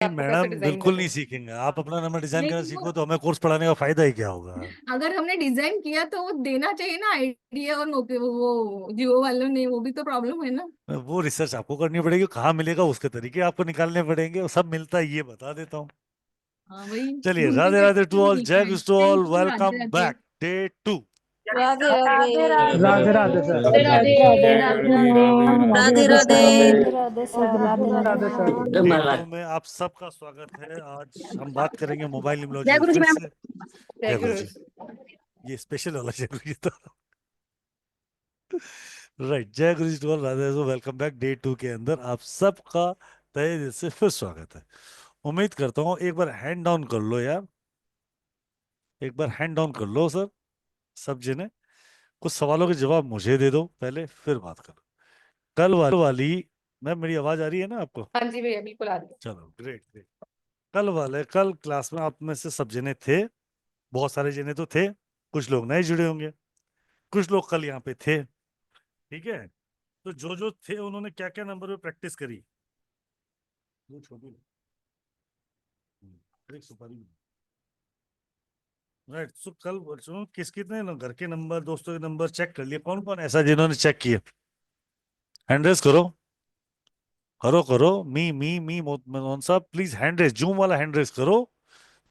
नहीं आपको कैसे मैडम, डिजाइन बिल्कुल नहीं करूँ। सीखेंगे। आप अपना नंबर डिजाइन नहीं करना तो सीखो वो, तो हमें कोर्स पढ़ाने का फायदा ही क्या होगा। अगर हमने डिजाइन किया तो वो देना चाहिए ना आइडिया, और वो जियो वालों ने, वो भी तो प्रॉब्लम है ना। वो रिसर्च आपको करनी पड़ेगी, कहाँ मिलेगा उसके तरीके आपको निकालने पड़ेंगे, वो सब मिलता है, ये बता देता हूँ। हाँ वही चलिए, राधे ढूंढेंगे राधे टू भी ऑल, नहीं जय पाए। To all, thank you, Radhe welcome Radhe. Back day 2। Radhe Radhe Radhe. Radhe. Radhe Radhe sir. Radhe Radhe Radhe. Radhe. Radhe Radhe Radhe. Radhe Radhe. Radhe Radhe sir. Radhe Radhe Radhe sir. Sir. Day 2 में आप सबका स्वागत है। आज हम बात करेंगे मोबाइल जय न्यूमरोलॉजी गुरु जी फिर मैम। से। जय जय गुरु गुरु। जी। ये स्पेशल वाला जय गुरु जी था। राइट, जय गुरु जी to all, Radhe Radhe, welcome back day 2 के अंदर आप सबका तहे दिल से फिर स्वागत है। उम्मीद करता हूँ एक बार हैंड डाउन कर लो यार, एक बार हैंड डाउन कर लो सर। सब जने कुछ सवालों के जवाब मुझे दे दो पहले, फिर बात करो। कल वाली मैम, मेरी आवाज आ रही है ना आपको? हाँ जी भैया, बिल्कुल आ रही है। चलो, ग्रेट ग्रेट। कल क्लास में आप में से सब जने थे, बहुत सारे जने तो थे, कुछ लोग नए जुड़े होंगे, कुछ लोग कल यहाँ पे थे। ठीक है, तो जो जो थे उन्होंने क्या क्या नंबर पे प्रैक्टिस करी? वो छोटी एक सुपारी। राइट, सो कल बच्चों किस कितने घर के नंबर, दोस्तों के नंबर चेक कर लिए? कौन कौन ऐसा जिन्होंने चेक किए? हैंड रेस करो, करो करो। मी मोहन साहब, प्लीज हैंड रेस, जूम वाला हैंड रेस करो,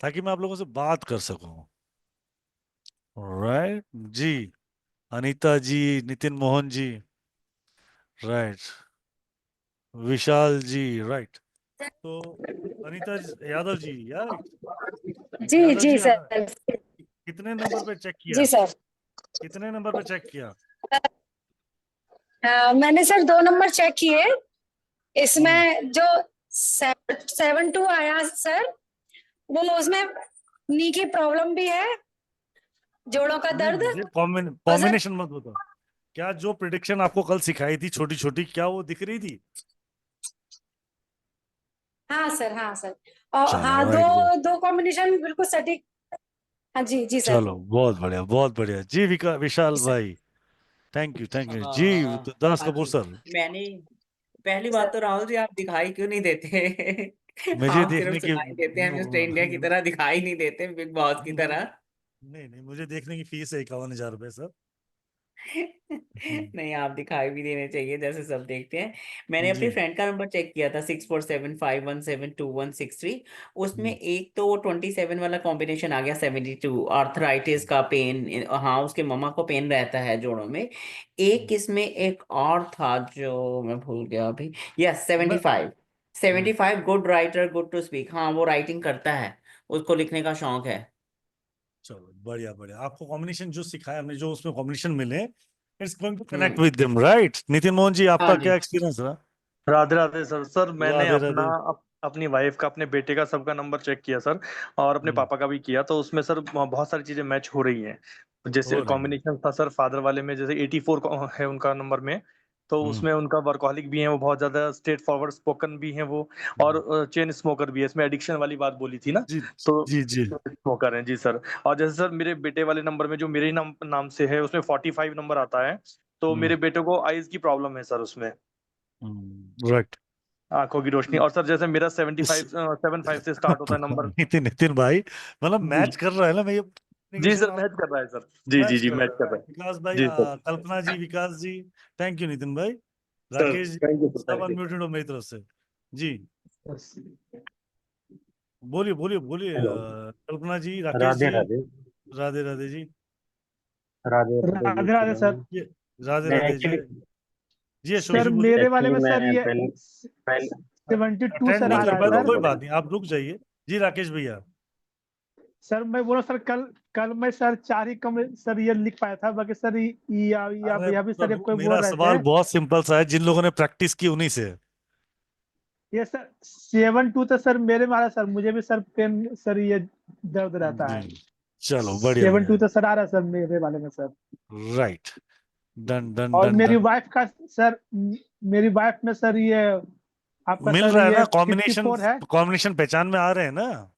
ताकि मैं आप लोगों से बात कर सकूं। राइट जी, अनीता जी, नितिन मोहन जी, राइट, विशाल जी, राइट। तो अनीता यादव जी, यार जी यादव जी जी, सर। कितने नंबर पे चेक जी किया? सर। कितने नंबर पे चेक किया? मैंने सर 2 नंबर चेक किए। हम्म इसमें जो 7-2 आया सर, वो उसमें नी की प्रॉब्लम भी है, जोड़ों का नहीं, दर्द। मुझे और सर, कॉम्बिनेशन मत बताओ। क्या जो प्रिडिक्शन आपको कल सिखाई थी छोटी छोटी, क्या वो दिख रही थी? हाँ सर, हाँ सर। और चलो, हाँ, दो राइट, गुड। दो कॉम्बिनेशन बिल्कुल सटीक। हाँ जी जी सर। चलो, बहुत बढ़िया, बहुत बढ़िया जी। विशाल जी सर। भाई, थैंक यू जी। हाँ। दास हाँ कपूर जी। सर, मैंने पहली जी बात सर। तो राहुल जी, आप दिखाई क्यों नहीं देते। मुझे आप सिर्फ देखने की सुनाई देते हैं, मिस्टर इंडिया की तरह दिखाई नहीं देते, बिग बॉस की तरह। नहीं नहीं, मुझे देखने की फीस है 51,000 रुपये सर। हम्म, नहीं, आप दिखाई भी देने चाहिए जैसे सब देखते हैं। मैंने अपनी जी। फ्रेंड का नंबर चेक किया था, 6475172163। उसमें हम्म, एक तो 27 वाला कॉम्बिनेशन आ गया, 72 आर्थराइटिस का पेन। हाँ, उसके मम्मा को पेन रहता है जोड़ों में। एक हम्म। इसमें एक और था जो मैं भूल गया अभी। यस, मैं 75। Hmm, 75 good writer, good to speak. हाँ, वो राइटिंग करता है, उसको लिखने का शौक है। चलो, बढ़िया बढ़िया। आपको कॉम्बिनेशन जो सिखाया हमने, जो उसमें कॉम्बिनेशन मिले, it's going to connect hmm. With them, right? Nitin Mohan ji, हाँ आपका जी। क्या एक्सपीरियंस रहा? राधे राधे सर। सर मैंने राधे राधे। अपनी वाइफ का, अपने बेटे का, सबका नंबर चेक किया सर। और अपने हम्म, पापा का भी किया, तो उसमें सर बहुत सारी चीजें मैच हो रही हैं। जैसे हो रही है। कॉम्बिनेशन था सर, फादर वाले में जैसे 84 है उनका नंबर में। तो हम्म उसमें उनका वर्कहॉलिक भी है, वो बहुत ज्यादा स्ट्रेट फॉरवर्ड स्पोकन भी है वो। हम्म, और चेन स्मोकर भी है, इसमें एडिक्शन वाली बात बोली थी ना। जी तो जी जी। स्मोकर है जी सर। और जैसे सर मेरे बेटे वाले नंबर में, जो मेरे ही नाम से है, उसमें 45 नंबर आता है। तो हम्म मेरे बेटे को आईज की प्रॉब्लम है सर उसमें, राइट। आंखों की रोशनी। और सर जैसे मेरा 75 से स्टार्ट होता है नंबर। नितिन नितिन भाई, मतलब जी मैच कर रहा है ना, मैं ये जी कम्युनिकेशन सर, आप मैच कर रहा है सर। जी जी मैच जी, कर मैच रहा है, कर रहा राइट? है। विकास भाई, जी sir. Kalpana ji, Vikas ji, thank you Nitin भाई। Sir Rakesh ji, thank you sir, सब थैंक यू। अनम्यूटेड हो मेरी तरफ से। जी, बोलिए बोलिए बोलिए, हेलो। कल्पना जी, राकेश राधे जी। राधे। राधे राधे जी। राधे राधे जी, राधे राधे सर। ये राधे मैं राधे जी। एक्चुअली जी अशोक सर जी, बोलिए। मेरे वाले एक्चुअली में मैं सर ये पहले पहले 72 अटेंड सर नहीं आ कर रहा है पाए तो बोलो सर। कोई बोलो। बात नहीं, आप रुक जाइए। जी राकेश भैया। सर मैं बोला सर, कल कल मैं सर 4 ही कम सर ये लिख पाया था, बाकी सर अरे या भी सर ये प्रभु, कोई बोल मेरा रहे थे। सवाल बहुत सिंपल सा है, जिन लोगों ने प्रैक्टिस की उन्हीं से। ये सर 7-2 तो सर मेरे में आ रहा है सर, मुझे भी सर पेन सर ये दर्द रहता जी, है। चलो, बढ़िया 7-2 बढ़िया। तो सर आ रहा है सर मेरे वाले में सर। राइट, डन डन और डन मेरी डन। वाइफ का सर, मेरी वाइफ में सर ये आपका मिल सर रहा है ये ना कॉम्बिनेशन? 54 है। कॉम्बिनेशन पहचान में आ रहे हैं ना?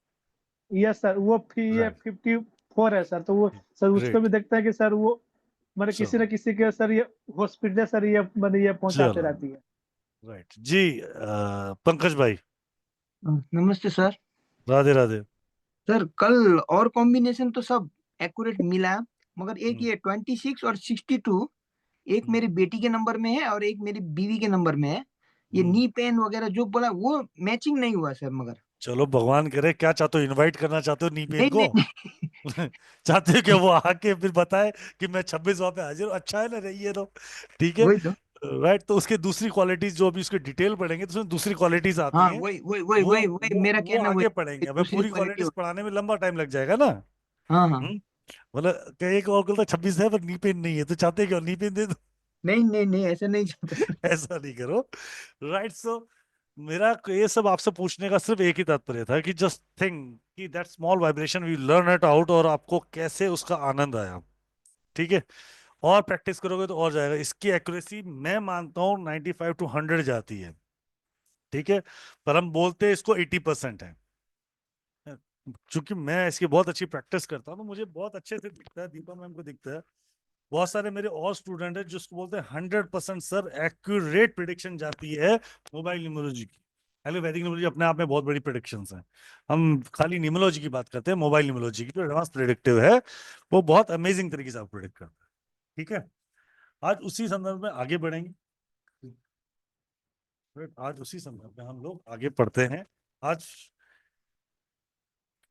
यस सर, वो ये राइट, 54 है सर, तो वो सर उसको ग्रेट। भी देखते हैं कि सर वो मतलब किसी चलो न किसी के सर ये हॉस्पिटल सर ये मतलब ये पहुंचाते चलो, रहती है। राइट जी। पंकज भाई, नमस्ते सर। राधे राधे। सर कल और कॉम्बिनेशन तो सब एक्यूरेट मिला, मगर एक हम्म, ये 26 और 62 एक हम्म, मेरी बेटी के नंबर में है और एक मेरी बीवी के नंबर में है। ये हम्म। नी पेन वगैरह जो बोला वो मैचिंग नहीं हुआ सर, मगर चलो भगवान करे, क्या चाहते हो, इनवाइट करना चाहते हो नीपेन नहीं को? नहीं नहीं। चाहते हो कि वो आके फिर बताए कि मैं 26 वहां पे हाजिर हूँ? अच्छा है ना, रही है तो ठीक है। वही तो। राइट, तो उसके दूसरी क्वालिटीज जो अभी उसके डिटेल पढ़ेंगे तो उसमें दूसरी क्वालिटीज आती हाँ हैं। वही वही वही वो वही वही वो मेरा वो कहना वही। आगे पढ़ेंगे, हमें दूसरी पूरी क्वालिटी क्वालिटीज हो। पढ़ाने में लंबा टाइम लग जाएगा ना। हाँ हाँ। हम्म। मतलब कि एक और बोलता 26 है पर नीपेन नहीं है, तो चाहते हैं कि नीपेन दे दो? नहीं नहीं नहीं, ऐसा नहीं चाहता सर। ऐसा नहीं करो। राइट, सो मेरा ये सब आपसे पूछने का सिर्फ एक ही तात्पर्य था कि जस्ट थिंक कि that small vibration we learn it out, और आपको कैसे उसका आनंद आया। ठीक है, और प्रैक्टिस करोगे तो और जाएगा। इसकी एक्यूरेसी मैं मानता हूँ 95 to 100 जाती है। ठीक है, पर हम बोलते हैं इसको 80% है। चूंकि मैं इसकी बहुत अच्छी प्रैक्टिस करता हूँ तो मुझे बहुत अच्छे से दिखता है, दीपा मैम को दिखता है, बहुत सारे मेरे और स्टूडेंट हैं जिसको बोलते हैं 100% सर एक्यूरेट प्रिडिक्शन जाती है मोबाइल न्यूमरोलॉजी की। हेलो, वैदिक न्यूमरोलॉजी अपने आप में बहुत बड़ी प्रिडिक्शंस हैं। हम खाली न्यूमरोलॉजी की बात करते हैं, मोबाइल न्यूमरोलॉजी की जो एडवांस प्रिडिक्टिव है वो बहुत अमेजिंग तरीके से आप प्रिडिक्ट करता है। ठीक है, आज उसी संदर्भ में आगे बढ़ेंगे। आज उसी संदर्भ में हम लोग आगे पढ़ते हैं। आज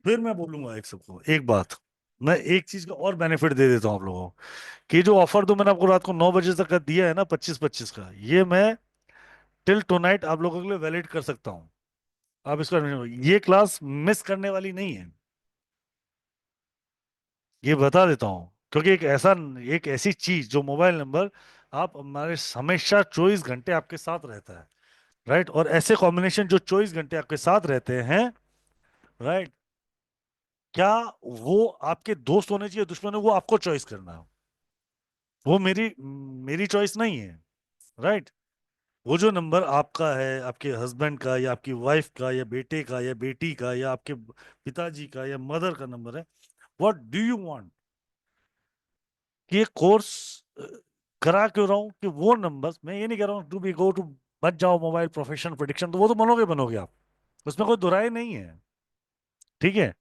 फिर मैं बोलूंगा एक सबको एक बात, मैं एक चीज का और बेनिफिट दे देता हूँ आप लोगों को, कि जो ऑफर तो मैंने आपको रात को 9 बजे तक का दिया है ना, 25-25 का, ये मैं टिल टुनाइट आप लोगों के लिए वैलिड कर सकता हूँ। आप इसका, ये क्लास मिस करने वाली नहीं है, ये बता देता हूँ, क्योंकि एक ऐसी चीज जो मोबाइल नंबर आप हमारे हमेशा 24 घंटे आपके साथ रहता है। राइट, और ऐसे कॉम्बिनेशन जो 24 घंटे आपके साथ रहते हैं, राइट, क्या वो आपके दोस्त होने चाहिए दुश्मन है, वो आपको चॉइस करना है। वो मेरी मेरी चॉइस नहीं है। राइट, वो जो नंबर आपका है, आपके हस्बैंड का या आपकी वाइफ का या बेटे का या बेटी का या आपके पिताजी का या मदर का नंबर है, व्हाट डू यू वांट, कि ये कोर्स करा क्यों रहा हूं, कि वो नंबर, मैं ये नहीं कह रहा हूँ टू बी गो टू बच जाओ मोबाइल प्रोफेशनल प्रिडिक्शन, तो वो तो बनोगे बनोगे आप, उसमें कोई दुराई नहीं है। ठीक है,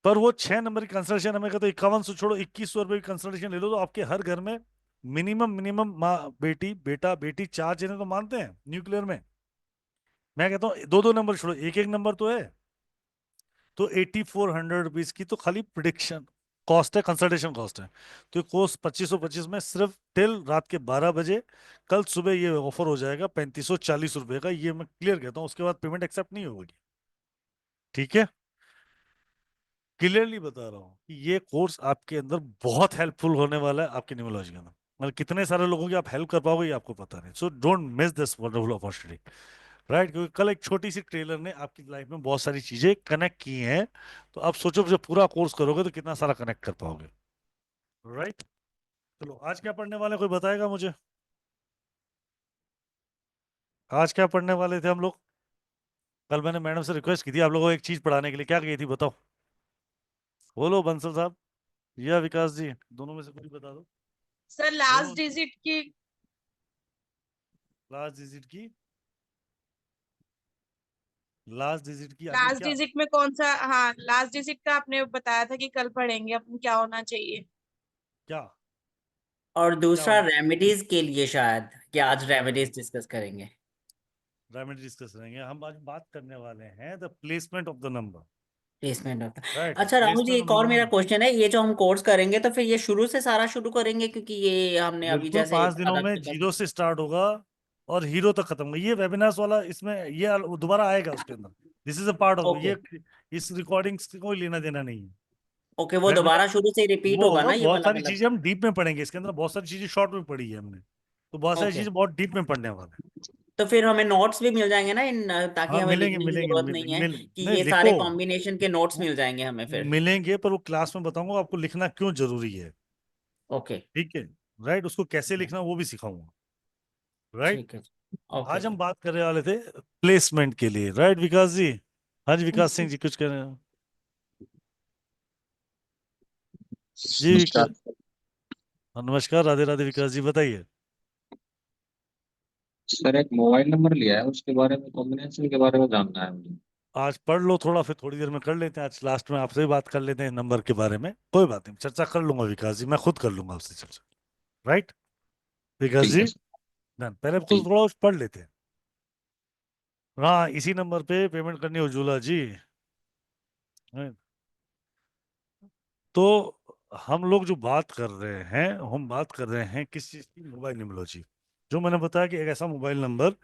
पर वो 6 नंबर की कंसल्टेशन, हमें कहते 5100 छोड़ो 2100 रुपए की कंसल्टेशन ले लो, तो आपके हर घर में मिनिमम मिनिमम माँ बेटी बेटा बेटी 4 जने तो मानते हैं न्यूक्लियर में। मैं कहता हूँ दो दो नंबर छोड़ो, एक एक नंबर तो है। तो 8400 रुपीज की तो खाली प्रिडिक्शन कॉस्ट है, कंसल्टेशन कॉस्ट है। तो कोर्स 2525 में सिर्फ टिल रात के 12 बजे, कल सुबह ये ऑफर हो जाएगा 3540 रुपए का, ये मैं क्लियर कहता हूँ, उसके बाद पेमेंट एक्सेप्ट नहीं होगी। ठीक है, क्लियरली बता रहा हूँ कि ये कोर्स आपके अंदर बहुत हेल्पफुल होने वाला है आपके न्यूमरोलॉजी के अंदर। मतलब कितने सारे लोगों की आप हेल्प कर पाओगे ये आपको पता नहीं, so don't miss this wonderful opportunity. Right, क्योंकि कल एक छोटी सी ट्रेलर ने आपकी लाइफ में बहुत सारी चीजें कनेक्ट की हैं, तो अब सोचो जब पूरा कोर्स करोगे तो कितना सारा कनेक्ट कर पाओगे। राइट, चलो आज क्या पढ़ने वाले, कोई बताएगा मुझे? आज क्या पढ़ने वाले थे हम लोग? कल मैंने मैडम से रिक्वेस्ट की थी आप लोगों को एक चीज पढ़ाने के लिए, क्या कही थी बताओ? बोलो बंसल साहब या विकास जी, दोनों में से कोई बता दो। सर दोनों, लास्ट डिजिट की, लास्ट डिजिट की, लास्ट डिजिट की आगे लास्ट क्या? डिजिट में कौन सा, हाँ लास्ट डिजिट का आपने बताया था कि कल पढ़ेंगे अपन क्या होना चाहिए। क्या और क्या दूसरा होना चाहिए? रेमेडीज के लिए शायद, कि आज रेमेडीज डिस्कस करेंगे। डायमेंड डिस्कस करेंगे हम, आज बात करने वाले हैं the placement of the number. Placement of. Right, अच्छा राहुल जी, प्लेसमेंट ऑफ एक द और मेरा नंबर। क्वेश्चन है, ये जो हम कोर्स करेंगे तो फिर ये शुरू से सारा शुरू करेंगे, क्योंकि ये हमने अभी बिल्कुल जैसे 5 दिनों में अदर। जीरो से स्टार्ट होगा और हीरो तक खत्म होगा। ये वेबिनार्स वाला इसमें ये दोबारा आएगा उसके अंदर, this is a part of okay. ये, इस रिकॉर्डिंग्स से कोई लेना देना नहीं है। ओके, वो वेबिनार दोबारा शुरू से रिपीट वो होगा होगा, ना, ये बहुत वाला सारी मतलब। चीजें हम डीप में पढ़ेंगे इसके अंदर, बहुत सारी चीजें शॉर्ट में पढ़ी है हमने, तो बहुत सारी ओके, चीजें बहुत डीप में पढ़ने वाले हैं। तो फिर हमें नोट्स भी मिल जाएंगे ना ताकि हाँ हमें मिलेंगे लिखने की मिलेंगे जरूरत नहीं है, कि नहीं ये लिखो, सारे कॉम्बिनेशन के नोट्स वो मिल जाएंगे हमें फिर। मिलेंगे, पर वो क्लास में बताऊंगा आपको लिखना क्यों जरूरी है। ओके। ठीक है, राइट, उसको कैसे लिखना वो भी सिखाऊंगा। राइट, ठीक है। ओके आज हम जी। बात करने वाले थे प्लेसमेंट के लिए। राइट विकास जी, हाँ जी विकास सिंह जी कुछ कह रहे हैं? जी नमस्कार। नमस्कार, राधे राधे, विकास जी बताइए। सर एक मोबाइल नंबर लिया है, उसके बारे में, कॉम्बिनेशन के बारे में जानना है मुझे। आज पढ़ लो थोड़ा, फिर थोड़ी देर में कर लेते हैं, आज लास्ट में आपसे भी बात कर लेते हैं नंबर के बारे में। कोई बात नहीं, चर्चा कर लूंगा विकास जी, मैं खुद कर लूंगा आपसे चर्चा। राइट विकास ठीक जी, है सर। डन। पहले खुद ठीक। थोड़ा पढ़ लेते हैं। हाँ, इसी नंबर पे पेमेंट करनी है उज्ज्वला जी। Right? तो हम लोग जो बात कर रहे हैं, हम बात कर रहे हैं किस चीज़ की, मोबाइल न्यूमरोलॉजी। जो मैंने बताया कि एक ऐसा मोबाइल नंबर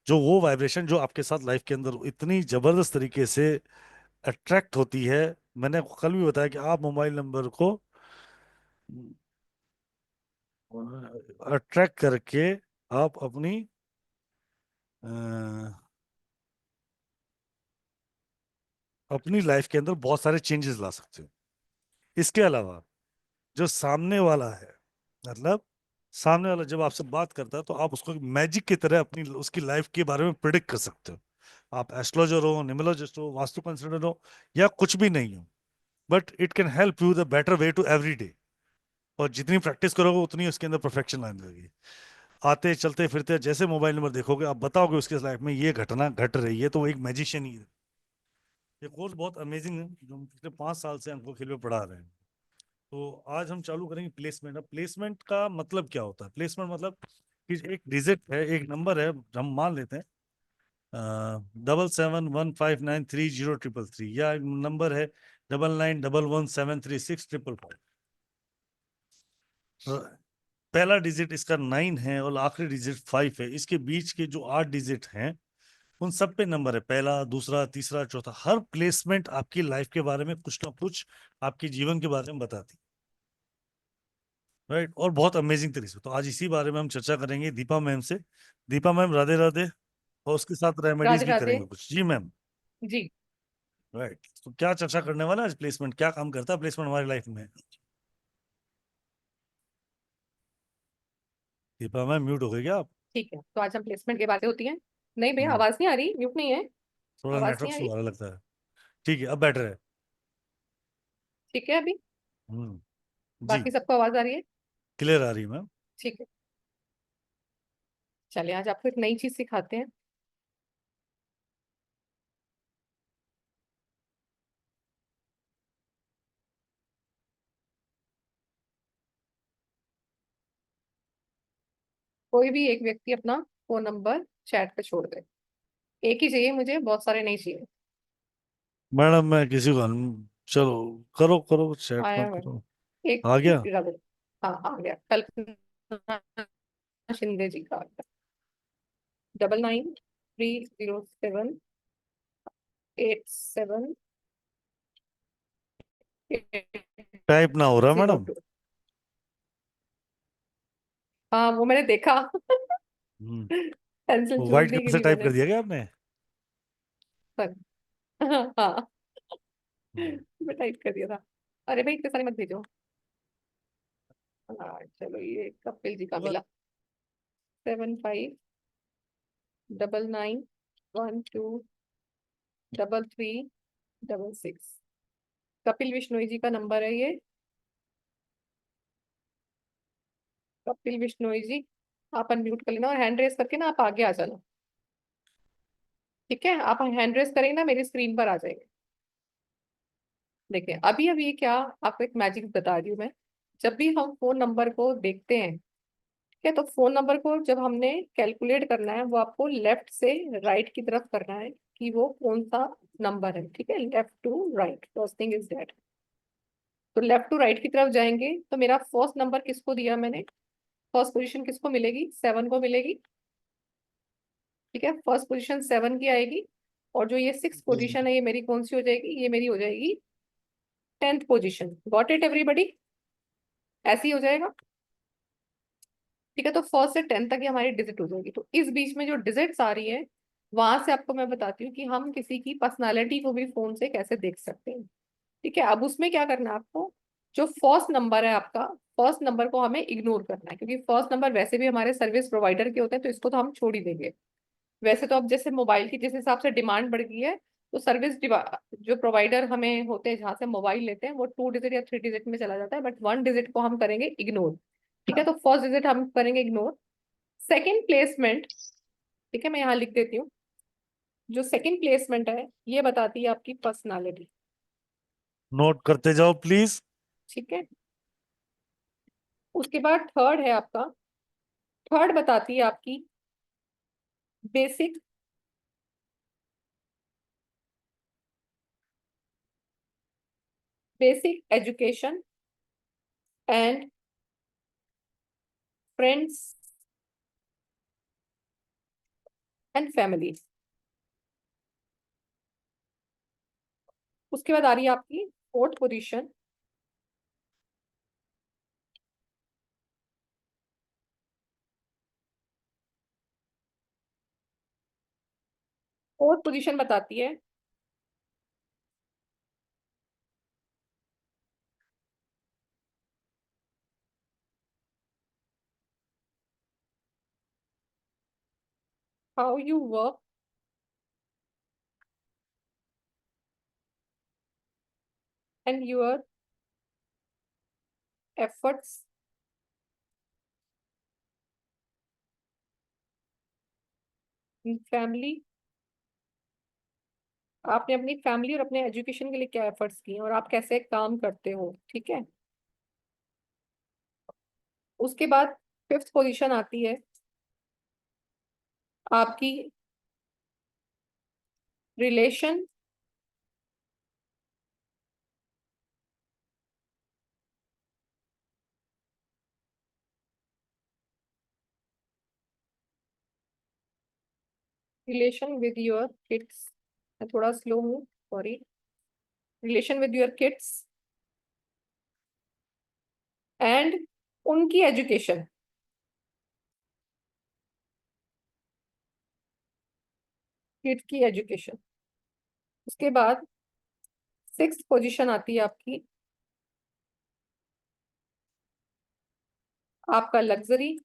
जो वो वाइब्रेशन जो आपके साथ लाइफ के अंदर इतनी जबरदस्त तरीके से अट्रैक्ट होती है। मैंने कल भी बताया कि आप मोबाइल नंबर को अट्रैक्ट करके आप अपनी लाइफ के अंदर बहुत सारे चेंजेस ला सकते हो। इसके अलावा जो सामने वाला है, मतलब सामने वाला जब आपसे बात करता है तो आप उसको मैजिक की तरह अपनी उसकी लाइफ के बारे में प्रिडिक्ट कर सकते हो। आप एस्ट्रोलॉजर हो, न्यूमरोलॉजिस्ट हो, वास्तु कंसल्टेंट हो, या कुछ भी नहीं हो, but it can help you the better way to every day. और जितनी प्रैक्टिस करोगे उतनी उसके अंदर परफेक्शन आने लगेगी। आते चलते फिरते जैसे मोबाइल नंबर देखोगे, आप बताओगे उसके लाइफ में ये घटना घट रही है, तो वो एक मैजिशियन ही है। ये कोर्स बहुत अमेजिंग है, जो हम पिछले 5 साल से अंकों खेल में पढ़ा रहे हैं। तो आज हम चालू करेंगे प्लेसमेंट। अब प्लेसमेंट का मतलब क्या होता है? प्लेसमेंट मतलब कि एक डिजिट है, एक नंबर है, हम मान लेते हैं 7715930333, या नंबर है 9911736555। पहला डिजिट इसका 9 है और आखिरी डिजिट 5 है। इसके बीच के जो 8 डिजिट हैं उन सब पे नंबर है, पहला, दूसरा, तीसरा, चौथा। हर प्लेसमेंट आपकी लाइफ के बारे में कुछ ना कुछ आपके जीवन के बारे में बताती, राइट। और बहुत अमेजिंग तरीके से। तो आज इसी बारे में हम चर्चा करेंगे दीपा मैम से। दीपा मैम, राधे राधे। और उसके साथ रेमेडीज राधे भी राधे करेंगे कुछ। जी मैम। जी। राइट, तो क्या चर्चा करने वाला है आज? प्लेसमेंट क्या काम करता है, प्लेसमेंट हमारी लाइफ में? दीपा मैम म्यूट हो गए क्या आप? ठीक है, तो आज हम प्लेसमेंट की बातें होती हैं। नहीं भैया, हम्म, आवाज नहीं आ रही, म्यूट नहीं है। थोड़ा आवाज नेटवर्क नहीं आ स्लो रही। आ रहा लगता है। ठीक है, अब बेटर है। ठीक है, अभी जी, बाकी सबको आवाज आ रही है? क्लियर आ रही है मैम। ठीक है, चलिए आज आपको एक नई चीज सिखाते हैं। कोई भी एक व्यक्ति अपना फोन नंबर चैट पे छोड़ दे। एक ही चाहिए मुझे, बहुत सारे नहीं चाहिए। मैडम मैं किसी को चलो, करो करो, चैट आया मत मैडम, करो। एक आ गया। इरादे। हाँ आ गया, कल्पना शिंदे जी का। 9930787802। टाइप ना हो रहा मैडम। हाँ वो मैंने देखा। हम्म, पेंसिल वो चूक व्हाइट दी कलर से किसी टाइप मैंने। कर दिया क्या आपने? पर हाँ, हम्म, मैं टाइप कर दिया था। अरे भाई इतने सारे मत भेजो। हाँ चलो, ये कपिल जी का तो मिला। 7599123366। कपिल बिश्नोई जी का नंबर है ये। कपिल बिश्नोई जी, आप अनम्यूट कर लेना और हैंड रेस करके ना आप आगे आ जाना। ठीक है, आप हैंड रेस करेंगे ना मेरी स्क्रीन पर आ जाएंगे। देखिए अभी अभी क्या, आपको एक मैजिक बता रही हूँ मैं। जब भी हम फोन नंबर को देखते हैं, ठीक है, तो फोन नंबर को जब हमने कैलकुलेट करना है, वो आपको लेफ्ट से राइट की तरफ करना है कि वो कौन सा नंबर है। ठीक है, left to right, first thing is that. तो लेफ्ट टू राइट की तरफ जाएंगे तो मेरा फर्स्ट नंबर किसको दिया मैंने, फर्स्ट पोजीशन किसको मिलेगी, 7 को मिलेगी। ठीक है, फर्स्ट पोजीशन 7 की आएगी। और जो ये 6 पोजीशन है, ये मेरी कौन सी हो जाएगी, ये मेरी हो जाएगी 10th position. Got it everybody? ऐसे ही हो जाएगा। ठीक है, तो फर्स्ट से 10 तक ही हमारी डिजिट हो जाएगी। तो इस बीच में जो डिजिट्स आ रही है, वहां से आपको मैं बताती हूँ कि हम किसी की पर्सनालिटी को भी फोन से कैसे देख सकते हैं। ठीक है, अब उसमें क्या करना है आपको, जो फर्स्ट नंबर है आपका, फर्स्ट नंबर को हमें इग्नोर करना है, क्योंकि फर्स्ट नंबर वैसे भी हमारे सर्विस प्रोवाइडर के होते हैं, तो इसको तो हम छोड़ ही देंगे। वैसे तो अब जैसे मोबाइल की जिस हिसाब से डिमांड बढ़ गई है, तो सर्विस जो प्रोवाइडर हमें होते हैं जहाँ से मोबाइल लेते हैं, वो 2 डिजिट या 3 डिजिट में चला जाता है, बट 1 डिजिट को हम करेंगे इग्नोर। ठीक है, तो फर्स्ट डिजिट हम करेंगे इग्नोर। सेकेंड प्लेसमेंट, ठीक है, मैं यहाँ लिख देती हूँ जो सेकंड प्लेसमेंट है ये बताती है आपकी पर्सनालिटी। नोट करते जाओ प्लीज। ठीक है, उसके बाद थर्ड है आपका, थर्ड बताती है आपकी basic basic education and friends and family. उसके बाद आ रही है आपकी फोर्थ पोजीशन, फोर्थ पोजीशन बताती है how you work and your efforts in family. आपने अपनी फैमिली और अपने एजुकेशन के लिए क्या एफर्ट्स किए और आप कैसे काम करते हो। ठीक है, उसके बाद फिफ्थ पोजीशन आती है आपकी relation relation with your kids. मैं थोड़ा स्लो हूँ, sorry. Relation with your kids and उनकी एजुकेशन। किड की एजुकेशन। उसके बाद सिक्स्थ पोजीशन आती है आपकी आपका लग्जरी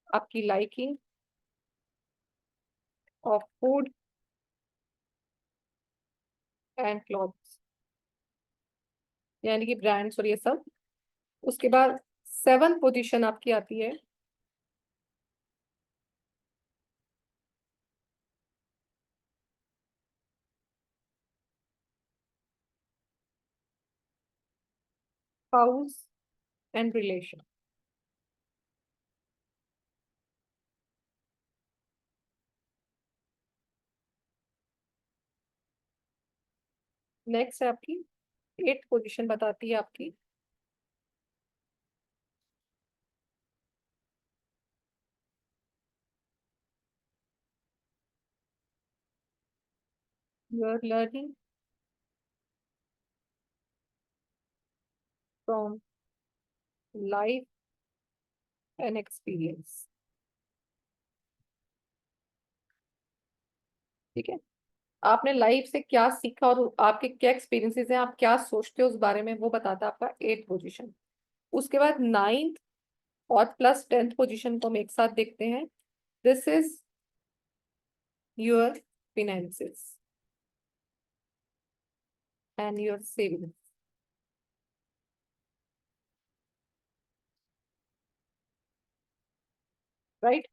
आपकी liking of food and clothes, यानी कि ब्रांड्स और ये सब। उसके बाद सेवंथ पोजीशन आपकी आती है हाउस एंड रिलेशन। नेक्स्ट है आपकी एट्थ पोजीशन बताती है आपकी your learning from life and experience. ठीक है, आपने लाइफ से क्या सीखा और आपके क्या एक्सपीरियंसेस हैं, आप क्या सोचते हो उस बारे में, वो बताता है आपका एट्थ पोजीशन। उसके बाद नाइन्थ और प्लस टेंथ पोजीशन को हम एक साथ देखते हैं। This is your finances and your savings. Right,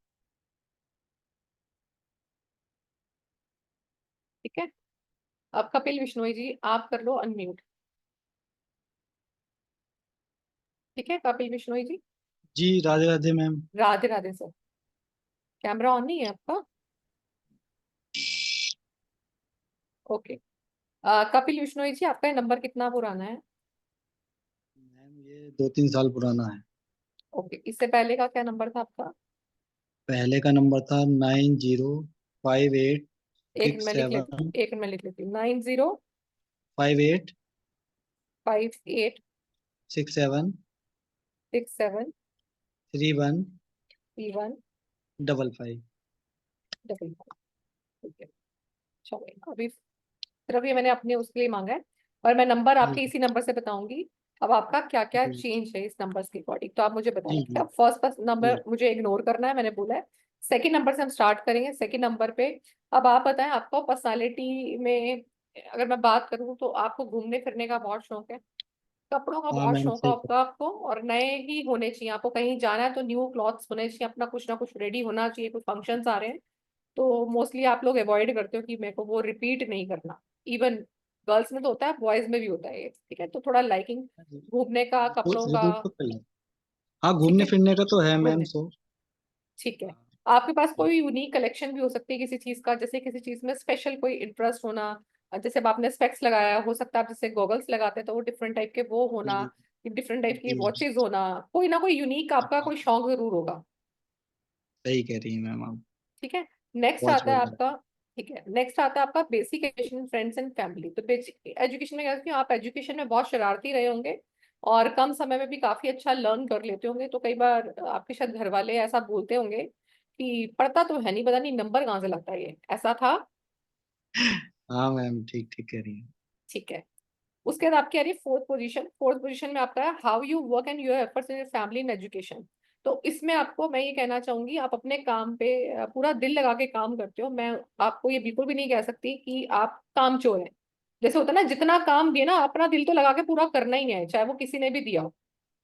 ठीक है। अब कपिल बिश्नोई जी आप कर लो अनम्यूट। ठीक है कपिल बिश्नोई जी। जी Radhe Radhe ma'am. Radhe Radhe sir. Camera on नहीं है आपका? ओके। कपिल बिश्नोई जी आपका नंबर कितना पुराना है? मैम ये 2-3 साल पुराना है। ओके, इससे पहले का क्या नंबर था आपका? पहले का नंबर था 9058 एक सिक्स मैं लिख लेती हूँ, सेवन एक मैं लिख लेती हूँ। 9058 फाइव एट 67 6731355। 31 ठीक है। चलो अभी सिर्फ ये मैंने अपने उसके लिए मांगा है, और मैं नंबर जी आपके इसी नंबर से बताऊंगी। अब आपका क्या क्या जी चेंज है इस नंबर के अकॉर्डिंग, तो आप मुझे जी बताइए। जी अब फर्स्ट जी। नंबर मुझे इग्नोर करना है, मैंने बोला है। सेकंड नंबर से हम स्टार्ट करेंगे। सेकंड नंबर पे अब आप बताएं, आपको पर्सनालिटी में अगर मैं बात करूं तो आपको घूमने फिरने का बहुत शौक है? कपड़ों का हाँ बहुत मैम शौक सही होगा आपको, और नए ही होने चाहिए। आपको कहीं जाना है तो न्यू क्लॉथ्स होने चाहिए, अपना कुछ ना कुछ रेडी होना चाहिए, कुछ फंक्शंस आ रहे हैं तो मोस्टली आप लोग अवॉइड करते हो कि मेरे को वो रिपीट नहीं करना। इवन गर्ल्स में तो होता है, बॉयज में भी होता है ये, ठीक है। तो थोड़ा लाइकिंग है। घूमने का, कपड़ों का, रिपीट तो कर लें। हाँ ठीक घूमने है, फिरने का तो है मैम घूमने, सो। ठीक है। आपके पास कोई यूनिक कलेक्शन भी हो सकती है किसी चीज का, जैसे किसी चीज में स्पेशल कोई इंटरेस्ट होना। जैसे अब आपने स्पेक्स लगाया, हो सकता है आप जैसे गॉगल्स लगाते हैं तो वो डिफरेंट टाइप के वो होना, जी डिफरेंट टाइप की जी वॉचेस होना, कोई ना कोई यूनिक आपका कोई शौक जरूर होगा, सही कह रही है मैम आप। ठीक है। नेक्स्ट वॉच आता है वगैरह। आपका, ठीक है, नेक्स्ट आता है आपका basic education, friends and family. तो बेसिक एजुकेशन में कहती हूँ, आप एजुकेशन में बहुत शरारती रहे होंगे और कम समय में भी काफी अच्छा लर्न कर लेते होंगे, तो कई बार आपके शायद घर वाले ऐसा बोलते होंगे कि पढ़ता तो है नहीं, पता नहीं नंबर कहाँ से लाता है ये, ऐसा था, हाँ मैम ठीक ठीक कह रही है। ठीक है। उसके बाद आपकी आ रही है फोर्थ पोजीशन। फोर्थ पोजीशन में आपका है how you work and your efforts in your family in education. तो इसमें आपको मैं ये कहना चाहूंगी, आप अपने काम पे पूरा दिल लगा के काम करते हो। मैं आपको ये बिल्कुल भी नहीं कह सकती कि आप कामचोर हैं। जैसे होता है ना, जितना काम दिया ना अपना दिल तो लगा के पूरा करना ही है, चाहे वो किसी ने भी दिया हो,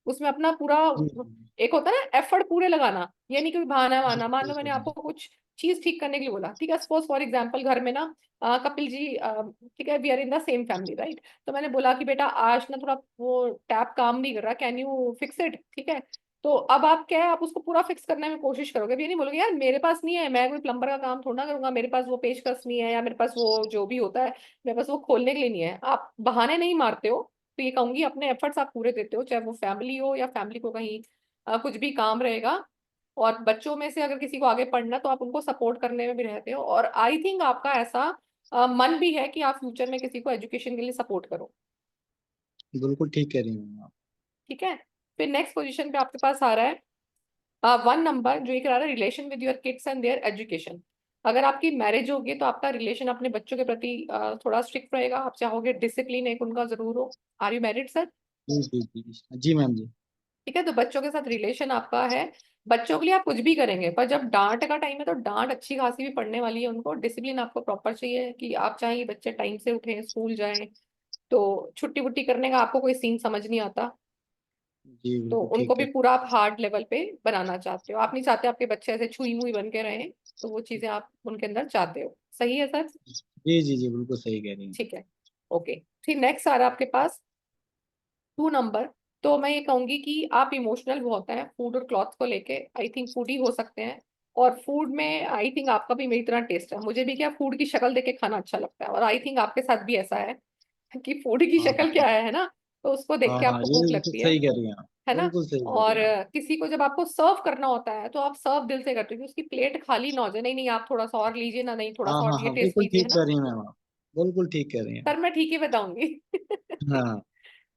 उसमें अपना पूरा, जी एक होता है ना एफर्ट पूरे लगाना, ये नहीं कि बहाना जी बहाना। मान सही लो कह मैंने रही आपको हैं। कुछ चीज ठीक करने के लिए बोला, ठीक है, सपोज फॉर एग्जांपल घर में ना कपिल जी, ठीक है, we are in the same family right, तो मैंने बोला कि बेटा आज ना थोड़ा वो टैप काम नहीं कर रहा, कैन यू फिक्स इट, ठीक है। तो अब आप क्या है, आप उसको पूरा फिक्स करने में कोशिश करोगे, अब ये नहीं बोलोगे यार मेरे पास नहीं है, मैं कोई प्लम्बर का काम थोड़ा ना करूंगा, मेरे पास वो पेचकस नहीं है, या मेरे पास वो जो भी होता है मेरे पास वो खोलने के लिए नहीं है। आप बहाने नहीं मारते हो। तो ये कहूंगी अपने एफर्ट्स आप पूरे देते हो, चाहे वो फैमिली हो या फैमिली को कहीं कुछ भी काम रहेगा। और बच्चों में से अगर किसी को आगे पढ़ना तो आप उनको सपोर्ट करने में भी रहते हो, और आई थिंक आपका ऐसा मन भी है कि आप फ्यूचर में किसी को एजुकेशन के लिए सपोर्ट करो, बिल्कुल ठीक कह रही हैं मैम आप। ठीक है। फिर नेक्स्ट पोजीशन पे आपके पास आ रहा है 1 नंबर, जो ये करा रहा है relation with your kids and there education. अगर आपकी मैरिज होगी तो आपका रिलेशन अपने बच्चों के प्रति थोड़ा स्ट्रिक्ट रहेगा, आप चाहोगे डिसिप्लिन एक उनका जरूर हो। Are you married sir? जी जी जी जी मैम जी। ठीक है, तो बच्चों के साथ रिलेशन आपका है। बच्चों के लिए आप कुछ भी करेंगे, पर जब डांट का टाइम है तो डांट अच्छी खासी भी पड़ने वाली है उनको। डिसिप्लिन आपको प्रॉपर चाहिए कि आप चाहें कि बच्चे टाइम से उठें, स्कूल जाएं, तो छुट्टी वुट्टी करने का आपको कोई सीन समझ नहीं आता। जी तो बिल्कुल उनको ठीक भी है। पूरा आप हार्ड लेवल पे बनाना चाहते हो, आप नहीं चाहते आपके बच्चे ऐसे छुई मुई बन के रहें, तो वो चीजें आप उनके अंदर चाहते हो। सही है सर? जी जी जी बिल्कुल सही कह रही हैं। ठीक है, ओके। फिर नेक्स्ट आ रहा है आपके पास 2 नंबर। तो मैं ये कहूंगी कि आप इमोशनल बहुत हैं फूड और क्लॉथ को लेके, आई थिंक फूड ही हो सकते हैं। और फूड में आई थिंक आपका भी मेरी तरह टेस्ट है, मुझे भी क्या फूड की शक्ल देख के खाना अच्छा लगता है, और आई थिंक आपके साथ भी ऐसा है कि फूड की हाँ शक्ल क्या है ना, तो उसको देख हाँ के हाँ आपको ये भूख बिल्कुल लगती सही कह रही हैं आप। है ना। बिल्कुल सही कह रही और हैं आप। किसी को जब आपको सर्व करना होता है तो आप सर्व दिल से करते हो कि उसकी प्लेट खाली ना हो जाए, नहीं नहीं आप थोड़ा सा और लीजिए ना, नहीं थोड़ा हाँ सा और हाँ ये हाँ टेस्ट बिल्कुल कीजिए, ठीक है ना। कह रही हैं मैम आप। बिल्कुल ठीक कह रही हैं। पर मैं ठीक ही बताऊंगी हाँ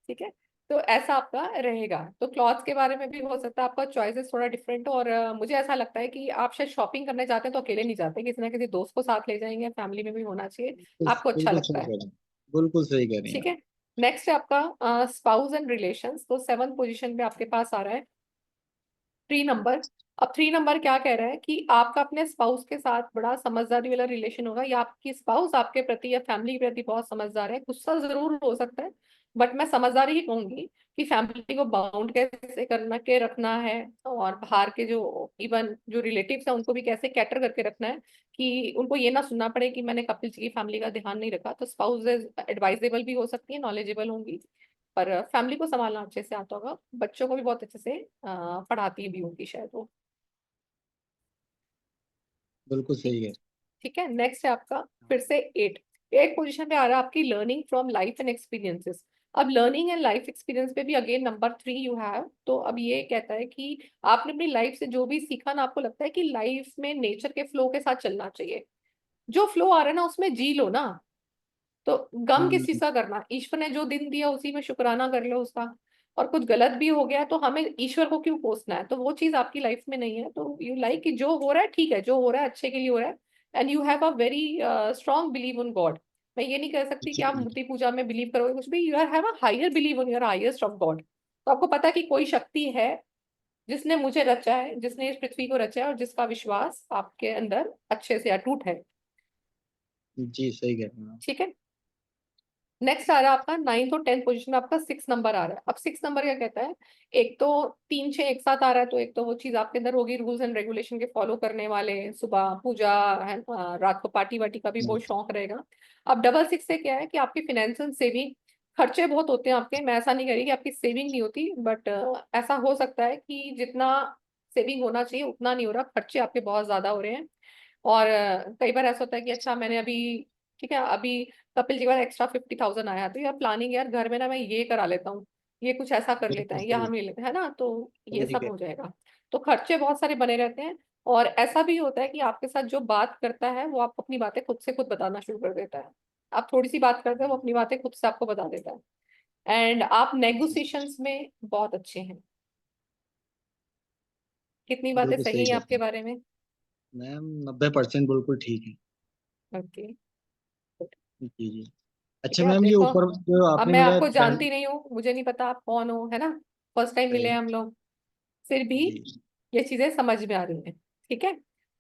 ठीक है। तो ऐसा आपका रहेगा। तो क्लॉथ्स के बारे में भी हो सकता है आपका चॉइसेस थोड़ा डिफरेंट हो, और मुझे ऐसा लगता है कि आप शायद शॉपिंग करने जाते हैं तो अकेले नहीं जाते, किसी ना किसी दोस्त को साथ ले जाएंगे, फैमिली में भी होना चाहिए, आपको अच्छा बिल्कुल लगता सही है, कह रही हैं। बिल्कुल सही कह रही हैं ठीक आप। है। नेक्स्ट है आपका स्पाउस एंड रिलेशंस। तो 7th पोजीशन पे आपके पास आ रहा है 3 नंबर। अब 3 नंबर क्या कह रहा है कि आपका अपने स्पाउस के साथ बड़ा समझदारी वाला रिलेशन होगा, या आपकी स्पाउस आपके प्रति या फैमिली के प्रति बहुत समझदार है। गुस्सा जरूर हो सकता है, बट मैं समझदारी ही कहूंगी कि फैमिली को बाउंड कैसे करना के रखना है, और बाहर के जो इवन जो रिलेटिव्स हैं उनको भी कैसे कैटर करके रखना है, कि उनको ये ना सुनना पड़े कि मैंने कपिल जी की फैमिली का ध्यान नहीं रखा। तो स्पाउस एडवाइजेबल भी हो सकती है, नॉलेजेबल होंगी, पर फैमिली को संभालना अच्छे से आता होगा, बच्चों को भी बहुत अच्छे से पढ़ाती भी होंगी शायद वो, बिल्कुल ठीक, सही है। ठीक है। नेक्स्ट है आपका फिर से 8। 8 पोजीशन पे आ रहा है आपकी learning from life and experiences. अब लर्निंग एंड लाइफ एक्सपीरियंस पे भी अगेन नंबर 3 यू हैव। तो अब ये कहता है कि आपने अपनी लाइफ से जो भी सीखा ना, आपको लगता है कि लाइफ में नेचर के फ्लो के साथ चलना चाहिए, जो फ्लो आ रहा है ना उसमें जी लो ना। तो गम किस चीज हम्म, का करना, ईश्वर ने जो दिन दिया उसी में शुक्राना कर लो उसका। और कुछ गलत भी हो गया तो हमें ईश्वर को क्यों कोसना है, तो वो चीज आपकी लाइफ में नहीं है। तो यू लाइक कि जो हो रहा है ठीक है, जो हो रहा है अच्छे के लिए हो रहा है, and you have a very strong believe on God. मैं ये नहीं कह सकती कि जी आप मूर्ति पूजा में बिलीव करोगे कुछ भी, you have a higher believe on your highest of God. तो आपको पता है कि कोई शक्ति है जिसने मुझे रचा है, जिसने इस पृथ्वी को रचा है, और जिसका विश्वास आपके अंदर अच्छे से अटूट है, जी सही कह रही हैं आप। ठीक है। नेक्स्ट आ रहा है आपका 9th और 10th पोजीशन में आपका 6 नंबर आ रहा है। अब 6 नंबर क्या कहता है, एक तो 3 6 एक साथ आ रहा है, तो एक तो वो चीज आपके अंदर होगी, रूल्स एंड रेगुलेशन के फॉलो करने वाले, सुबह पूजा है, रात को पार्टी वार्टी का भी बहुत शौक रहेगा। अब डबल 6 से क्या है कि आपकी फाइनेंशियल सेविंग, खर्चे बहुत होते हैं आपके, मैं ऐसा नहीं कह रही कि आपकी सेविंग नहीं होती, बट ऐसा हो सकता है कि जितना सेविंग होना चाहिए उतना नहीं हो रहा, खर्चे आपके बहुत ज्यादा हो रहे हैं। और कई बार ऐसा होता है कि अच्छा मैंने अभी, ठीक है, अभी कपिल जी के बाद एक्स्ट्रा 50,000 आया, तो यार प्लानिंग, यार घर में ना मैं ये करा लेता हूँ, ये कुछ ऐसा कर लेता है, या हम ये लेते हैं ना, तो ये ठीक सब है। हो जाएगा। तो खर्चे बहुत सारे बने रहते हैं। और ऐसा भी होता है कि आपके साथ जो बात करता है वो आपको अपनी बातें खुद से खुद बताना शुरू कर देता है। आप थोड़ी सी बात करते हैं, वो अपनी बातें खुद से आपको बता देता है। एंड आप नेगोशिएशंस में बहुत अच्छे हैं। कितनी बातें बिल्कुल सही सही हैं कहते आपके हैं बारे में? मैम। 90% बिल्कुल ठीक है। ओके। जी जी। ठीक अच्छा है, अब मैम, ये देखो, ऊपर जो अब आपने मैं बोला आपको पहले। जानती नहीं हूँ, मुझे नहीं पता आप कौन हो, है ना, फर्स्ट टाइम मिले हैं हम लोग, फिर भी जी। ये चीजें समझ में आ रही हैं। ठीक है,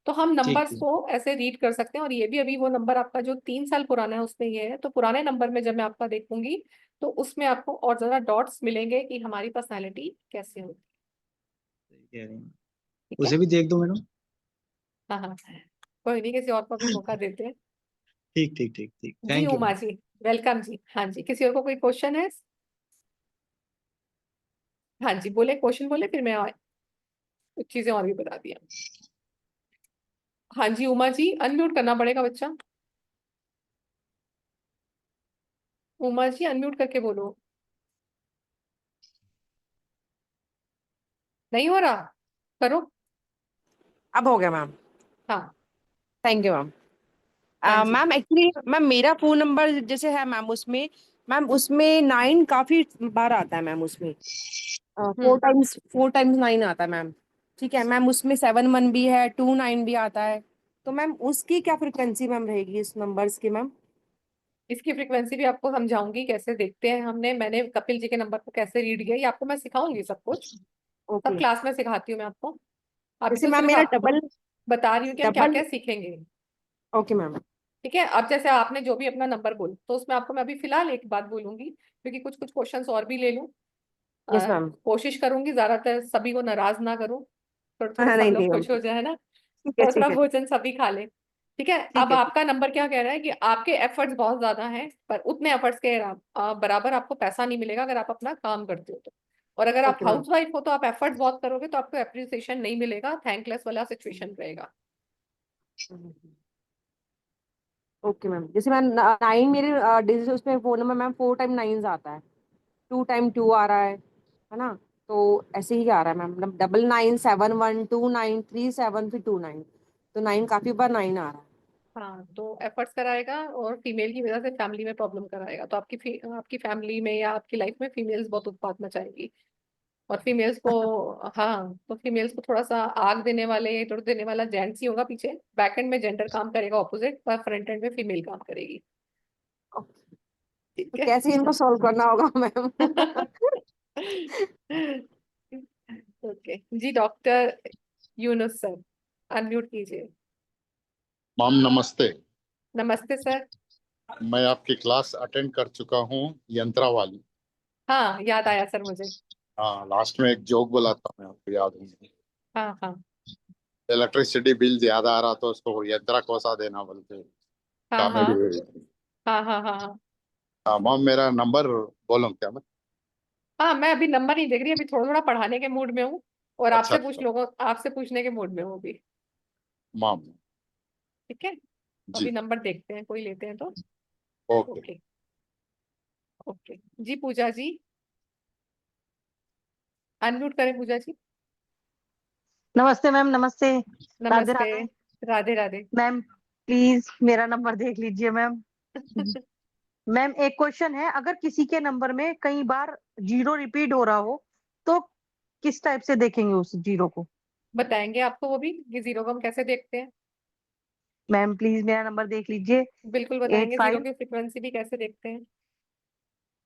तो हम ठीक नंबर्स ठीक। को ऐसे रीड कर सकते हैं, और ये भी अभी वो नंबर आपका जो 3 साल पुराना है उसमें ये है, तो पुराने नंबर में जब मैं आपका देखूंगी तो उसमें आपको और ज्यादा डॉट्स मिलेंगे कि हमारी पर्सनैलिटी कैसे होती सही कह रहे हैं। है। ठीक है, उसे भी देख दो मैडम। हाँ हाँ, कोई नहीं, किसी और को भी मौका देते हैं। ठीक ठीक ठीक ठीक, जी थैंक यू उमा मैम। जी, वेलकम जी। हाँ जी, किसी और को कोई क्वेश्चन है? हाँ जी, बोले, क्वेश्चन बोले, फिर मैं और कुछ चीजें और भी बता दिया। हाँ जी उमा जी, अनम्यूट करना पड़ेगा बच्चा। उमा जी अनम्यूट करके बोलो। नहीं हो रहा, करो। अब हो गया मैम। हाँ। Thank you ma'am. हाँ जी। मैम एक्चुअली मैम मेरा फोन नंबर जैसे है मैम उसमें 9 काफी बार आता है मैम उसमें। हम्म 4 टाइम्स 9 आता है मैम। ठीक है मैम, उसमें 7 1 भी है, 2 9 भी आता है। तो मैम उसकी क्या फ्रिक्वेंसी मैम रहेगी इस नंबर्स की मैम? इसकी फ्रीक्वेंसी भी आपको समझाऊंगी कैसे देखते हैं हमने, मैंने कपिल जी के नंबर को कैसे रीड किया, ये आपको मैं सिखाऊंगी सब कुछ, सब ओके। क्लास में सिखाती हूँ मैं आपको। अभी जैसे तो मैम सिर्फ मेरा आपको डबल बता रही हूँ कि हम क्या डबल क्या सीखेंगे। Okay ma'am. ठीक है, अब जैसे आपने जो भी अपना नंबर बोल, तो उसमें आपको मैं अभी फिलहाल एक बात बोलूंगी, क्योंकि कुछ कुछ क्वेश्चंस और भी ले लूं। Yes ma'am. कोशिश करूंगी ज्यादातर सभी को नाराज ना करूं, थोड़ा थोड़ा सब नहीं लोग नहीं मैम, खुश हो जाए ना, ठीक है थोड़ा थोड़ा ठीक है भोजन सभी खा ले। ठीक है, ठीक अब है ठीक। आपका नंबर क्या कह रहा है कि आपके एफर्ट्स बहुत ज्यादा हैं, पर उतने एफर्ट्स के बराबर आपको पैसा नहीं मिलेगा अगर आप अपना काम करते हो तो। और अगर आप ओके मैम। हाउस वाइफ हो तो आप एफर्ट्स बहुत करोगे तो आपको अप्रिसिएशन नहीं मिलेगा, थैंकलेस वाला सिचुएशन रहेगा। ओके मैम, जैसे मैम 9 मेरे डिजिट उसमें फोन नंबर मैम 4 टाइम 9 आता है, 2 टाइम 2 आ रहा है ना? तो ऐसे ही आ रहा है मैम, मतलब 99712937 फिर 29। तो 9 काफी बार 9 आ रहा है। हाँ, तो एफर्ट्स कराएगा, और फीमेल की वजह से फैमिली में प्रॉब्लम कराएगा, तो आपकी फैमिली में या आपकी लाइफ में फीमेल्स बहुत उत्पात मचाएंगी। और फीमेल्स को, हाँ, तो फीमेल्स को थोड़ा सा आग देने वाले, टुट देने वाला जेंट्स ही होगा पीछे, बैक एंड में जेंडर काम करेगा ऑपोजिट, पर फ्रंट एंड में फीमेल काम करेगी। तो ठीक है। कैसे इनको सॉल्व करना होगा मैम? ओके जी, डॉक्टर यूनुस सर, अनम्यूट कीजिए। मैम नमस्ते। नमस्ते सर। मैं आपकी क्लास अटेंड कर चुका हूँ, यंत्रा वाली। हाँ, याद आया सर मुझे। हाँ, लास्ट में एक जोक बोला था, मैं आपको याद हूँ। हाँ हाँ इलेक्ट्रिसिटी बिल ज्यादा आ रहा तो उसको यंत्रा कोसा देना बोलते। हाँ हाँ कॉमेडी। हाँ हाँ हाँ हाँ हाँ मैम, मेरा नंबर बोलूँ क्या मैं? हाँ, मैं अभी नंबर नहीं देख रही, अभी थोड़ा थोड़ा पढ़ाने के मूड में हूँ, और अच्छा आपसे पूछ अच्छा। लोगों, आपसे पूछने के मूड में हूँ अभी। मैम। ठीक है, अभी जी। नंबर देखते हैं, कोई लेते हैं तो। ओके। ओके। ओके जी, पूजा जी अनम्यूट करें, पूजा जी। नमस्ते मैम, नमस्ते। राधे नमस्ते। राधे। राधे राधे। मैम प्लीज मेरा नंबर देख लीजिए मैम। मैम एक क्वेश्चन है, अगर किसी के नंबर में कई बार जीरो रिपीट हो रहा हो तो किस टाइप से देखेंगे उस जीरो को? बताएंगे आपको वो भी, कि जीरो को हम कैसे देखते हैं। मैम प्लीज मेरा नंबर देख लीजिए। बिल्कुल एट बताएंगे, जीरो फाइव की फ्रिक्वेंसी भी कैसे देखते हैं।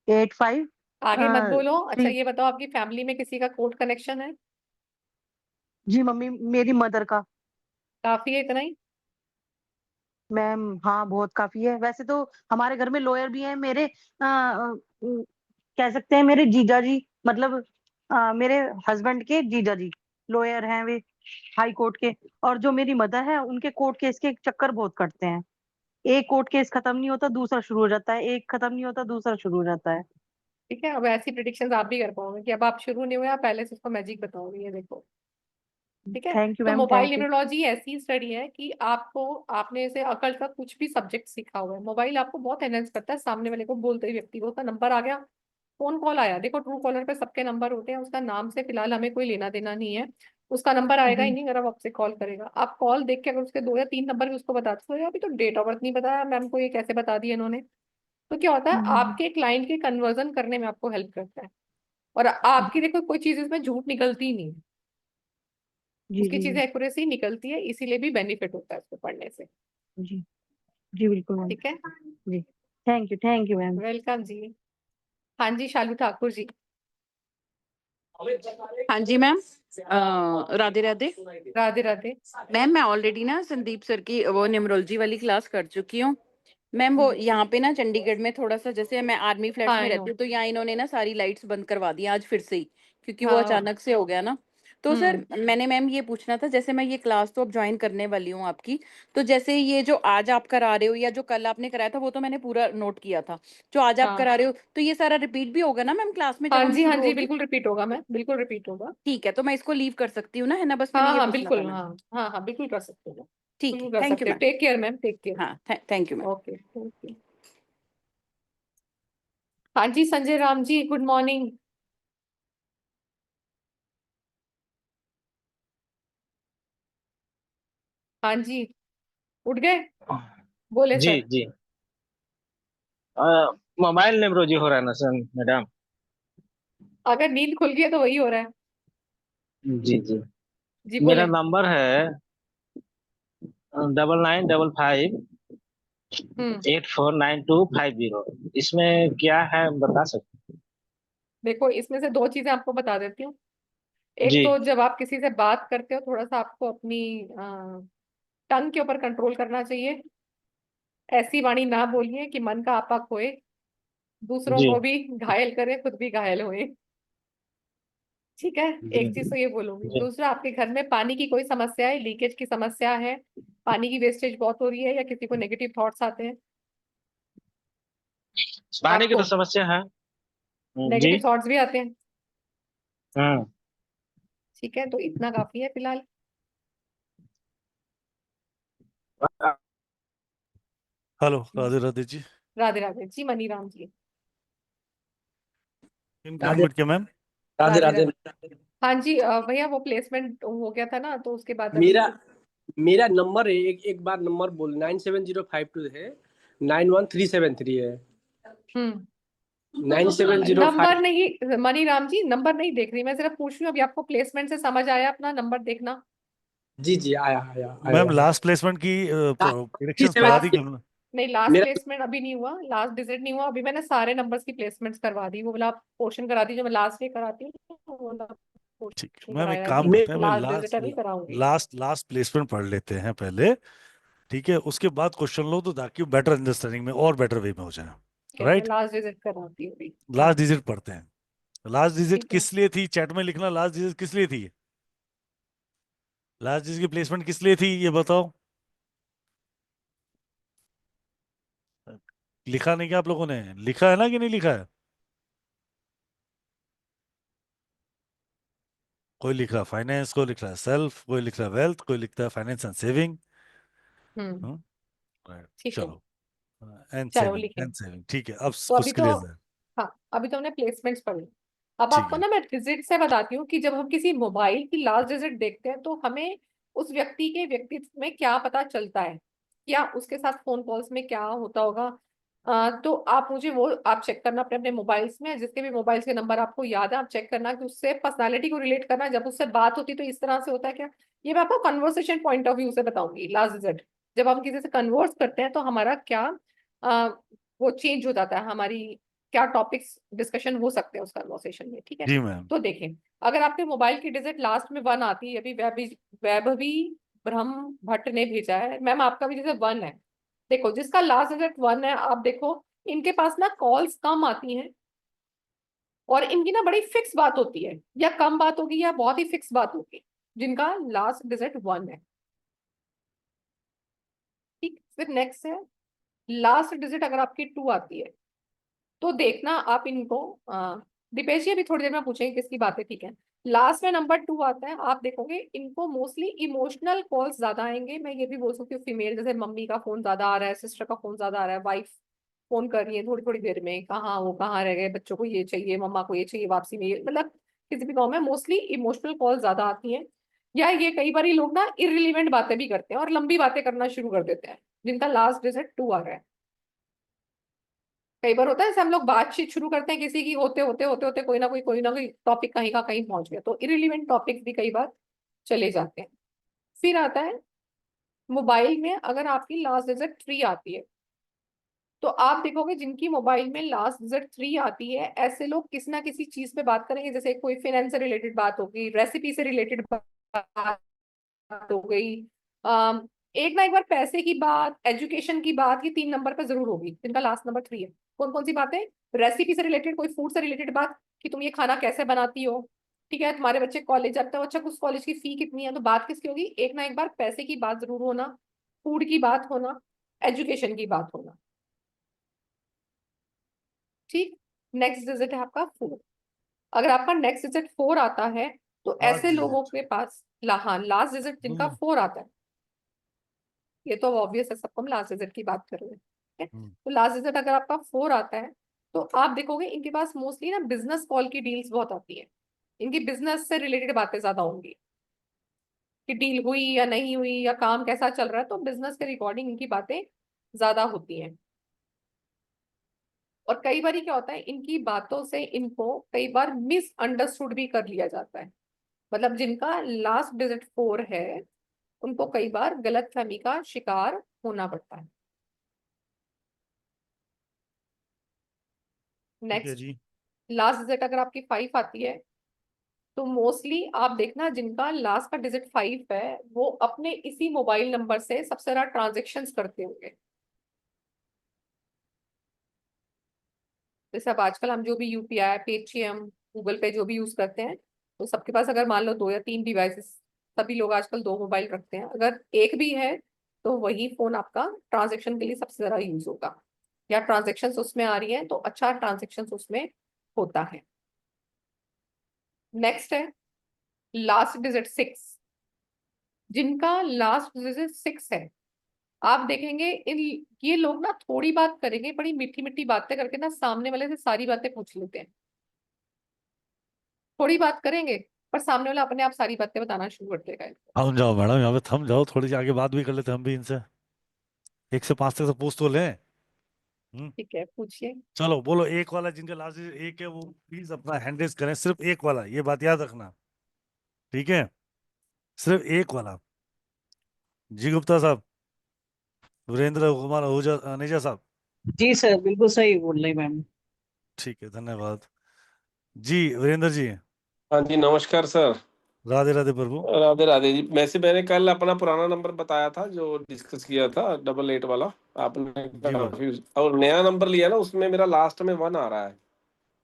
85 आगे मत बोलो, अच्छा 3। ये बताओ, आपकी फैमिली में किसी का कोर्ट कनेक्शन है? जी मम्मी, मेरी मदर का। काफी है इतना ही? मैम हाँ बहुत काफी है। वैसे तो हमारे घर में लॉयर भी हैं मेरे, कह सकते हैं मेरे जीजा जी, मतलब मेरे हस्बैंड के जीजा जी लॉयर हैं वे, हाई कोर्ट के। और जो मेरी मदर है उनके कोर्ट केस के चक्कर बहुत कटते हैं। एक कोर्ट केस खत्म नहीं होता दूसरा शुरू हो जाता है, एक खत्म नहीं होता दूसरा शुरू हो जाता है। ठीक है, अब ऐसी प्रिडिक्शंस आप भी कर पाओगे कि अब आप शुरू नहीं हुए, आप पहले से उसको मैजिक बताओगे, ये देखो। ठीक है, थैंक यू तो ma'am, mobile thank you. Neurology ऐसी स्टडी है कि आपको, आपने से अकल का कुछ भी सब्जेक्ट सीखा हुआ है, मोबाइल आपको बहुत एनहेंस करता है। सामने वाले को बोलते ही व्यक्ति को उसका नंबर आ गया, फोन कॉल आया, देखो ट्रू कॉलर पे सबके नंबर होते हैं, उसका नाम से फिलहाल हमें कोई लेना देना नहीं है, उसका नंबर आएगा ही जी नहीं अगर वो आपसे कॉल करेगा। आप कॉल देख के अगर उसके 2 या 3 नंबर भी उसको बताते हो, अभी तो डेट ऑफ बर्थ नहीं बताया मैम को, ये कैसे बता दिया इन्होंने, तो क्या होता है हम्म, आपके क्लाइंट के कन्वर्जन करने में आपको हेल्प करता है। और आपकी देखो कोई चीज इसमें झूठ निकलती ही नहीं है, जी उसकी जी चीजें एक्यूरेसी निकलती है, इसीलिए भी बेनिफिट होता है उसको पढ़ने से। जी जी बिल्कुल मैम। ठीक है, जी थैंक यू मैम। वेलकम जी। हाँ जी, शालू ठाकुर जी। हाँ जी मैम, राधे राधे। राधे राधे। मैम मैं ऑलरेडी ना संदीप सर की वो न्यूमरोलॉजी वाली क्लास कर चुकी हूँ मैम। वो यहाँ पे ना चंडीगढ़ में थोड़ा सा, जैसे मैं आर्मी फ्लैट्स हाँ में आई नो। रहती हूँ, तो यहाँ इन्होंने ना सारी लाइट्स बंद करवा दी आज फिर से ही, क्योंकि वो हाँ। अचानक से हो गया ना। तो सर हम्म। मैंने मैम ये पूछना था, जैसे मैं ये क्लास तो अब ज्वाइन करने वाली हूँ आपकी, तो जैसे ये जो आज आप करा रहे हो या जो कल आपने कराया था वो तो मैंने पूरा नोट किया था, जो आज आप हाँ करा रहे हो तो ये सारा रिपीट भी होगा ना मैम क्लास में जब हम हाँ शुरू जी, होगी? बिल्कुल रिपीट होगा मैम, बिल्कुल रिपीट होगा। ठीक है, तो मैं इसको लीव कर सकती हूँ ना, है ना? बस मैंने हाँ ये हाँ पूछना था बिल्कुल, मैम। हाँ हाँ हाँ बिल्कुल कर सकते हो, ठीक है, बिल्कुल कर थैंक यू सकते हो। Ma'am. Take care ma'am, take care. हाँ, thank you ma'am. Okay, thank you. हाँ जी संजय राम जी, गुड मॉर्निंग। हाँ जी, उठ गए, बोले जी सर। जी। मोबाइल नेमरोजी हो रहा है ना सर मैडम? अगर नींद खुल गई है तो वही हो रहा है। जी जी। जी मेरा बोले। नंबर है 9955 हम्म। 849250। इसमें क्या है बता सकते? देखो इसमें से 2 चीजें आपको बता देती हूँ। एक जी तो जब आप किसी से बात करते हो, थोड़ा सा आपको अपनी टंग के ऊपर कंट्रोल करना चाहिए। ऐसी वाणी ना बोलिए कि मन का आपा खोए, दूसरों जी को भी घायल करे, खुद भी घायल होए। ठीक है, जी एक चीज तो ये बोलूंगी। जी। दूसरा, आपके घर में पानी की कोई समस्या है, लीकेज की समस्या है, पानी की वेस्टेज बहुत हो रही है, या किसी को नेगेटिव थॉट्स आते हैं पानी की आपको, तो समस्या है। जी। नेगेटिव थॉट्स भी आते हैं। हम्म। ठीक है, तो इतना काफी है फिलहाल। हेलो, राधे राधे जी। राधे राधे जी, मनीराम जी। इनका राधे अनम्यूट किया मैम। राधे राधे राधे। राधे। हाँ जी, भैया वो प्लेसमेंट हो गया था ना, तो उसके बाद अभी। मेरा मेरा नंबर है, एक बार नंबर बोल, 97052 है, 91373 है, हम्म। 9705। नंबर नहीं मनीराम जी, नंबर नहीं देख रही मैं, सिर्फ पूछ रही हूँ अभी आपको प्लेसमेंट से समझ आया, अपना नंबर देखना। जी जी, आया आया मैम आया है। लास्ट प्लेसमेंट की प्रेडिक्शंस बता दी लास्ट, कि उन्होंने? नहीं लास्ट मेरा प्लेसमेंट अभी नहीं हुआ, लास्ट डिजिट नहीं हुआ अभी, मैंने सारे नंबर्स की प्लेसमेंट्स करवा दी, वो वाला पोर्शन करा दी जो मैं लास्ट में कराती हूँ, वो वाला ठीक है पोर्शन मैम, एक कराया काम अभी, मे, करते हैं, मैं लास्ट डिजिट लास्ट अभी कराऊंगी। लास्ट प्लेसमेंट पढ़ लेते हैं पहले। ठीक है, उसके बाद क्वेश्चन लो, तो ताकि बेटर अंडरस्टैंडिंग में और बेटर वे में हो जाए। ठीक है, मैं राइट, लास्ट डिजिट कराती हूँ अभी। हाँ लास्ट डिजिट पढ़ते हैं। लास्ट डिजिट ठीक है। किस लिए थी, चैट में लिखना, लास्ट डिजिट किस लिए थी? लास्ट डिजिट की प्लेसमेंट किस लिए थी, ये बताओ। लिखा नहीं क्या आप लोगों ने? लिखा है ना कि नहीं लिखा है? कोई लिख रहा है फाइनेंस, कोई लिख रहा है सेल्फ, कोई लिख रहा है वेल्थ, कोई लिखता है फाइनेंस एंड सेविंग। हम्म। ठीक है, चलो, एंड चलो सेविंग, लिखे। एंड सेविंग, ठीक है, अब तो कुछ अभी तो, क्लियर है। हाँ अभी तो हमने प्लेसमेंट्स पढ़ी। अब ठीक आपको है ना मैं डिजिट से बताती हूँ कि जब हम किसी मोबाइल की लास्ट डिजिट देखते हैं तो हमें उस व्यक्ति के व्यक्तित्व में क्या पता चलता है, या उसके साथ फोन कॉल्स में क्या होता होगा। तो आप मुझे वो आप चेक करना अपने अपने मोबाइल्स में, जिसके भी मोबाइल्स के नंबर आपको याद है आप चेक करना कि उससे पर्सनालिटी को रिलेट करना, जब उससे बात होती तो इस तरह से होता है क्या। ये मैं आपको कन्वर्सेशन पॉइंट ऑफ व्यू से बताऊंगी। लास्ट डिजिट जब हम किसी से कन्वर्स करते हैं तो हमारा क्या वो चेंज हो जाता है, हमारी क्या टॉपिक्स डिस्कशन हो सकते हैं उस कन्वर्सेशन में। ठीक है, जी मैम। तो देखें, अगर आपके मोबाइल की डिजिट लास्ट में 1 आती है, अभी वैभवी ब्रह्म भट्ट ने भेजा है मैम, आपका भी जैसे 1 है, देखो जिसका लास्ट डिजिट 1 है, आप देखो इनके पास ना कॉल्स कम आती हैं और इनकी ना बड़ी फिक्स बात होती है, या कम बात होगी या बहुत ही फिक्स बात होगी, जिनका लास्ट डिजिट 1 है। ठीक, फिर नेक्स्ट है लास्ट डिजिट अगर आपकी 2 आती है तो देखना आप इनको, दीपेश जी अभी थोड़ी देर में पूछेंगे किसकी बात है, ठीक है। लास्ट में नंबर 2 आता है, आप देखोगे इनको मोस्टली इमोशनल कॉल्स ज्यादा आएंगे। मैं ये भी बोल सकती हूँ फीमेल, जैसे मम्मी का फोन ज्यादा आ रहा है, सिस्टर का फोन ज्यादा आ रहा है, वाइफ फोन कर रही है थोड़ी थोड़ी देर में, कहाँ वो कहाँ रह गए, बच्चों को ये चाहिए, मम्मा को ये चाहिए, वापसी में ये, मतलब किसी भी गाँव में मोस्टली इमोशनल कॉल ज्यादा आती हैं। या ये कई बार लोग ना इररिलेवेंट बातें भी करते हैं और लंबी बातें करना शुरू कर देते हैं, जिनका लास्ट डिजिट 2 आ रहा है। कई बार होता है जैसे हम लोग बातचीत शुरू करते हैं किसी की, होते होते होते होते कोई ना कोई टॉपिक कहीं का कहीं पहुंच गया, तो इररिलेवेंट टॉपिक्स भी कई बार चले जाते हैं। फिर आता है मोबाइल में अगर आपकी लास्ट डिजिट 3 आती है, तो आप देखोगे जिनकी मोबाइल में लास्ट डिजिट 3 आती है, ऐसे लोग किसी ना किसी चीज पे बात करेंगे, जैसे कोई फाइनेंस से रिलेटेड बात होगी, रेसिपी से रिलेटेड बात हो गई, एक ना एक बार पैसे की बात, एजुकेशन की बात, ये 3 नंबर पे जरूर होगी जिनका लास्ट नंबर 3 है। कौन कौन सी बातें? रेसिपी से रिलेटेड, कोई फूड से रिलेटेड बात कि तुम ये खाना कैसे बनाती हो, ठीक है, तुम्हारे बच्चे कॉलेज जाते हो, अच्छा उस कॉलेज की फी कितनी है, तो बात किसकी होगी? एक ना एक बार पैसे की बात जरूर होना, फूड की बात होना, एजुकेशन की बात होना। ठीक, नेक्स्ट डिजिट है आपका 4। अगर आपका नेक्स्ट डिजिट 4 आता है तो लास्ट ऐसे लोगों डिजिट के पास हाँ लास्ट डिजिट जिनका 4 आता है, ये तो ऑब्वियस है, सबको हम लास्ट डिजिट की बात कर रहे हैं, ठीक है। तो लास्ट डिजिट अगर आपका 4 आता है तो आप देखोगे इनके पास मोस्टली ना बिजनेस कॉल की डील्स बहुत आती है, इनकी बिजनेस से रिलेटेड बातें ज्यादा होंगी कि डील हुई या नहीं हुई या काम कैसा चल रहा है, तो बिजनेस के रिकॉर्डिंग इनकी बातें ज्यादा होती हैं। और कई बार क्या होता है, इनकी बातों से इनको कई बार मिसअंडरस्टूड भी कर लिया जाता है, मतलब जिनका लास्ट डिजिट 4 है उनको कई बार गलतफहमी का शिकार होना पड़ता है। ठीक है नेक्स्ट, जी। लास्ट डिजिट अगर आपकी 5 आती है तो मोस्टली आप देखना जिनका लास्ट का डिजिट 5 है वो अपने इसी मोबाइल नंबर से सबसे ज्यादा ट्रांजेक्शन्स करते होंगे। जैसे अब आजकल हम जो भी यूपीआई, पेटीएम, गूगल पे जो भी यूज करते हैं, तो सबके पास अगर मान लो 2 या 3 डिवाइसेस, सभी लोग आजकल 2 मोबाइल रखते हैं, अगर एक भी है तो वही फोन आपका ट्रांजेक्शन के लिए सबसे ज्यादा यूज होगा, या ट्रांजेक्शन्स उसमें आ रही हैं तो अच्छा ट्रांजेक्शन्स उसमें होता है। नेक्स्ट है लास्ट डिजिट 6। जिनका लास्ट डिजिट 6 है, आप देखेंगे इन ये लोग ना थोड़ी बात करेंगे, बड़ी मीठी मीठी बातें करके ना सामने वाले से सारी बातें पूछ लेते हैं। थोड़ी बात करेंगे पर सामने वाला अपने आप सारी बातें बताना शुरू कर देगा। थम जाओ मैडम, यहाँ पे थम जाओ, थोड़ी सी आगे बात भी कर लेते हैं हम भी इनसे, 1 से 5 तक तो पूछ तो लें। ठीक है, पूछिए। चलो बोलो, एक वाला जिनका लास्ट डिजिट 1 है वो प्लीज अपना हैंड रेज करें, सिर्फ एक वाला, ये बात याद रखना, ठीक है, सिर्फ एक वाला। जी गुप्ता साहब, वीरेंद्र कुमार आहूजा, अनेजा साहब। जी सर, बिल्कुल सही बोल रही मैम। ठीक है, धन्यवाद जी। वीरेंद्र जी, हाँ जी, नमस्कार सर। राधे राधे प्रभु। राधे राधे जी। मैंने कल अपना पुराना नंबर बताया था जो डिस्कस किया था 88 वाला, आपने जी भाई, काफी, और नया नंबर लिया ना उसमें मेरा लास्ट में 1 आ रहा है।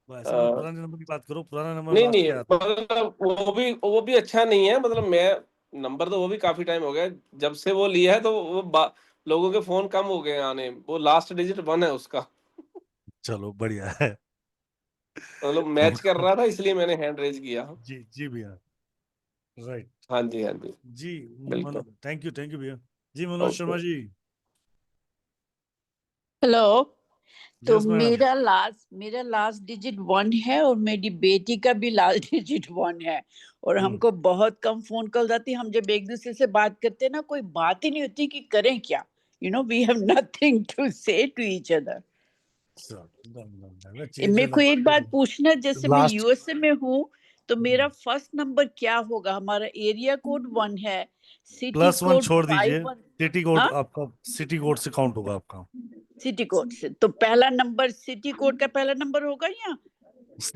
ऐसा मतलब पुराने नंबर की बात करो, पुराना नंबर नहीं लास्ट नहीं, क्या आता है? मतलब वो भी अच्छा नहीं है, मतलब मैं नंबर तो वो भी काफी टाइम हो गया जब से वो लिया है, तो लोगों के फोन कम हो गए आने, वो लास्ट डिजिट 1 है उसका। चलो बढ़िया है। मतलब मैच कर रहा था इसलिए मैंने हैंड रेज किया। जी जी भैया, राइट। हाँ जी, हाँ जी, जी बिल्कुल। थैंक यू भैया। जी मनोज शर्मा ओके। जी। हेलो। तो यस मैडम। मेरा लास्ट डिजिट 1 है और मेरी बेटी का भी लास्ट डिजिट 1 है, और हमको बहुत कम फोन कॉल आती है। हम जब एक दूसरे से बात करते हैं ना, कोई बात ही नहीं होती कि करें क्या, वी हैव नथिंग टू से टू ईच अदर। मेरे को एक बात पूछना, जैसे मैं लास्ट यूएसए में हूँ तो मेरा फर्स्ट नंबर क्या होगा? हमारा एरिया कोड 1 है, सिटी +1 कोड छोड़ दीजिए, 51। सिटी कोड हाँ, आपका सिटी कोड से काउंट होगा आपका। सिटी कोड से तो पहला नंबर सिटी कोड का पहला नंबर होगा या?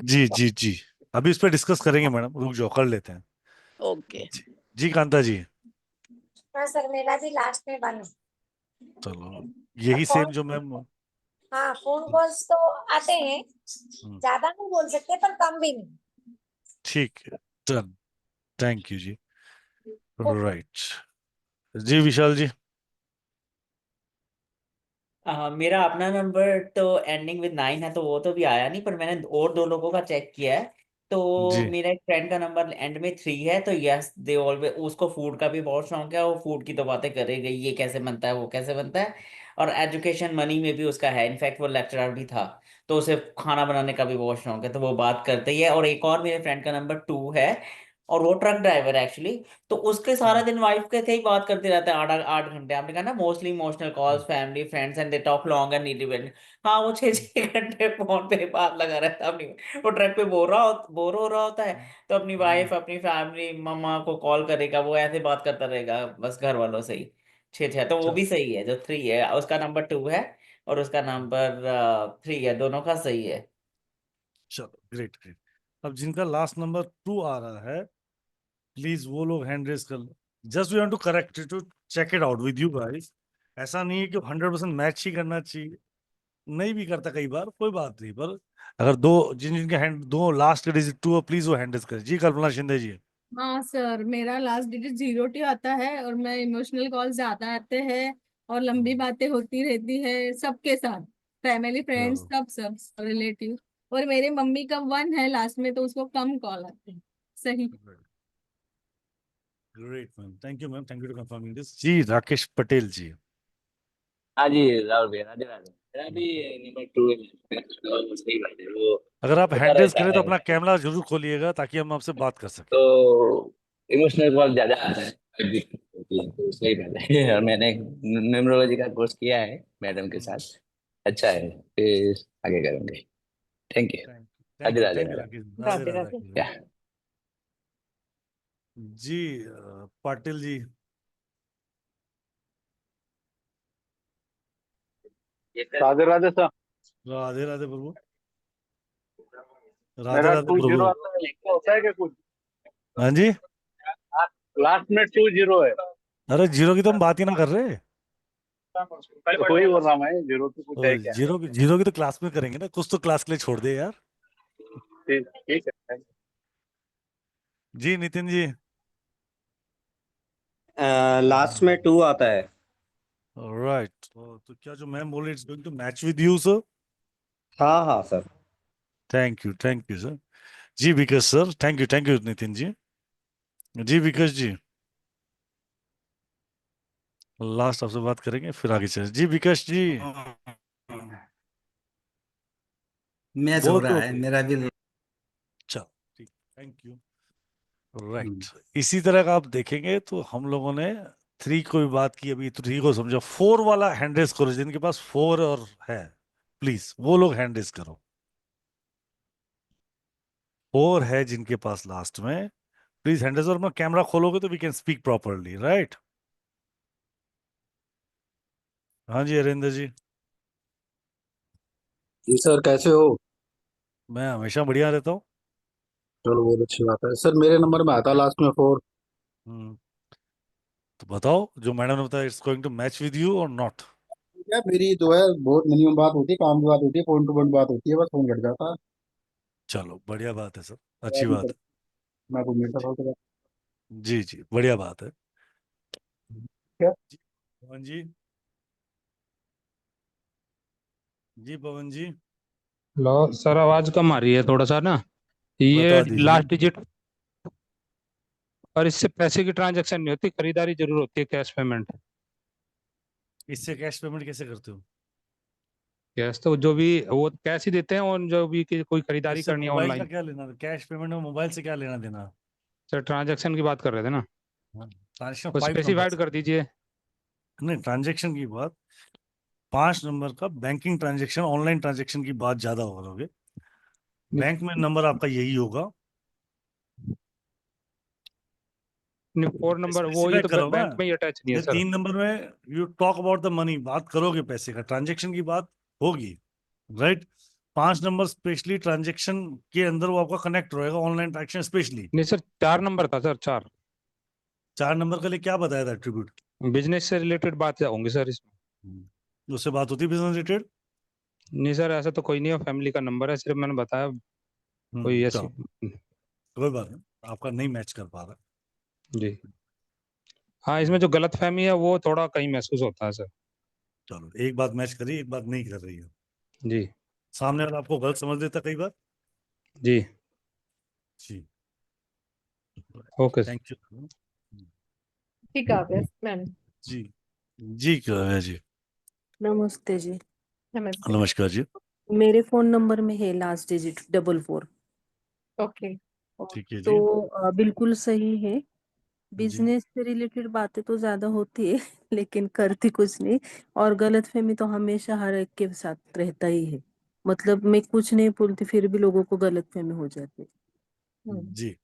जी जी जी, अभी इस पे डिस्कस करेंगे मैडम, रुक जाओ, कर लेते हैं। ओके। जी कांता जी। हाँ सर, मेरा भी लास्ट में 1 है। चलो यही सेम फोन जो मैम। हाँ फोन कॉल्स तो आते हैं, ज्यादा नहीं बोल सकते पर कम भी नहीं। ठीक है, डन, थैंक यू जी। राइट जी, विशाल जी। मेरा अपना नंबर तो एंडिंग विद 9 है, तो वो तो भी आया नहीं, पर मैंने और 2 लोगों का चेक किया है। तो जी मेरा एक फ्रेंड का नंबर एंड में 3 है, तो यस दे ऑलवेज, उसको फूड का भी बहुत शौक है, वो फूड की तो बातें करेगा, ये कैसे बनता है वो कैसे बनता है। और एजुकेशन मनी में भी उसका है, इनफैक्ट वो लेक्चरर भी था, तो उसे खाना बनाने का भी बहुत शौक है, तो वो बात करते ही है। और एक और मेरे फ्रेंड का नंबर 2 है, और वो ट्रक ड्राइवर है एक्चुअली। तो उसके सारा दिन वाइफ के थे ही बात करते रहते हैं, 8 8 घंटे। आपने कहा ना mostly emotional calls, family, friends, and they talk long and independent. हाँ, वो 6 6 घंटे फोन पे बात लगा रहता है अपनी। वो ट्रक पे बोर हो रहा होता है, तो अपनी वाइफ, अपनी फैमिली, मम्मा को कॉल करेगा, वो ऐसे बात करता रहेगा बस घर वालों से ही। 6 6, तो वो चल, भी सही है। जो 3 है उसका नंबर 2 है, और उसका नंबर 3 है, दोनों का सही है। चलो ग्रेट ग्रेट। अब जिनका लास्ट नंबर 2 आ रहा है, प्लीज वो लोग हैंड रेज कर लो। Just we want to correct to check it out with you guys. ऐसा नहीं है कि 100% मैच ही करना चाहिए, नहीं भी करता कई बार, कोई बात नहीं। पर अगर दो जिनके हैंड दो लास्ट के डिजिट 2 प्लीज वो हैंड रेज करें। जी कल्पना शिंदे जी। हाँ सर, मेरा लास्ट डिजिट 0 आता है, और मैं इमोशनल कॉल ज्यादा आते हैं और लंबी बातें होती रहती है सबके साथ, फैमिली, फ्रेंड्स, चलो सब सब रिलेटिव। और मेरे मम्मी का 1 है लास्ट में, तो उसको कम कॉल आते हैं। सही। Great ma'am, thank you ma'am, thank you to confirming this. जी राकेश पटेल जी। हाँ जी, राहुल भैया, राधे राधे। मेरा भी नंबर 2 है। तो सही बात है, वो अगर आप होता हैंड रेज रहता करें तो है, अपना कैमरा जरूर खोलिएगा ताकि हम आपसे बात कर सकें। तो इमोशनल कॉल ज्यादा आता है, दिक्कत होती है, तो सही बात है। और मैंने न्यूमरोलॉजी का कोर्स किया है मैडम के साथ, अच्छा है, फिर आगे करेंगे। Thank you. Radhe Radhe thank you madam. Rakesh, Radhe Radhe Radhe Radhe. या जी। पाटिल जी। राधे राधे सर। राधे राधे प्रभु। राधे मेरा राधे 20 प्रभु। आता है, इसका होता है क्या कुछ? हाँ जी। लास्ट में 20 है। अरे जीरो की तो हम बात ही ना कर रहे। तो वही बोल रहा मैं, 0 तो कुछ है क्या? जीरो की तो क्लास में करेंगे ना, कुछ तो क्लास के लिए छोड़ दे यार। ठीक ठीक है। जी नितिन जी। लास्ट में 2 आता है। राइट, तो क्या जो मैम बोले it's going to match with you sir. हाँ हाँ सर। Thank you sir. जी Vikas sir, thank you Nitin ji. जी विकास जी, लास्ट आपसे बात करेंगे फिर आगे चले। जी विकास जी। मैच हो बोथ रहा है ओके। मेरा भी। चलो ठीक, थैंक यू। राइट, इसी तरह का आप देखेंगे तो हम लोगों ने 3 को भी बात की, अभी 3 को समझो। 4 वाला हैंड रेस करो, जिनके पास 4 और है प्लीज वो लोग हैंड रेस करो। 4 है जिनके पास लास्ट में, प्लीज हैंड रेस। और अपना कैमरा खोलोगे तो we can speak properly, right. हाँ जी हरिंदर जी। जी सर, कैसे हो? मैं हमेशा बढ़िया रहता हूँ। चलो, बहुत अच्छी बात है सर। मेरे नंबर में आता लास्ट में 4। हम्म, तो बताओ जो मैडम ने बताया, it's going to match with you और नॉट। क्या मेरी जो है बहुत मिनिमम बात होती है, काम की बात होती है, पॉइंट टू पॉइंट बात होती है, बस फोन कट जाता है। चलो बढ़िया बात है सर, मैं अच्छी भी बात मैं को मिलता था। है। जी जी बढ़िया बात है। क्या? जी पवन जी। जी पवन जी। हेलो सर, आवाज कम आ रही है थोड़ा सा ना, ये बता दीजिए। Last digit. और इससे पैसे की ट्रांजैक्शन नहीं होती, खरीदारी जरूर होती है, कैश पेमेंट। इससे कैश पेमेंट कैसे करते हो? कैश तो जो भी वो कैश ही देते हैं, और जो भी कोई खरीदारी इससे करनी है मोबाइल का ऑनलाइन। क्या लेना, कैश पेमेंट में मोबाइल से क्या लेना देना? सर ट्रांजैक्शन की बात कर रहे थे ना, ट्रांजेक्शन वो 5 नंबर स्पेसिफाइड से। कर दीजिए। नहीं, ट्रांजेक्शन की बात 5 नंबर का, बैंकिंग ट्रांजेक्शन, ऑनलाइन ट्रांजेक्शन की बात ज्यादा हो रही। बैंक में नंबर आपका यही होगा। 4 नंबर वो, ये स्पेसिफाई तो करो ना। बैंक में ही अटैच नहीं है ये सर। 3 नंबर में you talk about the money, बात करोगे पैसे का, ट्रांजेक्शन की बात होगी, राइट। 5 नंबर स्पेशली ट्रांजेक्शन के अंदर वो आपका कनेक्ट रहेगा, ऑनलाइन ट्रांजेक्शन स्पेशली। नहीं सर, 4 नंबर था सर, 4। 4 नंबर के लिए क्या बताया था एट्रीब्यूट? बिजनेस से रिलेटेड बात होंगी सर इसमें। उससे बात होती है बिजनेस रिलेटेड? नहीं सर, ऐसा तो कोई नहीं है, फैमिली का नंबर है, सिर्फ मैंने बताया कोई ऐसी। चलो कोई बात नहीं, आपका नहीं मैच कर पा रहा। जी हाँ, इसमें जो गलतफहमी है वो थोड़ा कहीं महसूस होता है सर। चलो, एक बात मैच करी, एक बात नहीं कर रही है। जी सामने वाला आपको गलत समझ लेता कई बार। जी जी ओके सर। Thank you. ठीक है मैम। जी जी क्या है जी? नमस्ते जी। नमस्ते। नमस्कार जी। मेरे फोन नंबर में है लास्ट डिजिट 44। ओके। ठीक है तो जी। बिल्कुल सही है। जी बिजनेस से रिलेटेड बातें तो ज्यादा होती है लेकिन करती कुछ नहीं। और गलतफहमी तो हमेशा हर एक के साथ रहता ही है। मतलब मैं कुछ नहीं बोलती फिर भी लोगों को गलतफहमी हो जाती है। जी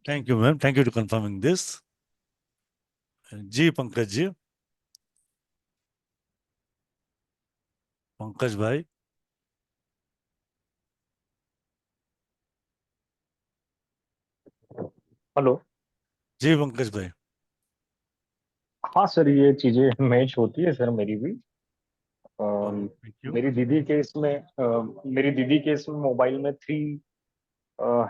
thank you ma'am, thank you to confirming this. जी पंकज जी, पंकज भाई। हेलो। जी पंकज भाई। हाँ सर, ये चीजें मैच होती है सर मेरी भी। Thank you. मेरी दीदी के इसमें मोबाइल में 3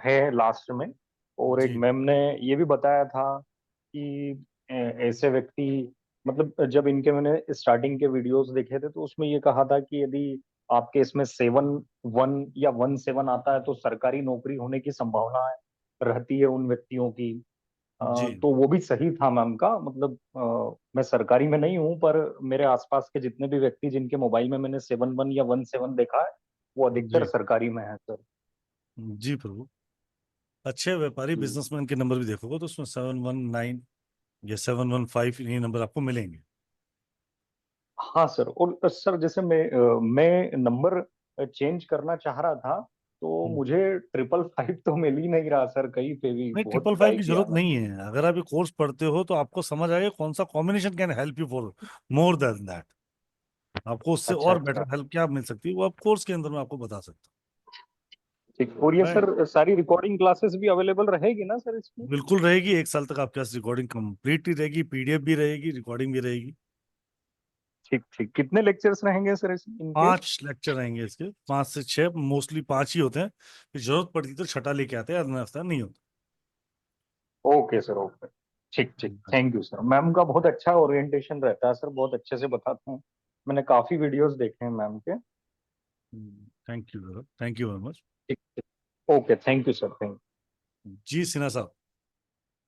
है लास्ट में। और एक जी मैम ने ये भी बताया था कि ऐसे व्यक्ति, मतलब जब इनके मैंने स्टार्टिंग के वीडियोस देखे थे तो उसमें ये कहा था कि यदि आपके इसमें 7 1 या 1 7 आता है तो सरकारी नौकरी होने की संभावना रहती है उन व्यक्तियों की। जी तो वो भी सही था मैम का, मतलब मैं सरकारी में नहीं हूँ पर मेरे आसपास के जितने भी व्यक्ति जिनके मोबाइल में मैंने 7 1 या 1 7 देखा है वो अधिकतर जी सरकारी में है सर। जी प्रभु। अच्छे व्यापारी जी। बिजनेसमैन के नंबर भी देखोगे तो उसमें 719 या 715 ये नंबर आपको मिलेंगे। हाँ सर, और सर जैसे मैं नंबर चेंज करना चाह रहा था तो मुझे 555 तो मिल ही नहीं रहा सर, कहीं पे भी नहीं, बहुत 555 ट्राई की किया जरूरत मैंने। नहीं है। अगर आप ये कोर्स पढ़ते हो तो आपको समझ आएगा कौन सा combination can help you for more than that. आपको उससे अच्छा और अच्छा। बेटर हेल्प क्या मिल सकती है वो आप कोर्स के अंदर मैं आपको बता सकता ठीक, और ये हूँ। राइट, सर सारी रिकॉर्डिंग क्लासेस भी अवेलेबल रहेगी ना सर इसकी? बिल्कुल रहेगी। एक साल तक आपके पास रिकॉर्डिंग कंप्लीट ही रहेगी, पीडीएफ भी रहेगी, रिकॉर्डिंग भी रहेगी। ठीक ठीक, कितने लेक्चर्स रहेंगे सर इनके? 5 लेक्चर रहेंगे इसके, 5 से 6, मोस्टली 5 ही होते हैं। फिर जरूरत पड़ती तो छठा लेके आते हैं, अदर हफ्ता नहीं होता। Okay sir, okay. ठीक ठीक, थैंक यू सर। मैम का बहुत अच्छा ओरिएंटेशन रहता है सर, बहुत अच्छे से बताते हैं। मैंने काफी वीडियोस देखे हैं मैम के। Thank you, thank you very much. ठीक ठीक, okay, thank you sir, thank जी सिन्हा साहब।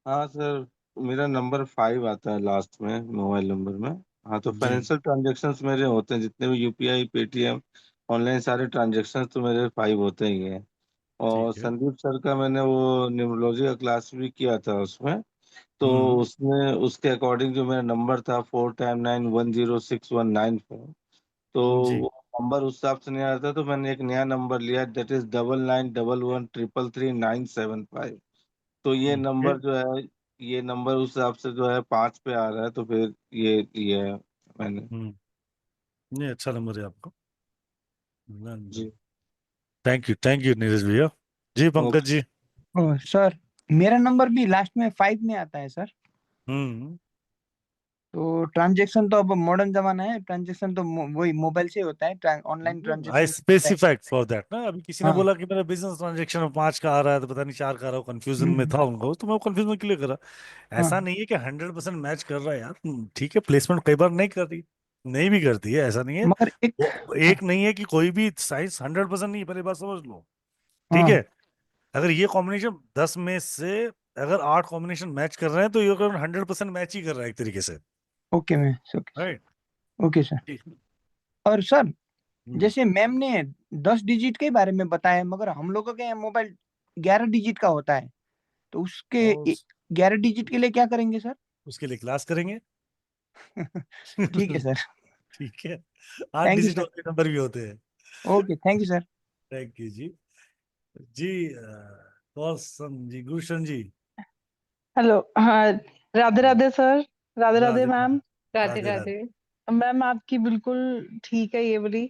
हाँ सर, मेरा नंबर 5 आता है लास्ट में मोबाइल नंबर में। हाँ, तो जी फाइनेंशियल ट्रांजेक्शन्स मेरे होते हैं जितने भी यूपीआई पेटीएम ऑनलाइन सारे ट्रांजेक्शन्स तो मेरे 5 होते ही हैं। और ठीक है। संदीप सर का मैंने वो न्यूमरोलॉजी का क्लास भी किया था उसमें। तो हम्म उसमें उसके अकॉर्डिंग जो मेरा नंबर था 4 टाइम 9 1 0 6 1 9 4। तो जी वो नंबर उस हिसाब से नहीं आ रहा था तो मैंने एक नया नंबर लिया, दैट इज 9911 133 975। तो ये ओके। नंबर जो है, ये नंबर उस हिसाब से जो है 5 पे आ रहा है, तो फिर ये है मैंने। नहीं, अच्छा नंबर है आपका। जी थैंक यू नीरज भैया। जी पंकज ओके। जी। सर मेरा नंबर भी लास्ट में 5 में आता है सर। हम्म तो ट्रांजैक्शन तो अब मॉडर्न जमाना है, ट्रांजैक्शन तो वही मोबाइल से होता है, ऑनलाइन आई ट्रांजैक्शन होता है। स्पेसिफाइड फॉर दैट ना। अभी किसी ने हाँ। बोला कि मेरा बिजनेस ट्रांजेक्शन में 5 का आ रहा है तो पता नहीं 4 का आ रहा हो, कंफ्यूजन में हम्म, था उनको, तो मैं वो कंफ्यूजन में क्लियर करा। ऐसा हाँ नहीं है कि 100% मैच कर रहा है यार। ठीक है, प्लेसमेंट कई बार नहीं कर रही, नहीं भी करती है, ऐसा नहीं है। मगर एक। वो हाँ एक नहीं है कि कोई भी साइंस 100% नहीं है, पहले बात समझ लो। ठीक हाँ। है, अगर ये कॉम्बिनेशन 10 में से अगर 8 कॉम्बिनेशन मैच कर रहे हैं तो ये 100% मैच ही कर रहा है एक तरीके से। Okay ma'am, okay right. Okay sir. ठीक। और सर हम्म, जैसे मैम ने 10 डिजिट के बारे में बताया, मगर हम लोगों के यहाँ मोबाइल 11 डिजिट का होता है। तो उसके और 11 डिजिट के लिए क्या करेंगे सर? उसके लिए क्लास करेंगे। ठीक है सर। ठीक है, 8 थैंक यू डिजिट सर। वाले नंबर भी होते हैं। Okay, thank you sir. Thank you जी। जी कौशन जी, गुलशन जी। हेलो, हाँ। Radhe Radhe sir. Radhe Radhe Radhe ma'am. Radhe Radhe Radhe. Radhe. Ma'am आपकी बिल्कुल ठीक है ये वाली।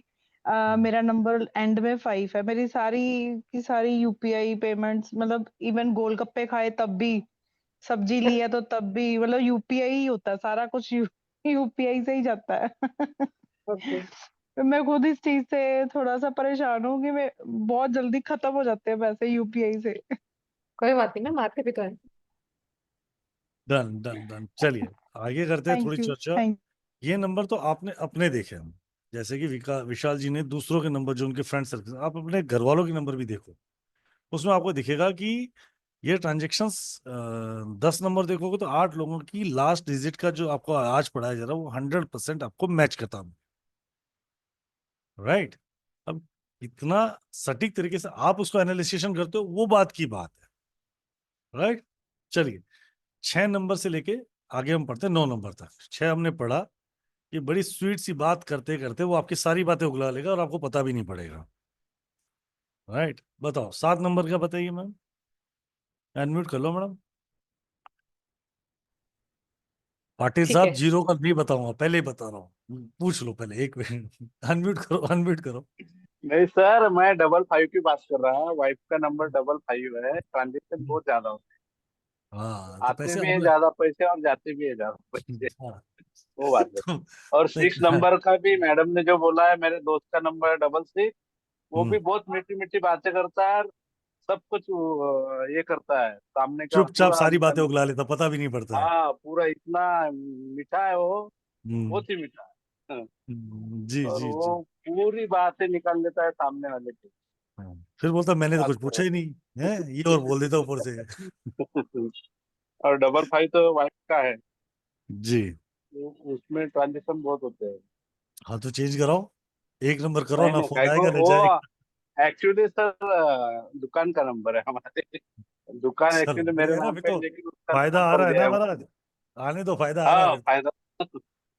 मेरा नंबर एंड में 5 है। मेरी सारी की सारी यूपीआई पेमेंट्स, मतलब इवन गोलगप्पे खाए तब भी, सब्जी ली है तो तब भी, मतलब यूपीआई ही होता है सारा कुछ। यूपीआई से ही जाता है। ओके मैं खुद इस चीज से थोड़ा सा परेशान हूँ कि मैं बहुत जल्दी खत्म हो जाते हैं पैसे यूपीआई से। कोई बात नहीं मैम, आते भी तो है। डन डन डन, चलिए आगे करते हैं थोड़ी थैंक यू चर्चा। थैंक ये नंबर तो आपने अपने देखे हम, जैसे कि विशाल जी ने दूसरों के नंबर जो उनके फ्रेंड सर्कल, आप अपने घर वालों के नंबर भी देखो, उसमें आपको दिखेगा कि ये ट्रांजेक्शन्स 10 नंबर देखोगे तो 8 लोगों की लास्ट डिजिट का जो आपको आज पड़ा है जरा, वो 100% आपको मैच करता है, राइट। अब इतना सटीक तरीके से आप उसको एनालिसिस करते हो, वो बात की बात है, राइट। चलिए 6 नंबर से लेके आगे हम पढ़ते हैं 9 नंबर तक। 6 हमने पढ़ा, ये बड़ी स्वीट सी बात करते करते वो आपकी सारी बातें उगला लेगा और आपको पता भी नहीं पड़ेगा, राइट। बताओ 7 नंबर का बताइए मैम, अनम्यूट कर लो मैडम। पाटिल ठीक साहब है। 0 का नहीं बताऊंगा, पहले ही बता रहा हूँ, पूछ लो पहले एक मिनट। अनम्यूट करो, अनम्यूट करो। नहीं सर, मैं 55 की बात कर रहा हूँ। वाइफ का नंबर 55 है। ट्रांजेक्शन बहुत ज्यादा होते हाँ हैं, तो आते पैसे भी है ऑनलाइन। ज्यादा पैसे और जाते भी है ज्यादा पैसे। हाँ वो बात है। तो और 6 नंबर का भी मैडम ने जो बोला है, मेरे दोस्त का नंबर है 66। वो भी बहुत मीठी मीठी बातें करता है और सब कुछ ये करता है, सामने का चुपचाप पूरा सारी बातें मतलब। उगला लेता, पता भी नहीं पड़ता है। हाँ, पूरा इतना मीठा है वो, हम्म, बहुत ही मीठा है। हाँ, जी और जी वो जी। पूरी बातें निकाल लेता है सामने वाले की। हाँ, फिर बोलता मैंने तो बात कुछ पूछा करो। ही नहीं है, ये और बोल देता ऊपर से। और 55 तो वाइफ का है। जी। उसमें ट्रांजेक्शन बहुत होते हैं। हाँ तो चेंज कराओ, 1 नंबर करो नहीं ना, नहीं फोन भाई को आएगा ना वो जाएगा। एक्चुअली सर दुकान का नंबर है हमारे। दुकान चलो एक्चुअली मेरे बढ़िया है ना, नाम फिर पे है, तो लेकिन उसका फायदा आ नंबर रहा है दिया ना है महाराज, उसने। आने तो फायदा आ रहा है हाँ फिर फायदा।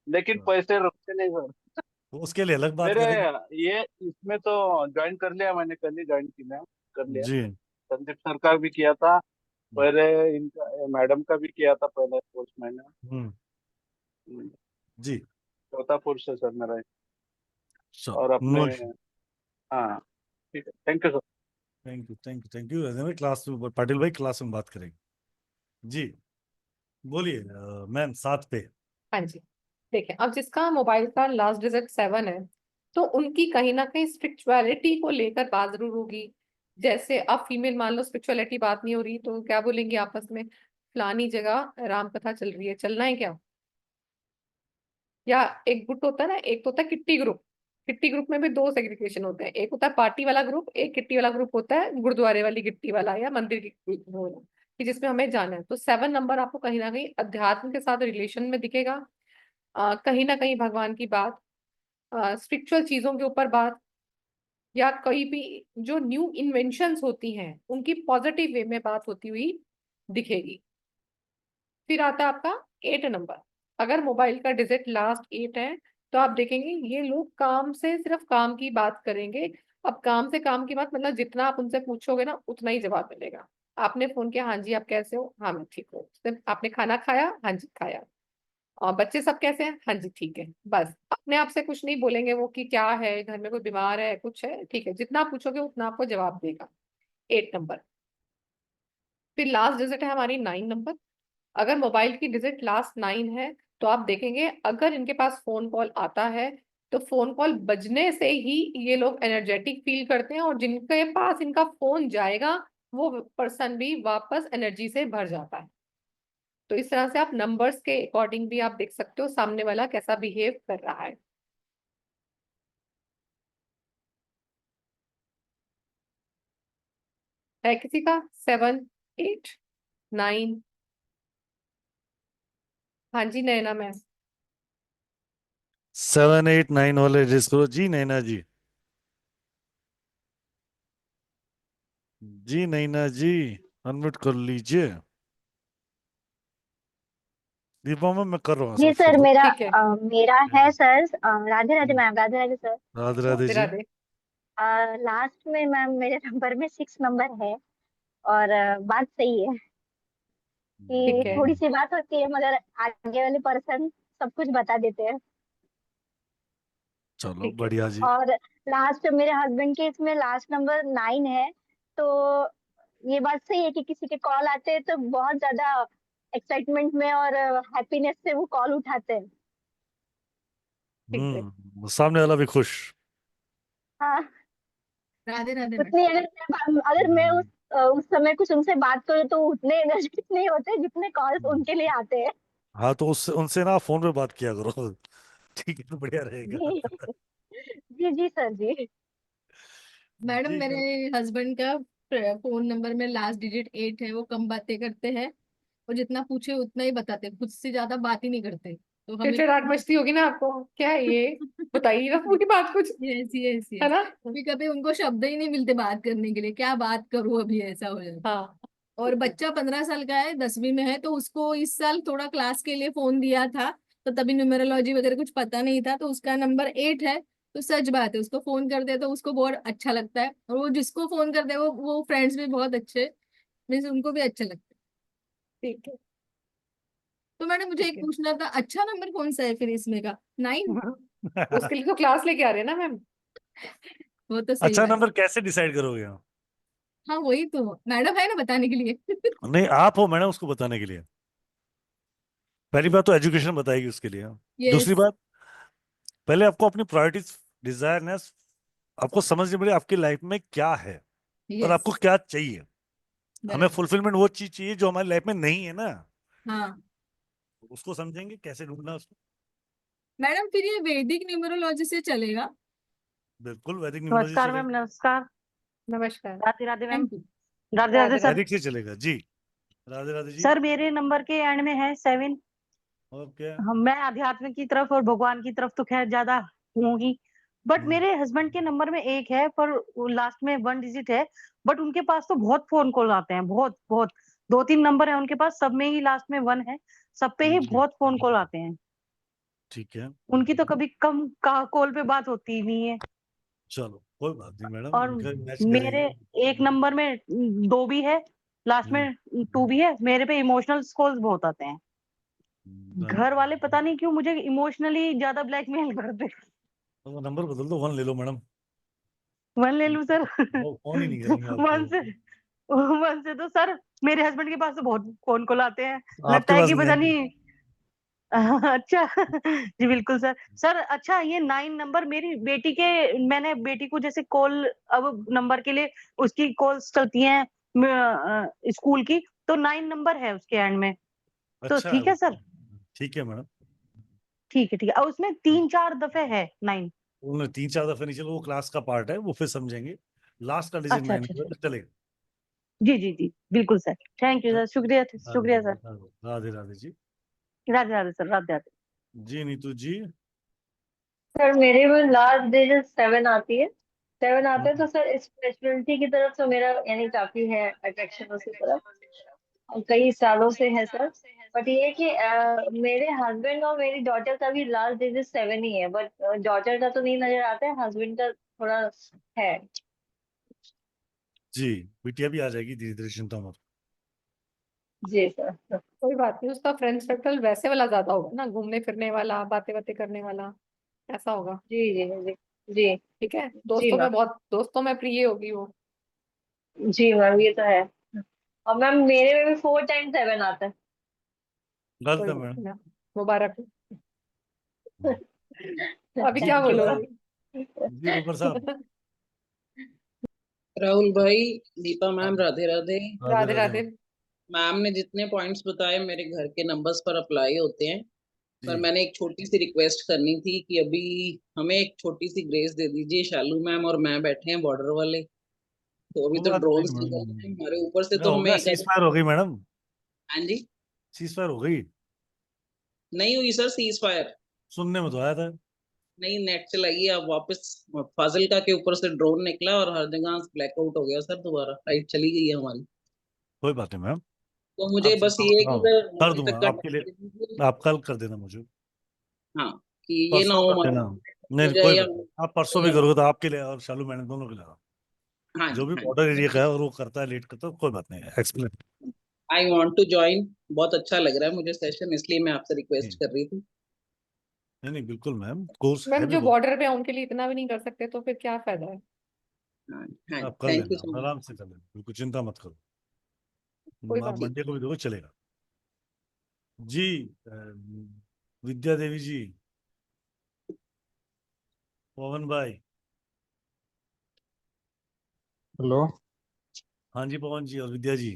लेकिन तो। पैसे रुकते नहीं सर। तो उसके लिए अलग बात मेरे करेंगे। ये इसमें तो ज्वाइन कर लिया मैंने, कल ही ज्वाइन किया, कर लिया। जी। संदीप सर का भी किया था पहले, इनका मैडम का भी किया था पहले कोर्स मैंने। हम्म। हम्म, जी। चौथा कोर्स है सर मेरा। चलो और अपने। नो। हाँ ठीक है, thank you sir. Thank you thank you thank you, class में पाटिल भाई क्लास में बात करेंगे। जी बोलिए मैम, 7 पे। हाँ जी, देखिए अब जिसका मोबाइल का लास्ट डिजिट 7 है, तो उनकी कहीं ना कहीं स्पिरिचुअलिटी को लेकर बात जरूर होगी। जैसे अब फीमेल मान लो स्पिरिचुअलिटी बात नहीं हो रही तो क्या बोलेंगे आपस में, फलानी जगह राम कथा चल रही है, चलना है क्या। या एक गुट होता है ना, एक तो होता है किट्टी ग्रुप। किट्टी ग्रुप में भी दो सेग्रीगेशन होते हैं, एक होता है पार्टी वाला ग्रुप, एक किट्टी वाला ग्रुप होता है गुरुद्वारे वाली किट्टी वाला या मंदिर की वो वाला, कि जिसमें हमें जाना है। तो 7 नंबर आपको कहीं ना कहीं अध्यात्म के साथ रिलेशन में दिखेगा। कहीं ना कहीं भगवान की बात, स्पिरिचुअल चीजों के ऊपर बात, या कोई भी जो न्यू इन्वेंशंस होती हैं उनकी पॉजिटिव वे में बात होती हुई दिखेगी। फिर आता है आपका 8 नंबर। अगर मोबाइल का डिजिट लास्ट 8 है, तो आप देखेंगे ये लोग काम से सिर्फ काम की बात करेंगे। अब काम से काम की बात मतलब जितना आप उनसे पूछोगे ना उतना ही जवाब मिलेगा। आपने फोन किया, हाँ जी आप कैसे हो, हाँ मैं ठीक हूँ। सिर्फ आपने खाना खाया, हाँ जी खाया। और बच्चे सब कैसे हैं, हाँ जी ठीक है। बस अपने आप से कुछ नहीं बोलेंगे वो कि क्या है घर में, कोई बीमार है कुछ है, ठीक है। जितना आप पूछोगे उतना आपको जवाब देगा 8 नंबर। फिर लास्ट डिजिट है हमारी 9 नंबर। अगर मोबाइल की डिजिट लास्ट 9 है, तो आप देखेंगे अगर इनके पास फोन कॉल आता है, तो फोन कॉल बजने से ही ये लोग एनर्जेटिक फील करते हैं, और जिनके पास इनका फोन जाएगा वो पर्सन भी वापस एनर्जी से भर जाता है। तो इस तरह से आप नंबर्स के अकॉर्डिंग भी आप देख सकते हो सामने वाला कैसा बिहेव कर रहा है। है किसी का 7, 8, 9? हाँ जी नैना मैम। 7 8 9 वाले एड्रेस करो जी नैना जी। जी नैना जी, अनम्यूट कर लीजिए। दीपा मैम मैं कर रहा हूँ जी सबसे सर, तो। मेरा ठीक है। मेरा है sir. Radhe Radhe ma'am, Radhe Radhe sir. Radhe Radhe Radhe ji. Radhe. Last में मैम मेरे नंबर में 6 नंबर है। और बात सही है कि ठीक है। थोड़ी सी बात होती है मगर आगे वाले पर्सन सब कुछ बता देते हैं। चलो ठीक है। बढ़िया जी। और लास्ट मेरे हस्बैंड के इसमें लास्ट नंबर 9 है। तो ये बात सही है कि किसी के कॉल आते हैं तो बहुत ज्यादा एक्साइटमेंट में और हैप्पीनेस से वो कॉल उठाते हैं। ठीक है। सामने वाला भी खुश। हाँ, राधे राधे मैम। उतनी अगर मैं उस समय कुछ उनसे बात करूँ तो उतने एनर्जेटिक नहीं होते जितने कॉल्स उनके लिए आते हैं। हाँ तो उससे उनसे ना फोन पे बात किया करो। ठीक है, तो बढ़िया रहेगा। जी जी जी सर जी। मैडम ठीक मेरे है। हस्बैंड का फोन नंबर में लास्ट डिजिट 8 है, वो कम बातें करते हैं और जितना पूछे उतना ही बताते, खुद से ज्यादा बात ही नहीं करते, तो हमें चिड़चिड़ाहट मचती होगी ना आपको, क्या है ये, बताइए ना पूरी बात कुछ, यस यस है यस। ना। कभी कभी उनको शब्द ही नहीं मिलते बात करने के लिए, क्या बात करूं, अभी ऐसा हो जाता है। हाँ। और बच्चा 15 साल का है, 10वीं में है, तो उसको इस साल थोड़ा क्लास के लिए फोन दिया था, तो तभी न्यूमेरोलॉजी वगैरह कुछ पता नहीं था, तो उसका नंबर 8 है। तो सच बात है, उसको फोन करते हैं तो उसको बहुत अच्छा लगता है, और वो जिसको फोन करते हैं वो फ्रेंड्स भी बहुत अच्छे, मीन्स उनको भी अच्छा लगता है। ठीक है। तो मैडम मुझे ठीक एक है। पूछना था, अच्छा नंबर कौन सा है फिर इसमें का? 9? उसके लिए तो क्लास लेके आ रहे हैं ना मैम। वो तो सही अच्छा बात। नंबर कैसे डिसाइड करोगे आप? हाँ वही तो, मैडम है ना बताने के लिए। नहीं, आप हो मैडम उसको बताने के लिए। पहली बात तो एजुकेशन बताएगी उसके लिए। यस दूसरी बात, पहले आपको अपनी प्रायोरिटीज, डिजायरनेस आपको समझनी पड़ेगी, आपकी लाइफ में क्या है और यस आपको क्या चाहिए। हमें बराबर। फुलफिलमेंट वो चीज चाहिए जो हमारी लाइफ में नहीं है ना, हाँ उसको समझेंगे कैसे ढूंढना उसको। मैडम, फिर ये वैदिक न्यूमरोलॉजी से चलेगा? बिल्कुल वैदिक न्यूमरोलॉजी नमस्कार मैम, चलेगा। नमस्कार। नमस्कार। Radhe Radhe ma'am. Thank you. Radhe Radhe Radhe sir. Radhe. वैदिक से चलेगा जी। राधे राधे जी। सर मेरे नंबर के एंड में है 7। ओके। मैं आध्यात्म की तरफ और भगवान की तरफ तो खैर ज्यादा हूँ ही, बट मेरे हस्बैंड के नंबर में 1 है, पर लास्ट में 1 डिजिट है। बट उनके पास तो बहुत फोन कॉल आते हैं, बहुत बहुत। 2-3 नंबर है उनके पास, सब में ही लास्ट में 1 है। सब पे ही जी बहुत फोन कॉल आते हैं। ठीक है। उनकी तो कभी कम कॉल पे बात होती ही नहीं है। चलो कोई बात नहीं मैडम, और उनका मैच मेरे करेंगे। एक नंबर में 2 भी है, लास्ट हम्म, में 2 भी है। मेरे पे इमोशनल कॉल्स बहुत आते हैं। डन। घर वाले पता नहीं क्यों मुझे इमोशनली ज्यादा ब्लैकमेल करते हैं। तो वो नंबर बदल दो, 1 ले लो मैडम। 1 ले लूं सर? वो फोन ही नहीं करेंगे 1 आपको। से 1 से तो सर मेरे हस्बैंड के पास तो बहुत फोन कॉल आते हैं, लगता आपके है पास कि नहीं पता आएंगे। नहीं। अच्छा जी बिल्कुल सर। सर अच्छा, ये 9 नंबर मेरी बेटी के, मैंने बेटी को जैसे कॉल, अब नंबर के लिए उसकी कॉल्स चलती हैं स्कूल की, तो 9 नंबर है उसके एंड में, तो अच्छा है ठीक वो। है सर? ठीक है मैडम। ठीक है ठीक है। और उसमें 3-4 दफे है 9। उन्होंने 3-4 दफे नहीं चलो, वो क्लास का पार्ट है, वो फिर समझेंगे। लास्ट का डिजिट अच्छा 9 अच्छा अच्छा। चलेगा। जी जी जी बिल्कुल सर। थैंक यू सर, शुक्रिया शुक्रिया सर। राधे राधे जी। राधे राधे सर, राधे राधे। जी नीतू जी। सर मेरे में लास्ट डिजिट 7 आती है। 7 आते हैं हम्म, तो सर स्पिरिचुअलिटी की तरफ तो मेरा यानी काफी है अट्रैक्शन उसी तरफ, और कई सालों से है सर। बट ये है कि मेरे हस्बैंड और मेरी डॉटर का भी लास्ट डिजिट 7 ही है, बट डॉटर का तो नहीं नजर आता है, हस्बैंड का थोड़ा है। जी बिटिया भी आ जाएगी धीरे धीरे, चिंता मत। जी सर। कोई बात नहीं, उसका फ्रेंड सर्कल वैसे वाला ज्यादा होगा ना, घूमने फिरने वाला, बातें बातें करने वाला, ऐसा होगा। जी जी जी जी ठीक है, जी मैम। दोस्तों में प्रिय होगी वो। जी मैम ये तो है। और मैम मेरे में भी 4 टाइम 7 आता है। गलत कोई है बात मैडम। नहीं ना, मुबारक हो। अभी क्या थैंक यू बोलोगे? मैम। जी ऊपर साहब। राहुल भाई, Deepa ma'am, Radhe Radhe. Radhe Radhe Radhe Radhe. Ma'am. Ma'am ने जितने पॉइंट्स बताए मेरे घर के नंबर्स पर अप्लाई होते हैं, पर जी मैंने एक छोटी सी रिक्वेस्ट करनी थी कि अभी हमें एक छोटी सी ग्रेस दे दीजिए। शालू मैम और मैं बैठे हैं बॉर्डर वाले, तो अभी कोई तो बात नहीं ड्रोन चल रहे हैं मैडम, हमारे ऊपर से, अरे तो हो हमें गया, एक सीज फायर हो गई मैडम। हाँ जी। सीज फायर हो गई। नहीं हुई सर सीज फायर। सुनने में तो आया था। नहीं, नेट चलाइए आप वापस। फाजिलका के ऊपर से ड्रोन निकला और हर जगह ब्लैकआउट हो गया सर, दोबारा लाइट चली गई है हमारी। कोई बात नहीं मैम, तो मुझे आप बस चिंता ये मत है कि करो, सर कर मुंबई दूंगा तक का आपके लिए। दे दीजिए। आप कल कर देना मुझे, हाँ, कि ये ना परसों हो कर देना। हो नहीं जाए कोई या बात नहीं, आप परसों भी या करोगे तो आपके लिए और शालू मैंने दोनों के लिए। हाँ जो जी भी हाँ बॉर्डर एरिया का जी। है और वो करता है, लेट करता है, कोई बात नहीं है, explain. I want to join. बहुत अच्छा लग रहा है मुझे सेशन, इसलिए मैं आपसे रिक्वेस्ट नहीं कर रही थी। नहीं बिल्कुल मैम, कोर्स है मैम भी जो बहुत। बॉर्डर पे है उनके लिए इतना भी नहीं कर सकते तो फिर क्या फायदा है। हाँ हाँ, आप कर थैंक यू लेना, सो आप मच। आराम से कर लेना, बिल्कुल चिंता मत करो। कोई आप बात जी मंडे को भी दोगे चलेगा। जी विद्या देवी जी। पवन भाई। हेलो हाँ जी पवन जी और विद्या जी,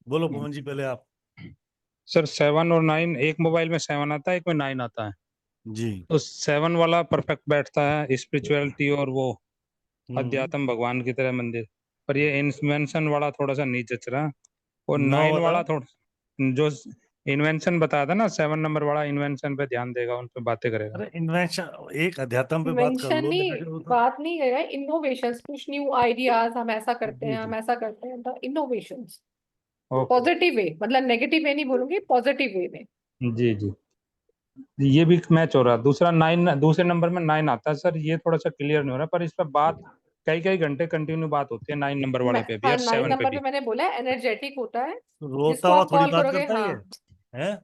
बोलो पवन जी पहले आप। सर, 7 और 9, एक मोबाइल में 7 आता है, एक में 9 आता है। जी। तो 7 वाला परफेक्ट बैठता है स्पिरिचुअलिटी और वो हम्म। अध्यात्म भगवान की तरह मंदिर, पर ये इन्वेंशन वाला थोड़ा सा नहीं जच रहा। और 9 9 वाला वाला थोड़ा जो इन्वेंशन बताया था ना, 7 नंबर वाला इन्वेंशन पे ध्यान देगा, उन पे बातें करेगा। अरे इन्वेंशन, एक अध्यात्म पे बात कर मेंशन लो या नहीं, फिर वो तो। बात नहीं है, इनोवेशन, कुछ न्यू आइडियाज, हम ऐसा करते जी हैं, हम जी ऐसा करते हैं, the innovations, okay. Positive way, मतलब नेगेटिव वे नहीं बोलूंगी, पॉजिटिव वे में। जी जी, ये भी मैच हो रहा। दूसरा 9, दूसरे नंबर में 9 आता है सर, ये थोड़ा सा क्लियर नहीं हो रहा, पर इस पर बात कई कई घंटे कंटिन्यू बात होती है 9 नंबर वाले पे भी हाँ, और 9 7 पे नंबर पे भी। मैंने बोला एनर्जेटिक होता है, रोता जिसको हुआ आप थोड़ी कॉल बात करोगे। करता है ये, हाँ है?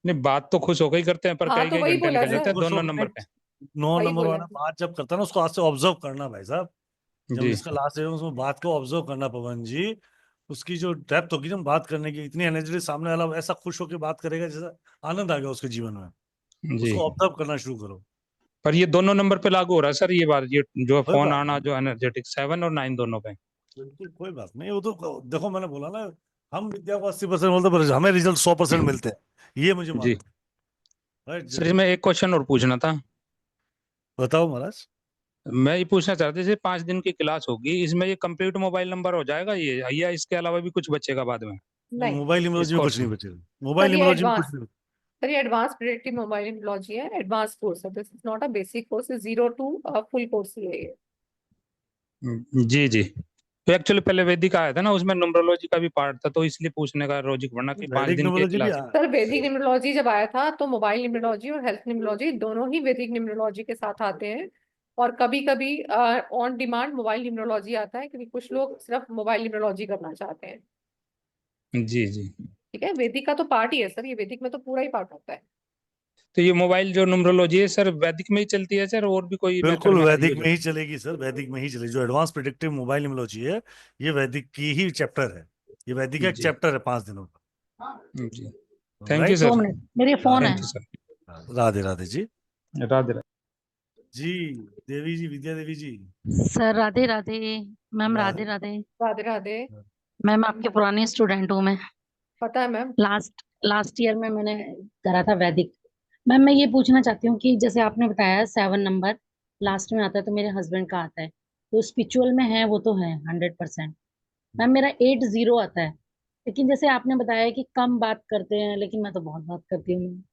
नहीं, बात तो खुश होकर ही करते हैं, पर हाँ, कई तो कई वही घंटे बोला निकल जाते सर, हैं खुश दोनों होना नंबर है। पे। 9 वही नंबर बोला। वाला बात जब करता है ना, उसको आज से ऑब्जर्व करना भाई साहब। जब जी इसका लास्ट है उसमें बात को ऑब्जर्व करना पवन जी। उसकी जो डेप्थ होगी ना बात करने की, इतनी एनर्जी, सामने वाला ऐसा खुश होकर बात करेगा जैसा आनंद आ गया उसके जीवन में। जी, उसको ऑब्जर्व करना शुरू करो। पर ये दोनों नंबर पे लागू हो रहा है सर, ये बात, ये जो कोई फोन बात आना, नहीं, जो एनर्जेटिक 7 और 9 दोनों पे। बिल्कुल कोई बात नहीं, वो तो देखो मैंने बोला ना, हम विद्या को 80% बोलते हैं, पर हमें रिजल्ट 100% मिलते हैं, ये मुझे जी मालूम है। राइट सर, इसमें एक क्वेश्चन और पूछना था। बताओ महाराज। मैं ये पूछना चाहता था, जैसे 5 दिन की क्लास होगी, इसमें ये कंप्लीट मोबाइल नंबर हो जाएगा ये, या इसके अलावा भी कुछ बचेगा बाद में नहीं मोबाइल इस इमोलॉजी में कुछ कोर्स नहीं में? बचेगा, मोबाइल सर, ये इमोलॉजी में कुछ एडवांस नहीं। सर ये एडवांस प्रिडिक्टिव मोबाइल इम्यूनोलॉजी है, एडवांस कोर्स है, this is not a basic course, 0 to full course ही है ये। जी जी, तो एक्चुअली पहले वैदिक आया था ना, उसमें न्यूमरोलॉजी का भी पार्ट था, तो इसलिए पूछने का लॉजिक बना कि पांच वैदिक दिन की न्यूमरोलॉजी भी क्लास। सर वैदिक न्यूमरोलॉजी जब आया था तो मोबाइल न्यूमरोलॉजी और हेल्थ न्यूमरोलॉजी दोनों ही वैदिक न्यूमरोलॉजी के साथ आते हैं, और कभी कभी ऑन डिमांड मोबाइल न्यूमरोलॉजी आता है, क्योंकि कुछ लोग सिर्फ मोबाइल न्यूमरोलॉजी करना चाहते हैं। जी जी, ठीक है, वैदिक का तो पार्ट ही है सर, ये वैदिक में तो पूरा ही पार्ट होता है। तो ये मोबाइल जो न्यूमरोलॉजी है सर, वैदिक में ही चलती है सर, और भी कोई मेथड बिल्कुल में वैदिक यूज में ही चलेगी सर, वैदिक में ही चलेगी। जो एडवांस प्रिडिक्टिव मोबाइल इम्यूनोलॉजी है, ये वैदिक की ही चैप्टर है। ये वैदिक का एक जी चैप्टर है 5 दिनों का। जी, thank you right. Sir. 2 minute, मेरी फोन है। Thank you sir. Radhe Radhe ji. Radhe Radhe. जी Devi ji, Vidya Devi ji. Sir Radhe Radhe. Ma'am Radhe Radhe Radhe. Radhe Radhe. Ma'am आपके पुरानी स्टूडेंट हूँ मैं। पता है मैम। लास्ट लास्ट ईयर में मैंने करा था वैदिक। मैम मैं ये पूछना चाहती हूँ कि जैसे आपने बताया 7 नंबर लास्ट में आता है, तो मेरे हस्बैंड का आता है, तो स्पिरिचुअल में है, वो तो है 100%। मैम मेरा 8-0 आता है, लेकिन जैसे आपने बताया कि कम बात करते हैं, लेकिन मैं तो बहुत बात करती हूँ।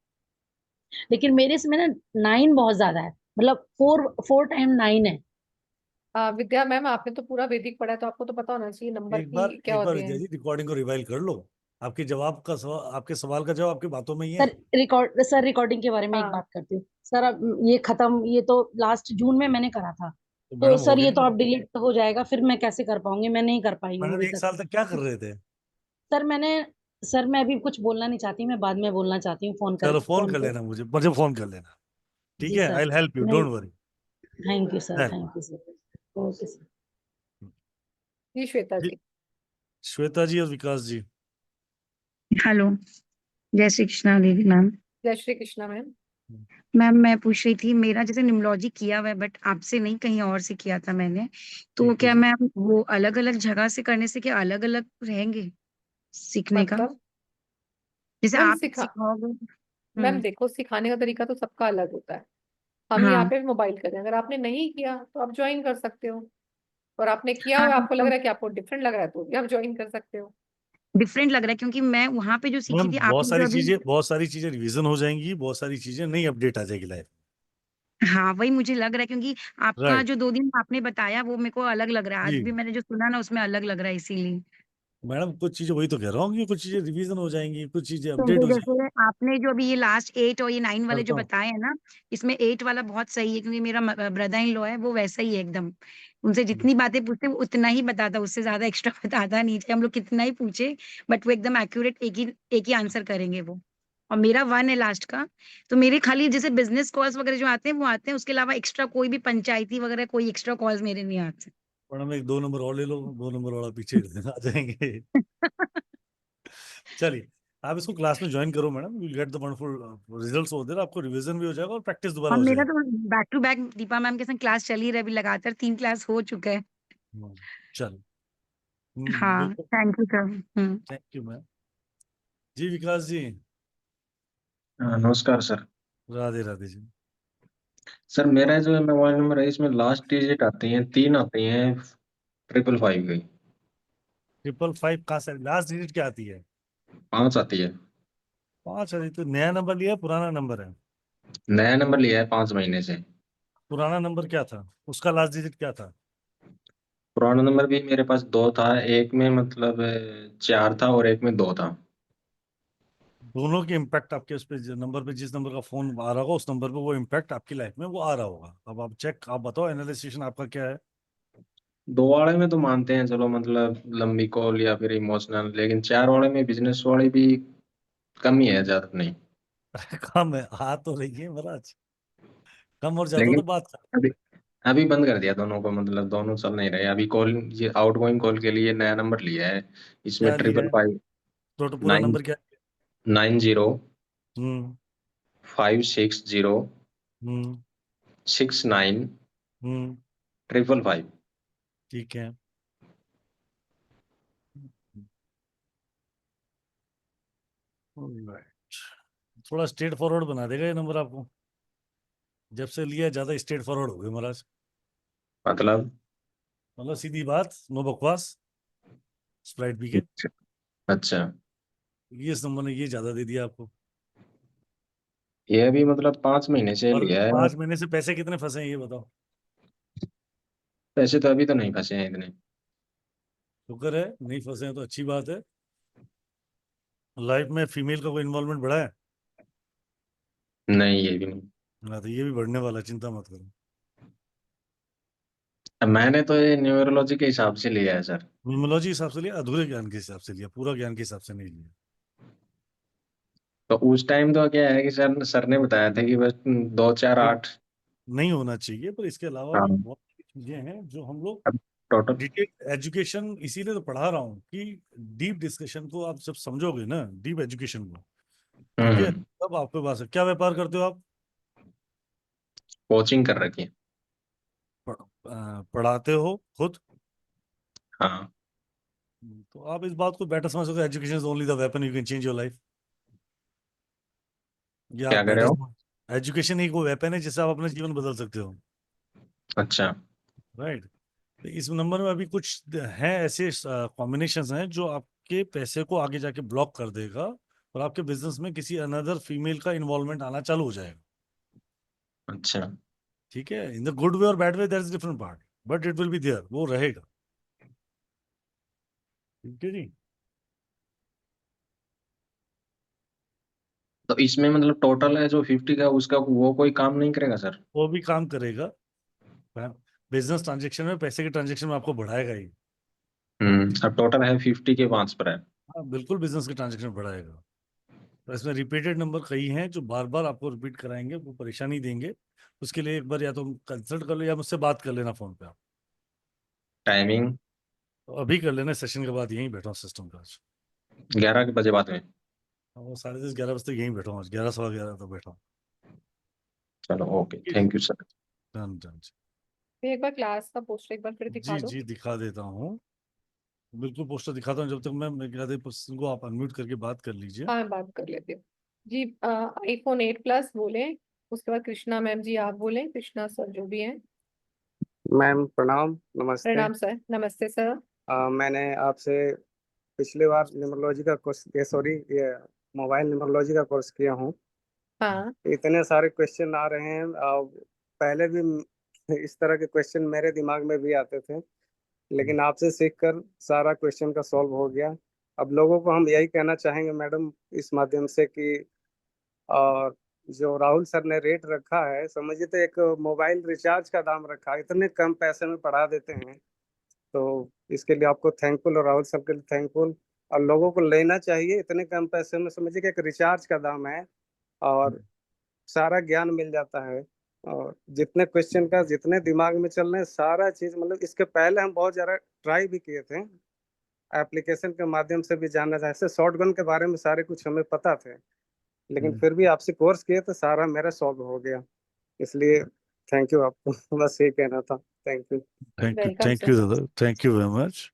लेकिन मेरे इसमें ना 9 बहुत ज्यादा है, मतलब 4 टाइम 9 है। विद्या मैम, आपने तो पूरा वैदिक पढ़ा है, तो आपको तो पता होना चाहिए नंबर की क्या एक बार होते विद्या हैं। जी रिकॉर्डिंग को रिवाइल कर लो। आपके जवाब का सवाल, आपके सवाल का जवाब आपकी बातों में ही है। सर रिकॉर्डिंग के बारे में एक हाँ बात करती हूँ सर। अब ये खत्म, ये तो लास्ट जून में मैंने करा था, तो तो मैडम हो सर गया ये तो ना। अब डिलीट हो जाएगा, फिर मैं कैसे कर पाऊंगी? मैं नहीं कर पाई हूँ मैडम अभी एक तक। साल तक क्या कर रहे थे? सर मैंने सर मैं अभी कुछ बोलना नहीं चाहती, मैं बाद में बोलना चाहती हूँ चलो फोन फोन कर पे। लेना, मुझे मुझे फोन कर लेना। ठीक जी है, sir. I will help you, नहीं, don't worry. Thank you sir, thank you sir. Okay sir. जी श्वेता जी जी। श्वेता जी और विकास जी। हेलो, जय श्री कृष्णा दीदी मैम। जय श्री कृष्णा मैम। मैम मैं पूछ रही थी, मेरा जैसे न्यूमरोलॉजी किया हुआ है, बट आपसे नहीं, कहीं और से किया था मैंने, तो ठीक है क्या जी। मैम वो अलग अलग जगह से करने से क्या अलग अलग रहेंगे सीखने का? मतलब जैसे मैम आप सिखाओगे। मैम हम्म। देखो, सिखाने का तरीका तो सबका अलग होता है। हम यहाँ हाँ पे मोबाइल कर रहे हैं, अगर आपने नहीं किया तो आप ज्वाइन कर सकते हो, और आपने किया हाँ, हुआ है, आपको लग तो रहा है कि आपको डिफरेंट लग रहा है, तो भी आप ज्वाइन कर सकते हो। डिफरेंट लग रहा है, क्योंकि मैं वहां पे जो सीखी मैम थी, आपने जो अभी। बहुत सारी चीजें रिवीजन हो जाएंगी, बहुत सारी चीजें नई अपडेट आ जाएगी लाइफ। हाँ वही मुझे लग रहा है, क्योंकि आपका राइट। जो 2 दिन आपने बताया वो मेरे को अलग लग रहा है, आज जी भी मैंने जो सुना ना उसमें अलग लग रहा है, इसीलिए। मैडम, कुछ चीजें वही तो कह रहा हूँ कि कुछ चीजें रिवीजन हो जाएंगी, कुछ चीजें अपडेट क्योंकि हो जाएंगी। जैसे आपने जो अभी ये लास्ट 8 और ये 9 वाले करता जो हूँ। बताए हैं ना, इसमें 8 वाला बहुत सही है, क्योंकि मेरा ब्रदर इन लॉ है, वो वैसा ही है एकदम। उनसे जितनी बातें पूछते वो उतना ही बताता, उससे ज्यादा एक्स्ट्रा बताता नहीं, चाहे हम लोग कितना ही पूछे, बट वो एकदम एक्यूरेट एक ही आंसर करेंगे वो। और मेरा 1 है लास्ट का, तो मेरे खाली जैसे बिजनेस कॉल्स वगैरह जो आते हैं वो आते हैं, उसके अलावा एक्स्ट्रा कोई भी पंचायती वगैरह कोई एक्स्ट्रा कॉल्स मेरे नहीं आते। मैडम एक 2 नंबर और ले लो, 2 नंबर वाला पीछे आ जाएंगे। चलिए, आप इसको क्लास में ज्वाइन करो madam, you get the wonderful results हो देयर, आपको रिवीजन भी हो जाएगा और प्रैक्टिस दोबारा और हो मेरा जाएगी। तो back to back Deepa ma'am के संग क्लास चल ही रहा है, अभी लगातार 3 क्लास हो चुका है। चलो हाँ, बिल्कुल, thank you sir. Thank you ma'am. जी विकास जी, नमस्कार सर। राधे राधे जी। सर मेरा जो मोबाइल नंबर है इसमें लास्ट डिजिट आती हैं 3 आती हैं 555 की। 555 कहाँ से लास्ट डिजिट क्या आती है? 5 आती है। 5 आती तो नया नंबर लिया है, पुराना नंबर है? नया नंबर लिया है 5 महीने से। पुराना नंबर क्या था, उसका लास्ट डिजिट क्या था? पुराना नंबर भी मेरे पास 2 था, एक में मतलब 4 था और एक में 2 था। दोनों के इम्पैक्ट आपके उस पे, नंबर पे, जिस नंबर का फोन आ रहा होगा उस नंबर पे वो इम्पैक्ट आपकी लाइफ में वो आ रहा होगा। अब आप चेक, आप बताओ एनालिसिस आपका क्या है? 2 वाले में तो मानते हैं चलो, मतलब लंबी कॉल या फिर इमोशनल, लेकिन 4 वाले में बिजनेस वाली भी कम ही है, ज्यादा नहीं। कम है, आ तो रही है महाराज, कम और ज्यादा लेकिन तो बात कर। अभी अभी बंद कर दिया दोनों को, मतलब दोनों चल नहीं रहे अभी। कॉल, ये आउटगोइंग कॉल के लिए नया नंबर लिया है, इसमें क्या लिया ट्रिपल है? फाइव टोटल पूरा नाइन नंबर क्या 90 है? 560 हम्म 69 हम्म 555। ठीक है। Alright. थोड़ा स्ट्रेट फॉरवर्ड बना देगा ये नंबर आपको, जब से लिया ज्यादा स्ट्रेट फॉरवर्ड हो गए महाराज। मतलब सीधी बात, नो बकवास, स्प्राइट पी के। अच्छा, ये इस नंबर ने ये ज्यादा दे दिया आपको। ये भी मतलब 5 महीने से और लिया है। 5 महीने से पैसे कितने फंसे हैं ये बताओ? पैसे तो अभी तो नहीं फंसे हैं इतने। शुक्र है नहीं फंसे हैं तो अच्छी बात है। लाइफ में फीमेल का कोई इन्वॉल्वमेंट बढ़ा है? नहीं, ये भी नहीं। हाँ तो ये भी बढ़ने वाला है, चिंता मत करो। मैंने तो ये न्यूमरोलॉजी के हिसाब से लिया है सर। न्यूमरोलॉजी हिसाब से लिया, अधूरे ज्ञान के हिसाब से लिया, पूरा ज्ञान के हिसाब से नहीं लिया। तो उस टाइम तो क्या है कि सर सर ने बताया था कि बस 2 4 ये 8। नहीं होना चाहिए, पर इसके अलावा भी हाँ, बहुत सारी चीजें हैं जो हम लोग अब टोटल। डिटेल एजुकेशन, इसीलिए तो पढ़ा रहा हूँ कि डीप डिस्कशन को आप जब समझोगे ना, डीप एजुकेशन को, ठीक है, तब आपके पास है। क्या व्यापार करते हो आप? कोचिंग कर रखी है। पढ़ाते हो खुद? हाँ। तो आप इस बात को बेटर समझ सकते हो, education is only the weapon you can change your life. ये आप क्या कर रहे बेटर हो? समझ, एजुकेशन ही वो वेपन है जिससे आप अपना जीवन बदल सकते हो। अच्छा। राइट। तो इस नंबर में अभी कुछ हैं ऐसे कॉम्बिनेशंस हैं जो आपके पैसे को आगे जाके ब्लॉक कर देगा और आपके बिजनेस में किसी अनदर फीमेल का इन्वॉल्वमेंट आना चालू हो जाएगा। अच्छा, ठीक है, इन द गुड वे और bad way that is different part, but it will be there, वो रहेगा। ठीक है जी। तो इसमें मतलब टोटल है जो 50 का, उसका वो कोई काम नहीं करेगा सर? वो भी काम करेगा, बिजनेस ट्रांजेक्शन में, पैसे के ट्रांजेक्शन में आपको बढ़ाएगा ही। अब टोटल है 50 के 5 पर है। हाँ बिल्कुल, बिजनेस के ट्रांजेक्शन बढ़ाएगा। तो इसमें रिपीटेड नंबर कई हैं जो बार बार आपको रिपीट कराएंगे, वो परेशानी देंगे। उसके लिए एक बार या तो कंसल्ट कर लो या मुझसे बात कर लेना फोन पे आप। टाइमिंग? तो अभी कर लेना, सेशन के बाद यहीं बैठा हूँ सिस्टम का आज। 11 के बजे बाद में। वो 10:30 11 बजे तक यहीं बैठा हूँ आज, 11 सवा 11 तक बैठा हूँ। चलो, ओके, ठीक है जी। Thank you sir. Done done जी। फिर एक बार क्लास का पोस्टर एक बार फिर दिखा जी दो। जी दिखा देता हूँ, बिल्कुल पोस्टर दिखाता हूँ। जब तक मैं कहते पर्सन को आप अनम्यूट करके बात कर लीजिए। हाँ बात कर लेते हो जी। iPhone 8 प्लस बोले, उसके बाद कृष्णा मैम जी आप बोले, कृष्णा सर जो भी हैं। मैम प्रणाम, नमस्ते। प्रणाम सर। नमस्ते सर। मैंने आपसे पिछली बार न्यूमरोलॉजी का कोर्स, ये सॉरी, ये मोबाइल न्यूमरोलॉजी का कोर्स किया हूँ। हाँ इतने सारे क्वेश्चन आ रहे हैं, पहले भी इस तरह के क्वेश्चन मेरे दिमाग में भी आते थे, लेकिन आपसे सीखकर सारा क्वेश्चन का सॉल्व हो गया। अब लोगों को हम यही कहना चाहेंगे मैडम इस माध्यम से कि और जो राहुल सर ने रेट रखा है, समझिए तो एक मोबाइल रिचार्ज का दाम रखा है, इतने कम पैसे में पढ़ा देते हैं। तो इसके लिए आपको थैंकफुल, और राहुल सर के लिए थैंकफुल। और लोगों को लेना चाहिए, इतने कम पैसे में समझिए कि एक रिचार्ज का दाम है और सारा ज्ञान मिल जाता है। और जितने क्वेश्चन का जितने दिमाग में चल रहे हैं सारा चीज, मतलब इसके पहले हम बहुत ज्यादा ट्राई भी किए थे, एप्लीकेशन के माध्यम से भी जानना चाहे। ऐसे शॉटगन के बारे में सारे कुछ हमें पता थे, लेकिन फिर भी आपसे कोर्स किए तो सारा मेरा सॉल्व हो गया। इसलिए थैंक यू आपको। बस यही कहना था। Thank you. Welcome thank sir. You दादा, thank you very much,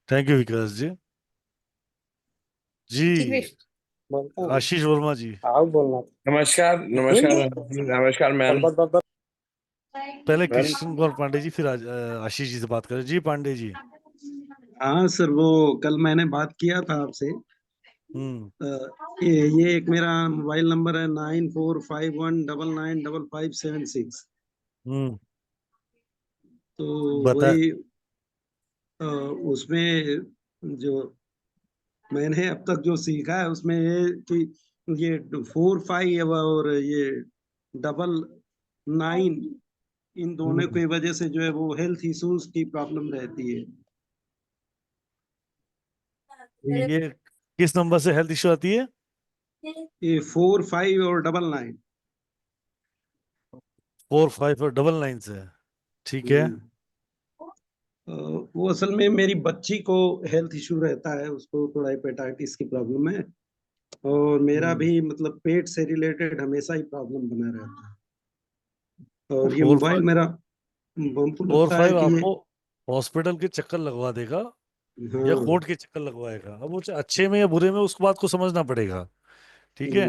thank you Vikas ji. जी जी बोलता हूँ, आशीष वर्मा जी, आप बोलना था। नमस्कार नमस्कार नमस्कार मैम। पहले मैम कृष्ण कुमार पांडे जी, फिर आशीष जी से बात करें। जी पांडे जी। हाँ सर, वो कल मैंने बात किया था आपसे। हम्म ये एक मेरा मोबाइल नंबर है 9451995576। हम्म तो बता। वही उसमें जो मैंने अब तक जो सीखा है उसमें ये कि ये 45 और ये 99, इन दोनों की वजह से जो है वो हेल्थ इश्यूज की प्रॉब्लम रहती है। ये किस नंबर से हेल्थ इश्यू आती है? ये 45 और 99। 45 और 99 से, ठीक है। वो असल में मेरी बच्ची को हेल्थ इशू रहता है, उसको थोड़ा हेपेटाइटिस की प्रॉब्लम है, और मेरा भी मतलब पेट से रिलेटेड हमेशा ही प्रॉब्लम बना रहता है। और ये 45 मोबाइल मेरा हमको लगता है 45 कि ये आपको हॉस्पिटल के चक्कर लगवा देगा या हाँ। कोर्ट के चक्कर लगवाएगा। अब वो चाहे अच्छे में या बुरे में, उसको बात को समझना पड़ेगा, ठीक है।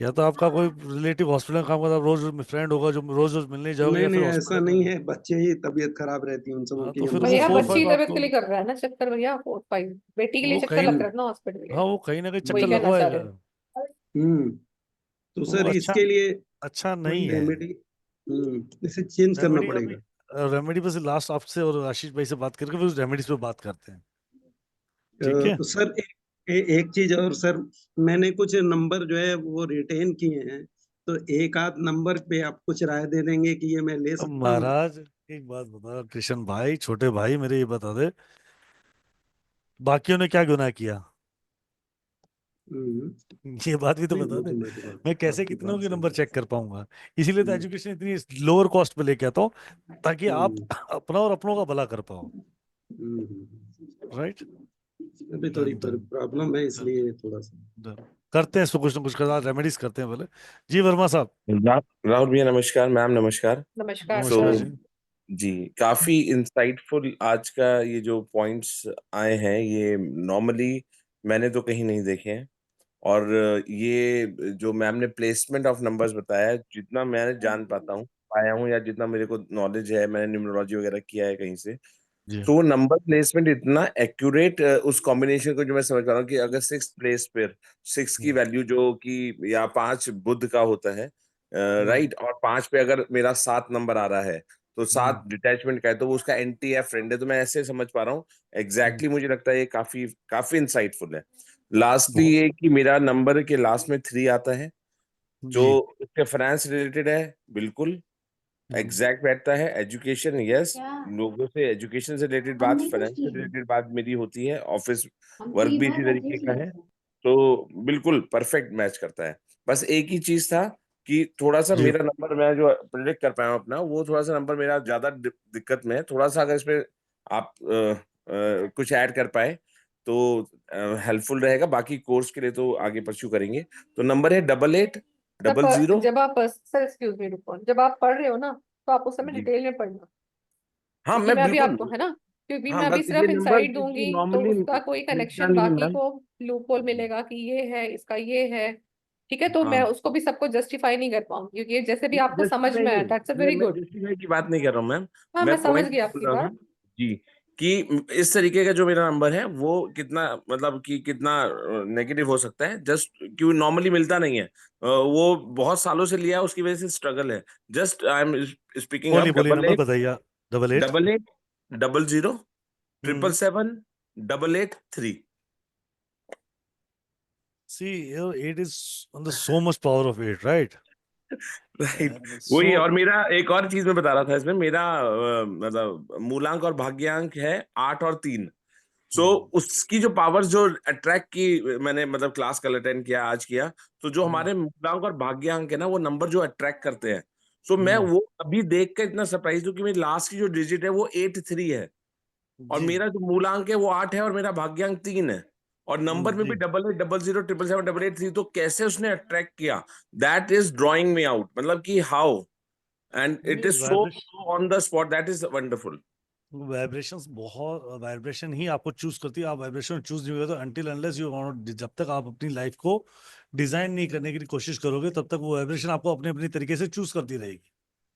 या तो आपका कोई रिलेटिव हॉस्पिटल में काम करता है, रोज रोज फ्रेंड होगा जो रोज रोज मिलने जाओगे, नहीं या नहीं, फिर ऐसा हॉस्पिटल नहीं में। है, बच्चे ही तबीयत खराब रहती है उन सबों हाँ की तो फिर हम वो भैया समझ। बच्ची 45 की तबीयत आपको, के लिए कर रहा है ना चक्कर, भैया 4-5 बेटी के लिए वो चक्कर कहीं, लग रहा है ना हॉस्पिटल के लिए। हाँ वो कहीं ना कहीं वही चक्कर कहना चाह लगवाएगा। रहे हैं। तो वो सर अच्छा इसके लिए अच्छा कोई नहीं है। रेमेडी इसे चेंज करना रेमेडी अभी, पड़ेगा। रेमेडी पे से लास्ट आपसे और आशीष भाई से बात करके फिर रेमेडीज पे बात करते हैं, ठीक है। सर एक चीज और सर, मैंने कुछ नंबर जो है वो रिटेन किए हैं, तो एक आध नंबर पे आप कुछ राय दे देंगे कि ये मैं ले अब सकता हूँ? महाराज एक बात बता, कृष्ण भाई छोटे भाई मेरे, ये बता दे बाकियों ने क्या गुनाह किया, ये बात भी तो नहीं, बता वो दे। तो मैं तो मैं बात कैसे आपकी कितनों बात के सही नंबर है। चेक कर पाऊंगा? इसीलिए तो एजुकेशन इतनी लोअर कॉस्ट पे लेके आता हूँ, ताकि आप अपना और अपनों का भला कर पाओ, राइट। अभी थोड़ी डन डन प्रॉब्लम है, डन इसलिए थोड़ा सा। डन करते हैं इसको, कुछ ना कुछ करना, रेमेडीज करते हैं पहले। जी वर्मा साहब। राहुल भैया नमस्कार, मैम नमस्कार। नमस्कार सो नमस्कार सर। जी। जी, काफी इंसाइटफुल आज का ये जो पॉइंट्स आए हैं, ये नॉर्मली मैंने तो कहीं नहीं देखे हैं। और ये जो मैम ने प्लेसमेंट ऑफ नंबर्स बताया है, जितना मैं जान पाता हूँ, पाया हूँ, या जितना मेरे को नॉलेज है, मैंने न्यूमरोलॉजी वगैरह किया है कहीं से, जी तो नंबर प्लेसमेंट इतना एक्यूरेट, उस कॉम्बिनेशन को जो मैं समझ पा रहा हूँ कि अगर 6th प्लेस पर 6 की वैल्यू जो कि, या 5 बुध का होता है, राइट, और 5 पे अगर मेरा 7 नंबर आ रहा है, तो 7 डिटैचमेंट का है, तो वो उसका एंटी या फ्रेंड है। तो मैं ऐसे समझ पा रहा हूँ एग्जैक्टली। मुझे लगता है ये काफी काफी इंसाइटफुल है। लास्टली बहुत ये कि मेरा नंबर के लास्ट में 3 आता है, जो जी। उसके फाइनेंस रिलेटेड है, बिल्कुल एग्जैक्ट बैठता है। एजुकेशन, यस, लोगों से एजुकेशन से रिलेटेड बात, फाइनेंस से रिलेटेड बात मेरी होती है, ऑफिस वर्क भी इसी तरीके का है, तो बिल्कुल परफेक्ट मैच करता है। बस एक ही चीज था कि थोड़ा सा जी मेरा नंबर, मैं जो प्रेडिक्ट कर पाया हूं अपना, वो थोड़ा सा नंबर मेरा ज्यादा दिक्कत में है। थोड़ा सा अगर इसमें आप कुछ ऐड कर पाए तो हेल्पफुल रहेगा। बाकी कोर्स के लिए तो आगे परस्यू करेंगे। तो नंबर है 8800। जब आप सर एक्सक्यूज मी रुको, जब आप पढ़ रहे हो ना तो आप उस समय जी डिटेल में पढ़ना, हाँ, क्योंकि मैं मैं अभी बिल्कुल, आपको है ना, क्योंकि हाँ मैं अभी बस ये सिर्फ नंबर इंसाइट क्योंकि दूंगी तो नॉर्मली उसका कोई मिलता कनेक्शन नहीं है बाकी मैम। को लूप होल मिलेगा कि ये है, इसका ये है, ठीक है। तो मैं हाँ, उसको भी सबको जस्टिफाई नहीं कर पाऊंगी, क्योंकि ये जैसे भी आपको समझ जस्टिफाई में आया, नहीं, दैट्स अ वेरी मैं गुड। जस्टिफाई की बात नहीं कर रहा हूँ मैम। हाँ मैं मैं समझ पॉइंट गई बोल आपकी रहा बात। हूँ जी, कि इस तरीके का जो मेरा नंबर है वो कितना, मतलब कि कितना नेगेटिव हो सकता है, जस्ट क्यों नॉर्मली मिलता नहीं है। वो बहुत सालों से लिया है, उसकी वजह से स्ट्रगल है। जस्ट आई एम स्पीकिंग बोलिए अप बोलिए, डबल नंबर एट बताइए। 88 double eight 00 hmm 777 883। See, your 8 is on the so much power of 8, right? Right, वही। So, और मेरा एक और चीज मैं बता रहा था इसमें, मेरा मतलब मूलांक और भाग्यांक है 8 और 3। सो उसकी जो पावर्स जो अट्रैक्ट की, मैंने मतलब क्लास कल अटेंड किया, आज किया, तो जो हमारे मूलांक और भाग्यांक है ना, वो नंबर जो अट्रैक्ट करते हैं। सो मैं वो अभी देख कर इतना सरप्राइज हूँ कि मेरी लास्ट की जो डिजिट है वो 83 है। और जी मेरा जो मूलांक है वो 8 है और मेरा भाग्यांक 3 है, और नंबर में भी जी 8800 777 883, तो कैसे उसने अट्रैक्ट किया, that is drawing me out, मतलब कि how, and it is so vibration on the spot, that is wonderful. Vibrations बहुत वाइब्रेशन ही आपको चूज करती है। आप वाइब्रेशन चूज नहीं करोगे तो अनटिल अनलेस यू वांट, जब तक आप अपनी लाइफ को डिजाइन नहीं करने की कोशिश करोगे तब तक वो वाइब्रेशन आपको अपने अपने तरीके से चूज करती रहेगी।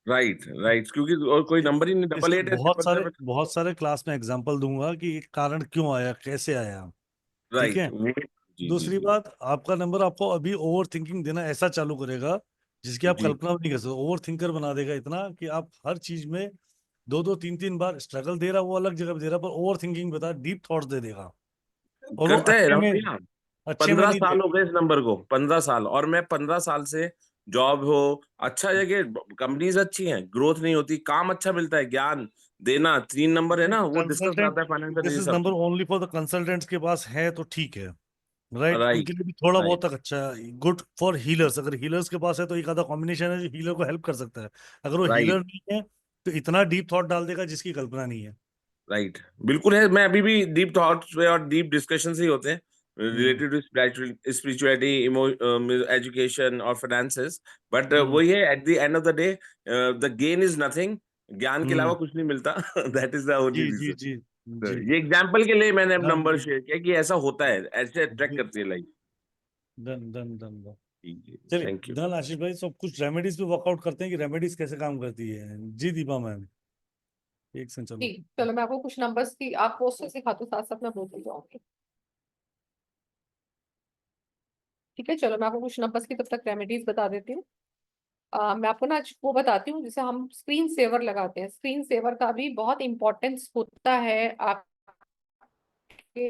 राइट राइट, क्योंकि और कोई नंबर ही नहीं, इसके 88 है, 777। बहुत सारे क्लास में एग्जांपल दूंगा कि ये कारण क्यों आया, कैसे आया। ठीक राइट, है। वो जी जी दूसरी जी। बात, आपका नंबर आपको अभी ओवर थिंकिंग देना ऐसा चालू करेगा जिसकी आप जी कल्पना भी नहीं कर सकते। ओवर थिंकर बना देगा इतना कि आप हर चीज में दो दो तीन तीन बार स्ट्रगल दे रहा, वो अलग जगह पे दे रहा, पर ओवर थिंकिंग बता डीप थॉट्स दे देगा। और वो करते हैं राहुल भैया, अच्छे में 15 नहीं साल देगा। हो गए इस नंबर को, 15 साल, और मैं 15 साल से जॉब हो, अच्छा जगह, कंपनीज अच्छी हैं, ग्रोथ नहीं होती, काम अच्छा मिलता है, ज्ञान देना, 3 नंबर है ना, वो डिस्कस कंसल्टेंट, आता है फाइनेंशियल दिस ये इज सब। Number only for the consultants के पास है तो ठीक है, राइट। राइट उनके लिए भी थोड़ा बहुत राइट तक अच्छा है। गुड फॉर हीलर्स, अगर हीलर्स के पास है तो एक आधा कॉम्बिनेशन है जो हीलर को हेल्प कर सकता है। अगर वो हीलर राइट नहीं है तो इतना डीप थॉट डाल देगा जिसकी कल्पना नहीं है। राइट, बिल्कुल है। मैं अभी भी डीप थॉट्स पे और डीप डिस्कशन ही होते हैं hmm related to spirituality, education और फाइनेंसेस, बट हम्म वही है, at the end of the day the gain is nothing, ज्ञान के अलावा हम्म कुछ नहीं मिलता। दैट इज द ओनली जी जी रीजन। जी जी। ये एग्जाम्पल के लिए मैंने डन नंबर शेयर किया कि ऐसा होता है, ऐसे अट्रैक्ट करती है life. Done done done done. चलिए थैंक यू। डन आशीष भाई, सब कुछ रेमेडीज पे वर्कआउट करते हैं कि रेमेडीज कैसे काम करती है। जी दीपा मैम, एक सेकंड जी चलो। चलो, मैं आपको कुछ नंबर्स की आप क्वेश्चन सिखाती हूँ, साथ साथ मैं बोलती जाऊंगी। ठीक है, चलो मैं आपको कुछ नंबर्स की तब तक रेमेडीज बता देती हूँ। मैं आपको ना आज वो बताती हूँ जिसे हम स्क्रीन सेवर लगाते हैं। स्क्रीन सेवर का भी बहुत इंपॉर्टेंस होता है आपके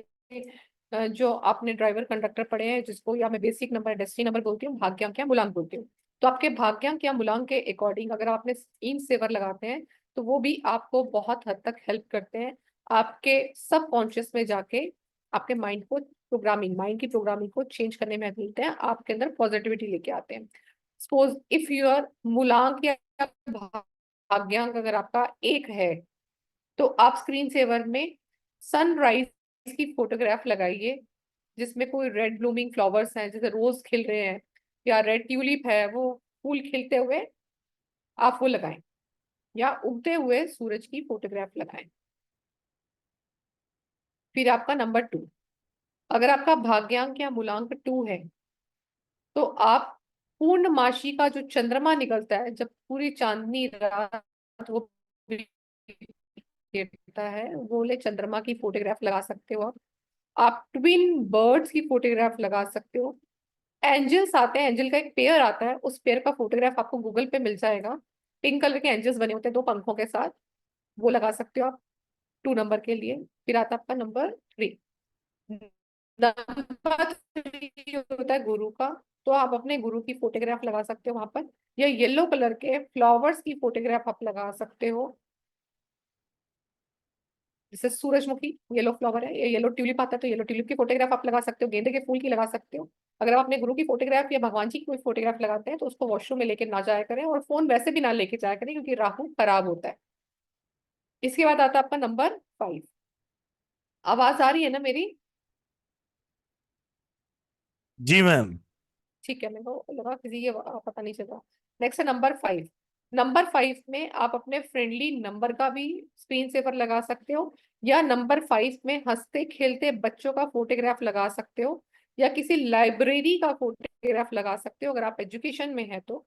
जो आपने ड्राइवर कंडक्टर पढ़े हैं, जिसको या मैं बेसिक नंबर डेस्टिनी नंबर बोलती हूँ, भाग्यांक या मूलांक बोलती हूँ। तो आपके भाग्यांक या मूलांक के अकॉर्डिंग अगर आपने स्क्रीन सेवर लगाते हैं तो वो भी आपको बहुत हद तक हेल्प करते हैं आपके सब कॉन्शियस में जाके आपके माइंड को माइंड की प्रोग्रामिंग को चेंज करने में हेल्प मिलते हैं, आपके अंदर पॉजिटिविटी लेके आते हैं। सपोज इफ योर मूलांक या भाग्यांक अगर आपका 1 है तो आप स्क्रीन सेवर में सनराइज की फोटोग्राफ लगाइए जिसमें कोई रेड ब्लूमिंग फ्लावर्स हैं, जैसे रोज खिल रहे हैं या रेड ट्यूलिप है, वो फूल खिलते हुए आप वो लगाएं, या उगते हुए सूरज की फोटोग्राफ लगाएं। फिर आपका नंबर 2, अगर आपका भाग्यांक या मूलांक 2 है तो आप पूर्णमासी का जो चंद्रमा निकलता है, जब पूरी चांदनी रात वो गिरता है, वो वाले चंद्रमा की फोटोग्राफ लगा सकते हो आप ट्विन बर्ड्स की फोटोग्राफ लगा सकते हो। एंजल्स आते हैं, एंजल का एक पेयर आता है, उस पेयर का फोटोग्राफ आपको गूगल पे मिल जाएगा। पिंक कलर के एंजल्स बने होते हैं 2 पंखों के साथ, वो लगा सकते हो आप 2 नंबर के लिए। फिर आता है आपका नंबर 3। नंबर 3 होता है गुरु का, तो आप अपने गुरु की फोटोग्राफ लगा सकते हो वहां पर, या येलो कलर के फ्लावर्स की फोटोग्राफ आप लगा सकते हो। जैसे सूरजमुखी येलो फ्लावर है, या येलो ट्यूलिप आता है तो येलो ट्यूलिप की फोटोग्राफ आप लगा सकते हो, गेंदे के फूल की लगा सकते हो। अगर आप अपने गुरु की फोटोग्राफ या भगवान जी की कोई फोटोग्राफ लगाते हैं तो उसको वॉशरूम में लेके ना जाया करें, और फोन वैसे भी ना लेके जाया करें क्योंकि राहु खराब होता है। इसके बाद आता है आपका नंबर 5। आवाज आ रही है ना मेरी? जी मैम। ठीक है, मेरे को लगा किसी के पता नहीं चला। नेक्स्ट है नंबर 5। नंबर 5 में आप अपने फ्रेंडली नंबर का भी स्क्रीन सेवर लगा सकते हो, या नंबर 5 में हंसते खेलते बच्चों का फोटोग्राफ लगा सकते हो, या किसी लाइब्रेरी का फोटोग्राफ लगा सकते हो अगर आप एजुकेशन में है तो।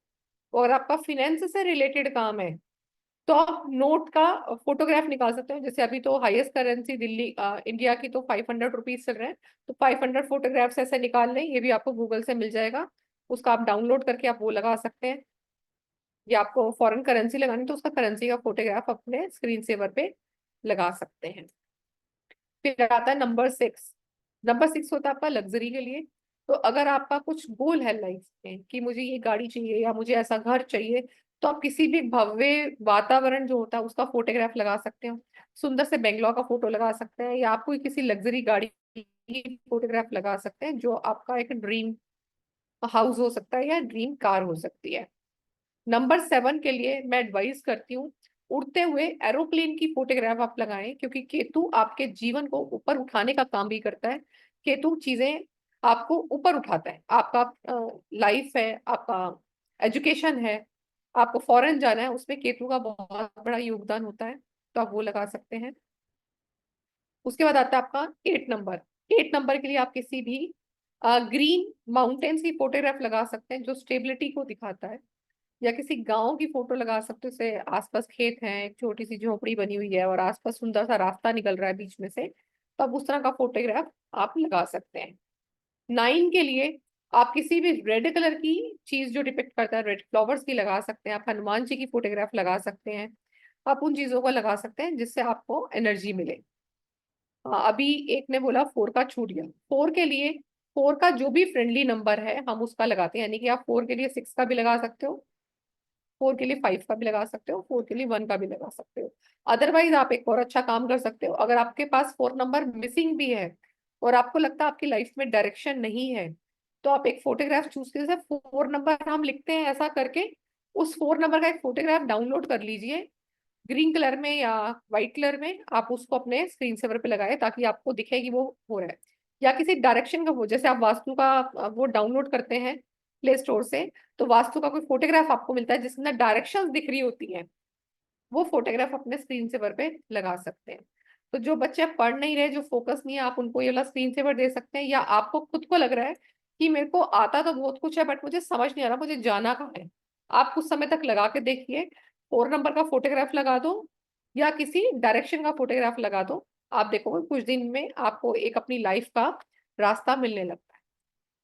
और आपका फिनेंस से रिलेटेड काम है तो आप नोट का फोटोग्राफ निकाल सकते हो। जैसे अभी तो हाईएस्ट करेंसी दिल्ली इंडिया की तो 500 रुपीज चल रहे हैं, तो 500 फोटोग्राफ्स ऐसे निकाल लें, ये भी आपको गूगल से मिल जाएगा। उसका आप डाउनलोड करके आप वो लगा सकते हैं, या आपको फॉरेन करेंसी लगानी तो उसका करेंसी का फोटोग्राफ अपने स्क्रीन सेवर पे लगा सकते हैं। फिर आता है नंबर 6। नंबर 6 होता है आपका लग्जरी के लिए। तो अगर आपका कुछ गोल है लाइफ में कि मुझे ये गाड़ी चाहिए या मुझे ऐसा घर चाहिए, तो आप किसी भी भव्य वातावरण जो होता है उसका फोटोग्राफ लगा सकते हो। सुंदर से बेंगलोर का फोटो लगा सकते हैं, या आपको किसी लग्जरी गाड़ी की फोटोग्राफ लगा सकते हैं जो आपका एक ड्रीम हाउस हो सकता है या ड्रीम कार हो सकती है। नंबर 7 के लिए मैं एडवाइस करती हूँ उड़ते हुए एरोप्लेन की फोटोग्राफ आप लगाएं, क्योंकि केतु आपके जीवन को ऊपर उठाने का काम भी करता है। केतु चीजें आपको ऊपर उठाता है। आपका लाइफ है, आपका एजुकेशन है, आपको फॉरेन जाना है, उसमें केतु का बहुत बड़ा योगदान होता है, तो आप वो लगा सकते हैं। उसके बाद आता है आपका 8 नंबर। 8 नंबर के लिए आप किसी भी ग्रीन माउंटेन्स की फोटोग्राफ लगा सकते हैं जो स्टेबिलिटी को दिखाता है, या किसी गांव की फोटो लगा सकते हो, जैसे आसपास खेत हैं, एक छोटी सी झोपड़ी बनी हुई है और आसपास सुंदर सा रास्ता निकल रहा है बीच में से, तो आप उस तरह का फोटोग्राफ आप लगा सकते हैं। 9 के लिए आप किसी भी रेड कलर की चीज जो डिपिक्ट करता है, रेड फ्लावर्स की लगा सकते हैं, आप हनुमान जी की फोटोग्राफ लगा सकते हैं, आप उन चीजों को लगा सकते हैं जिससे आपको एनर्जी मिले। अभी एक ने बोला 4 का छूट गया। 4 के लिए 4 का जो भी फ्रेंडली नंबर है हम उसका लगाते हैं, यानी कि आप 4 के लिए 6 का भी लगा सकते हो, 4 के लिए 5 का भी लगा सकते हो, 4 के लिए 1 का भी लगा सकते हो। अदरवाइज आप एक और अच्छा काम कर सकते हो, अगर आपके पास 4 नंबर मिसिंग भी है और आपको लगता है आपकी लाइफ में डायरेक्शन नहीं है, तो आप एक फोटोग्राफ चूज कीजिए। जैसे 4 नंबर हम लिखते हैं ऐसा करके, उस 4 नंबर का एक फोटोग्राफ डाउनलोड कर लीजिए ग्रीन कलर में या व्हाइट कलर में, आप उसको अपने स्क्रीन सेवर पे लगाए ताकि आपको दिखे कि वो हो रहा है। या किसी डायरेक्शन का वो, जैसे आप वास्तु का वो डाउनलोड करते हैं प्ले स्टोर से, तो वास्तु का कोई फोटोग्राफ आपको मिलता है जिसमें डायरेक्शंस दिख रही होती हैं, वो फोटोग्राफ अपने स्क्रीन सेवर पे लगा सकते हैं। तो जो बच्चे पढ़ नहीं रहे, जो फोकस नहीं है, आप उनको ये वाला स्क्रीन सेवर दे सकते हैं। या आपको खुद को लग रहा है कि मेरे को आता तो बहुत कुछ है बट मुझे समझ नहीं आ रहा मुझे जाना कहाँ है, आप कुछ समय तक लगा के देखिए। 4 नंबर का फोटोग्राफ लगा दो या किसी डायरेक्शन का फोटोग्राफ लगा दो, आप देखोगे कुछ दिन में आपको एक अपनी लाइफ का रास्ता मिलने लगता है।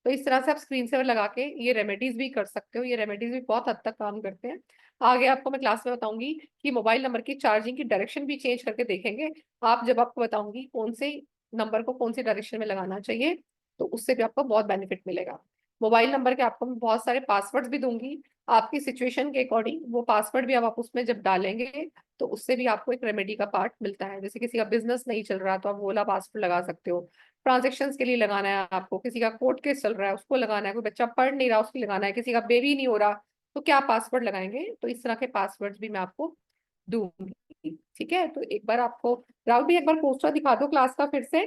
तो इस तरह से आप स्क्रीन सेवर लगा के ये रेमेडीज भी कर सकते हो। ये रेमेडीज भी बहुत हद तक काम करते हैं। आगे आपको मैं क्लास में बताऊंगी कि मोबाइल नंबर की चार्जिंग की डायरेक्शन भी चेंज करके देखेंगे आप, जब आपको बताऊंगी कौन से नंबर को कौन सी डायरेक्शन में लगाना चाहिए, तो उससे भी आपको बहुत बेनिफिट मिलेगा। मोबाइल नंबर के आपको मैं बहुत सारे पासवर्ड्स भी दूंगी, आपकी सिचुएशन के अकॉर्डिंग वो पासवर्ड भी अब आप उसमें जब डालेंगे तो उससे भी आपको एक रेमेडी का पार्ट मिलता है। जैसे किसी का बिजनेस नहीं चल रहा तो आप वो वाला पासवर्ड लगा सकते हो, ट्रांजेक्शन्स के लिए लगाना है आपको, किसी का कोर्ट केस चल रहा है उसको लगाना है, कोई बच्चा पढ़ नहीं रहा उसको लगाना है, किसी का बेबी नहीं हो रहा तो क्या पासवर्ड लगाएंगे, तो इस तरह के पासवर्ड्स भी मैं आपको दूंगी। ठीक है, तो एक बार आपको राहुल भी एक बार पोस्टर दिखा दो क्लास का फिर से।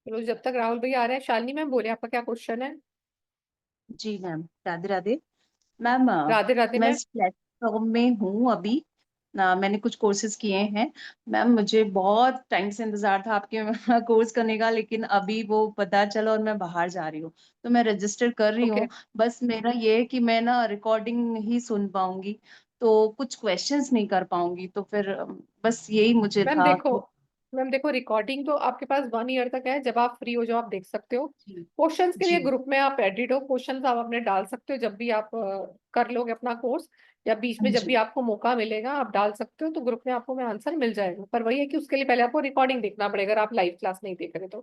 चलो जब तक राहुल भैया आ रहे हैं, शालिनी मैम बोले आपका क्या क्वेश्चन है? जी मैम, राधे राधे मैम। राधे राधे मैं मैम। इस प्लेटफॉर्म में हूँ अभी। मैंने कुछ कोर्सेज किए हैं मैम। मुझे बहुत टाइम से इंतजार था आपके कोर्स करने का, लेकिन अभी वो पता चला और मैं बाहर जा रही हूँ, तो मैं रजिस्टर कर रही ओके हूँ। बस मेरा ये है कि मैं ना रिकॉर्डिंग ही सुन पाऊंगी, तो कुछ क्वेश्चंस नहीं कर पाऊंगी, तो फिर बस यही मुझे मैम था देखो, कि मैम देखो रिकॉर्डिंग तो आपके पास 1 ईयर तक है, जब आप फ्री हो जाओ आप देख सकते हो। जी क्वेश्चंस के लिए जी ग्रुप में आप एडिट हो, क्वेश्चंस आप अपने डाल सकते हो जब भी आप कर लोगे अपना कोर्स, या बीच में जब भी जी आपको मौका मिलेगा आप डाल सकते हो, तो ग्रुप में आपको मैं आंसर मिल जाएगा। पर वही है कि उसके लिए पहले आपको रिकॉर्डिंग देखना पड़ेगा अगर आप लाइव क्लास नहीं देख रहे तो।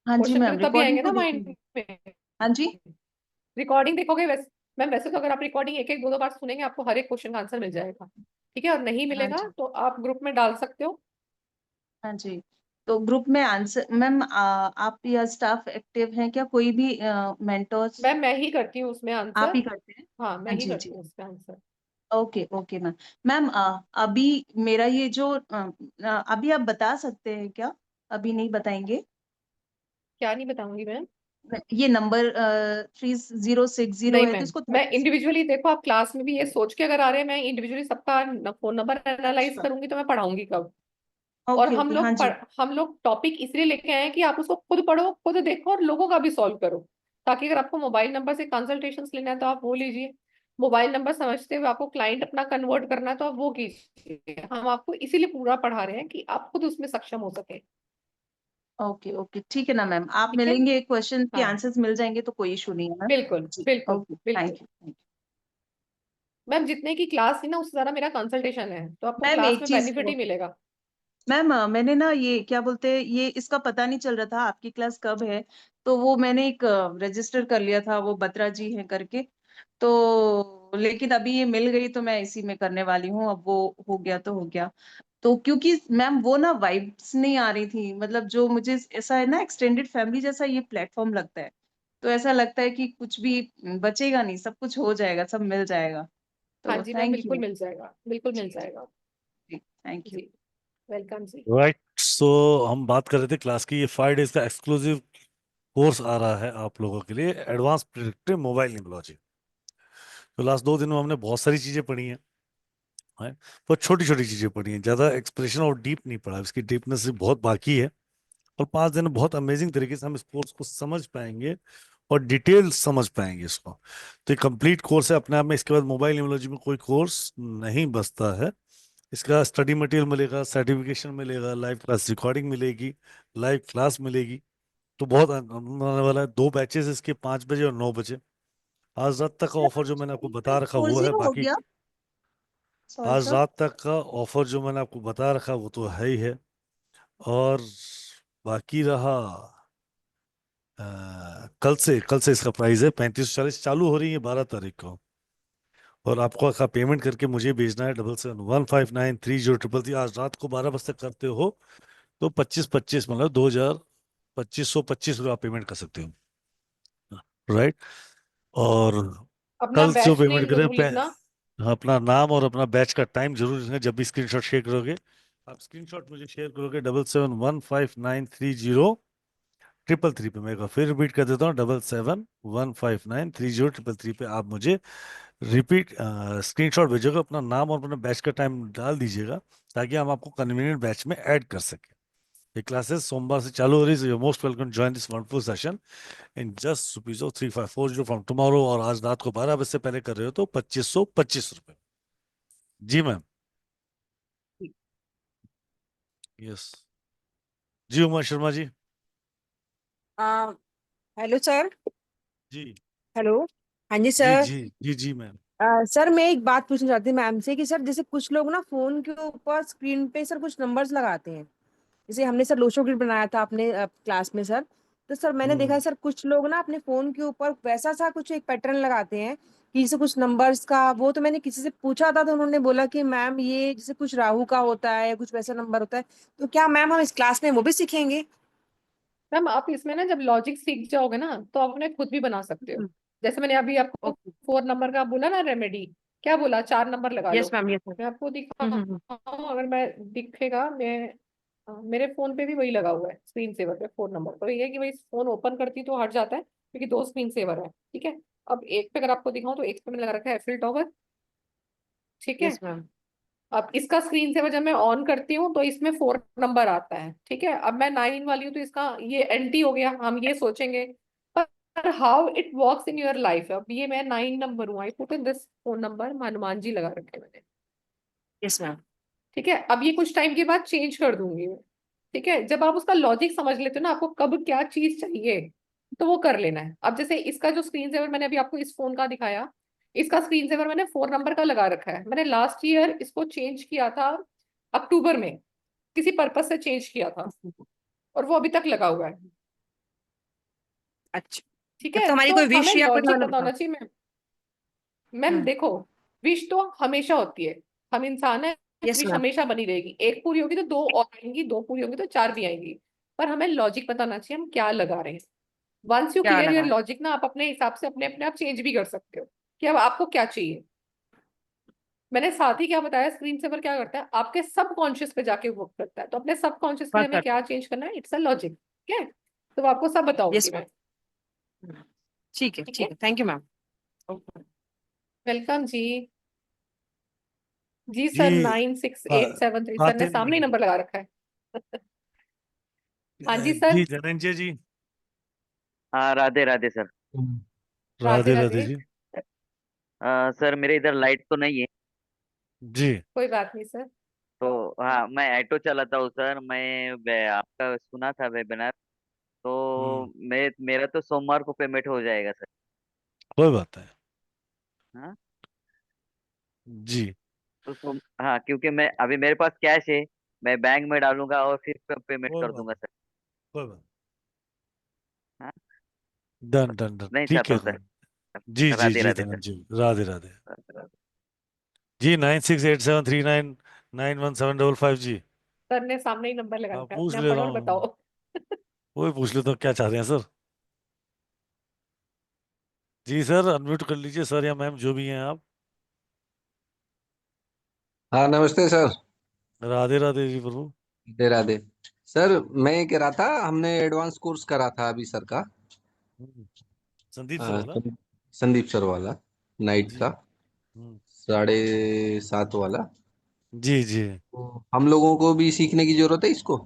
हाँ जी क्वेश्चन मैम, फिर तभी रिकॉर्डिंग आएंगे तो ना माइंड देखूंगी। में। हाँ जी रिकॉर्डिंग देखोगे वैसे मैम, वैसे तो अगर आप रिकॉर्डिंग एक एक दो दो बार सुनेंगे आपको हर एक क्वेश्चन का आंसर मिल जाएगा। ठीक है, और नहीं हाँ मिलेगा जी तो आप ग्रुप में डाल सकते हो। हाँ जी। तो ग्रुप में आंसर मैम, आप या स्टाफ एक्टिव हैं क्या? कोई भी मेंटर्स मैम मैं ही करती हूँ उसमें आप आंसर। ही करते हैं? हाँ मैं हाँ ही जी करती जी। हूँ उसका answer. Okay okay ma'am. Ma'am अभी मेरा ये जो अभी आप बता सकते हैं क्या? अभी नहीं बताएंगे? क्या नहीं बताऊंगी मैम? ये नंबर 3060 नहीं है तो मैम, इसको मैं 30। इंडिविजुअली देखो आप क्लास में भी ये सोच के अगर आ रहे हैं, मैं इंडिविजुअली सबका फोन नंबर एनालाइज अच्छा करूंगी तो मैं पढ़ाऊंगी कब। और ओके ओके हाँ जी। हम लोग टॉपिक इसलिए लेके आए हैं कि आप उसको खुद पढ़ो, खुद देखो और लोगों का भी सॉल्व करो, ताकि अगर आपको मोबाइल नंबर से कंसल्टेशन लेना है तो आप वो लीजिए, मोबाइल नंबर समझते हुए आपको क्लाइंट अपना कन्वर्ट करना है तो आप वो कीजिए। हम आपको इसीलिए पूरा पढ़ा रहे हैं कि आप खुद उसमें सक्षम हो सके। ओके ओके ठीक है ना मैम, आप ठीक है। मिलेंगे, क्वेश्चन के हाँ आंसर्स मिल जाएंगे तो कोई इशू नहीं है मैम। बिल्कुल जी बिल्कुल ओके, बिल्कुल। Thank you. मैम जितने की क्लास थी ना उससे ज्यादा मेरा कंसल्टेशन है, तो आपको मैम क्लास एक में चीज बेनिफिट ही मिलेगा। मैम, मैंने ना ये क्या बोलते हैं, ये इसका पता नहीं चल रहा था आपकी क्लास कब है, तो वो मैंने एक रजिस्टर कर लिया था, वो बत्रा जी है करके, तो लेकिन अभी ये मिल गई तो मैं इसी में करने वाली हूँ। अब वो हो गया तो हो गया। तो क्योंकि मैम वो ना वाइब्स नहीं आ रही थी, मतलब जो मुझे ऐसा है ना, एक्सटेंडेड फैमिली जैसा ये प्लेटफॉर्म लगता है, तो ऐसा लगता है कि कुछ भी बचेगा नहीं, सब कुछ हो जाएगा, सब मिल जाएगा। हाँ तो जी मैम, थैंक बिल्कुल यू मिल जाएगा, बिल्कुल मिल जी जाएगा जी, थैंक यू। जी। वेलकम जी। राइट, सो हम बात कर रहे थे क्लास की। ये 5 डेज का एक्सक्लूसिव कोर्स आ रहा है आप लोगों के लिए, एडवांस प्रिडिक्टिव मोबाइल न्यूमरोलॉजी। तो लास्ट 2 दिन में हमने बहुत सारी चीजें पढ़ी हैं, है, पर छोटी छोटी चीजें पढ़ी हैं, ज्यादा एक्सप्रेशन और डीप नहीं पढ़ा, इसकी डीपनेस बहुत बाकी है। और 5 दिन में बहुत अमेजिंग तरीके से हम इस कोर्स को समझ पाएंगे और डिटेल समझ पाएंगे इसको। तो ये कंप्लीट कोर्स है अपने आप में। इसके बाद मोबाइल न्यूमरोलॉजी में कोई कोर्स नहीं बचता है। इसका स्टडी मटेरियल मिलेगा, सर्टिफिकेशन मिलेगा, लाइव क्लास रिकॉर्डिंग मिलेगी, लाइव क्लास मिलेगी। तो बहुत आने वाला है। 2 बैचेस इसके, 5 बजे और 9 बजे। आज रात तक का ऑफर जो मैंने आपको बता रखा फोर वो है। जीरो हो बाकी गया, सॉरी आज सर। रात तक का ऑफर जो मैंने आपको बता रखा वो तो है ही है। और बाकी रहा कल से इसका प्राइस है 3540, चालू हो रही है 12 तारीख को। और आपको का पेमेंट करके मुझे भेजना है 7715930333। आज रात को 12 बजे तक करते हो तो 25-25 मतलब 2250-2525 रुपये आप पेमेंट कर सकते हो। राइट। और अपना कल जो बैच पेमेंट नेम करें जरूर लिखना। अपना नाम और अपना बैच का टाइम जरूर लिखना। जब भी स्क्रीनशॉट शेयर करोगे, आप स्क्रीनशॉट मुझे शेयर करोगे 7715930333 पे। मैं एक बार फिर रिपीट कर देता हूँ, 7715930333 पे आप मुझे रिपीट स्क्रीनशॉट भेजोगे, अपना नाम और अपना बैच का टाइम डाल दीजिएगा, ताकि हम आपको कन्वीनियंट बैच में ऐड कर सकें। ये क्लासेस सोमवार से चालू हो रही है। You most welcome join this wonderful session in just ₹3540 from tomorrow. और आज रात को 12 बजे से पहले कर रहे हो तो 2525 रुपये। जी मैम। यस जी, उमा शर्मा जी। Hello sir. जी हेलो। हाँ जी जी सर। जी जी जी मैम। सर मैं एक बात पूछना चाहती हूँ मैम से कि सर जैसे कुछ लोग ना फोन के ऊपर स्क्रीन पे सर कुछ नंबर्स लगाते हैं। जैसे हमने सर लोशो ग्रिड बनाया था अपने क्लास में सर। तो सर मैंने देखा है सर कुछ लोग ना अपने फोन के ऊपर वैसा सा कुछ एक पैटर्न लगाते हैं कि जैसे कुछ नंबर्स का वो। तो मैंने किसी से पूछा था तो उन्होंने बोला कि मैम ये जैसे कुछ राहु का होता है या कुछ वैसा नंबर होता है। तो क्या मैम हम इस क्लास में वो भी सीखेंगे? मैम आप इसमें ना जब लॉजिक सीख जाओगे ना तो आप अपने खुद भी बना सकते हो। जैसे मैंने अभी आपको ओके। 4 नंबर का बोला ना रेमेडी, क्या बोला, 4 नंबर लगा लो। यस मैम, यस मैं आपको मैम। दिखाऊं, अगर मैं दिखेगा, मैं मेरे फोन पे भी वही लगा हुआ है स्क्रीन सेवर पे 4 नंबर। तो ये है कि भाई फोन ओपन करती तो हट जाता है क्योंकि 2 स्क्रीन सेवर है, ठीक है। अब एक पे अगर आपको दिखाऊं तो एक पे मैंने लगा रखा है एफिल टॉवर, ठीक है। Yes ma'am. अब इसका स्क्रीन सेवर जब मैं ऑन करती हूँ तो इसमें 4 नंबर आता है, ठीक है। अब मैं 9 वाली हूँ तो इसका ये एंटी हो गया, हम ये सोचेंगे। पर how it works in your life, अब ये मैं 9 नंबर हूँ, I put in this phone number, Hanuman ji लगा रखे हैं मैंने, यस मैम। ठीक है। अब ये कुछ टाइम के बाद चेंज कर दूंगी मैं, ठीक है। जब आप उसका लॉजिक समझ लेते हो ना, आपको कब क्या चीज चाहिए तो वो कर लेना है। अब जैसे इसका जो स्क्रीन सेवर मैंने अभी आपको इस फोन का दिखाया, इसका स्क्रीन सेवर मैंने 4 नंबर का लगा रखा है। मैंने लास्ट ईयर इसको चेंज किया था अक्टूबर में, किसी पर्पज से चेंज किया था और वो अभी तक लगा हुआ है, अच्छा। ठीक तब है। तो हमारी तो कोई हमें विश या कुछ लॉजिक होना पता था। होना चाहिए मैम। मैम हम्म। देखो, विश तो हमेशा होती है, हम इंसान है, यस विश मैम। हमेशा बनी रहेगी। एक पूरी होगी तो दो और आएंगी, दो पूरी होगी तो चार भी आएंगी। पर हमें लॉजिक पता होना चाहिए हम क्या लगा रहे हैं। वंस यू क्या क्लियर योर लगा? लॉजिक ना, आप अपने हिसाब से अपने अपने आप चेंज भी कर सकते हो कि अब आपको क्या चाहिए। मैंने साथ ही क्या बताया, स्क्रीन सेवर क्या करता है, आपके सबकॉन्शियस पे जाके वर्क करता है। तो अपने सबकॉन्शियस के लिए वर्क हमें करता क्या चेंज करना है, इट्स अ लॉजिक, ठीक है। तो वो आपको सब है। बताऊंगी यस मैं, मैम। ठीक है, ठीक है। ठीक है, थैंक यू मैम। वेलकम जी। जी जी सर, 9687 3 सर ने फातिन सामने ही नंबर लगा रखा है। हाँ जी सर। जी, धनंजय जी। हाँ, राधे राधे सर। राधे राधे राधे राधे। जी। सर मेरे इधर लाइट तो नहीं है। जी। कोई बात नहीं सर। तो हाँ, मैं ऑटो चलाता हूँ सर। आपका सुना था वेबिनार। तो मेरा तो सोमवार को पेमेंट हो जाएगा सर। कोई बात है। हाँ। जी। तो हाँ, क्योंकि मैं अभी मेरे पास कैश है। मैं बैंक में डालूंगा और फिर पेमेंट कोई कर बात दूंगा सर। कोई बात हाँ। डन डन डन, नहीं ठीक चाहता है। हूँ सर। जी जी राधे जी राधे सर। धनंजय, राधे राधे। जी, 9687399175 जी। सर ने सामने ही नंबर लगा हाँ, रखा है, पूछ अपने आप लेता पढ़ो और हूँ। बताओ। वही पूछ लेता हूँ क्या चाह रहे हैं सर। जी सर, अनम्यूट कर लीजिए सर या मैम, जो भी हैं आप। हाँ नमस्ते सर। राधे राधे जी प्रभु। राधे राधे। सर मैं ये कह रहा था, हमने एडवांस कोर्स करा था अभी सर का, हम्म, संदीप सर अ, वाला। संदीप सर वाला, नाइट जी। का हम्म, 7:30 वाला। जी जी। तो हम लोगों को भी सीखने की जरूरत है इसको।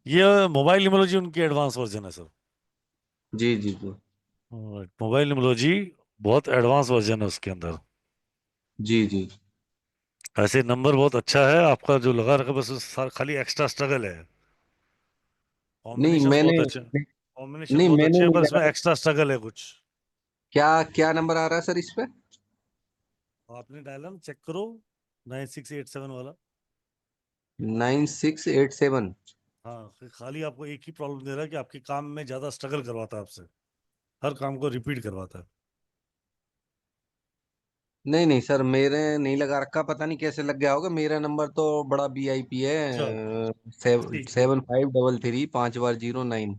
ये मोबाइल न्यूमरोलॉजी उनकी एडवांस वर्जन है सर। जी जी जी। मोबाइल न्यूमरोलॉजी बहुत एडवांस वर्जन है उसके अंदर। जी जी। ऐसे नंबर बहुत अच्छा है आपका जो लगा रखा, बस खाली एक्स्ट्रा स्ट्रगल है। नहीं कॉम्बिनेशन मैंने बहुत अच्छे, नहीं, कॉम्बिनेशन बहुत मैंने अच्छे हैं, नहीं पर इसमें लगा। एक्स्ट्रा स्ट्रगल है कुछ। क्या क्या नंबर आ रहा है सर इस पे? आपने डायला ना, चेक करो, 9687 वाला। 9687। हाँ, खाली आपको एक ही प्रॉब्लम दे रहा है कि आपके काम में ज्यादा स्ट्रगल करवाता है आपसे, हर काम को रिपीट करवाता है। नहीं नहीं सर, मेरे नहीं लगा रखा, पता नहीं कैसे लग गया होगा। मेरा नंबर तो बड़ा VIP है, अच्छा, 7533 5 बार 09।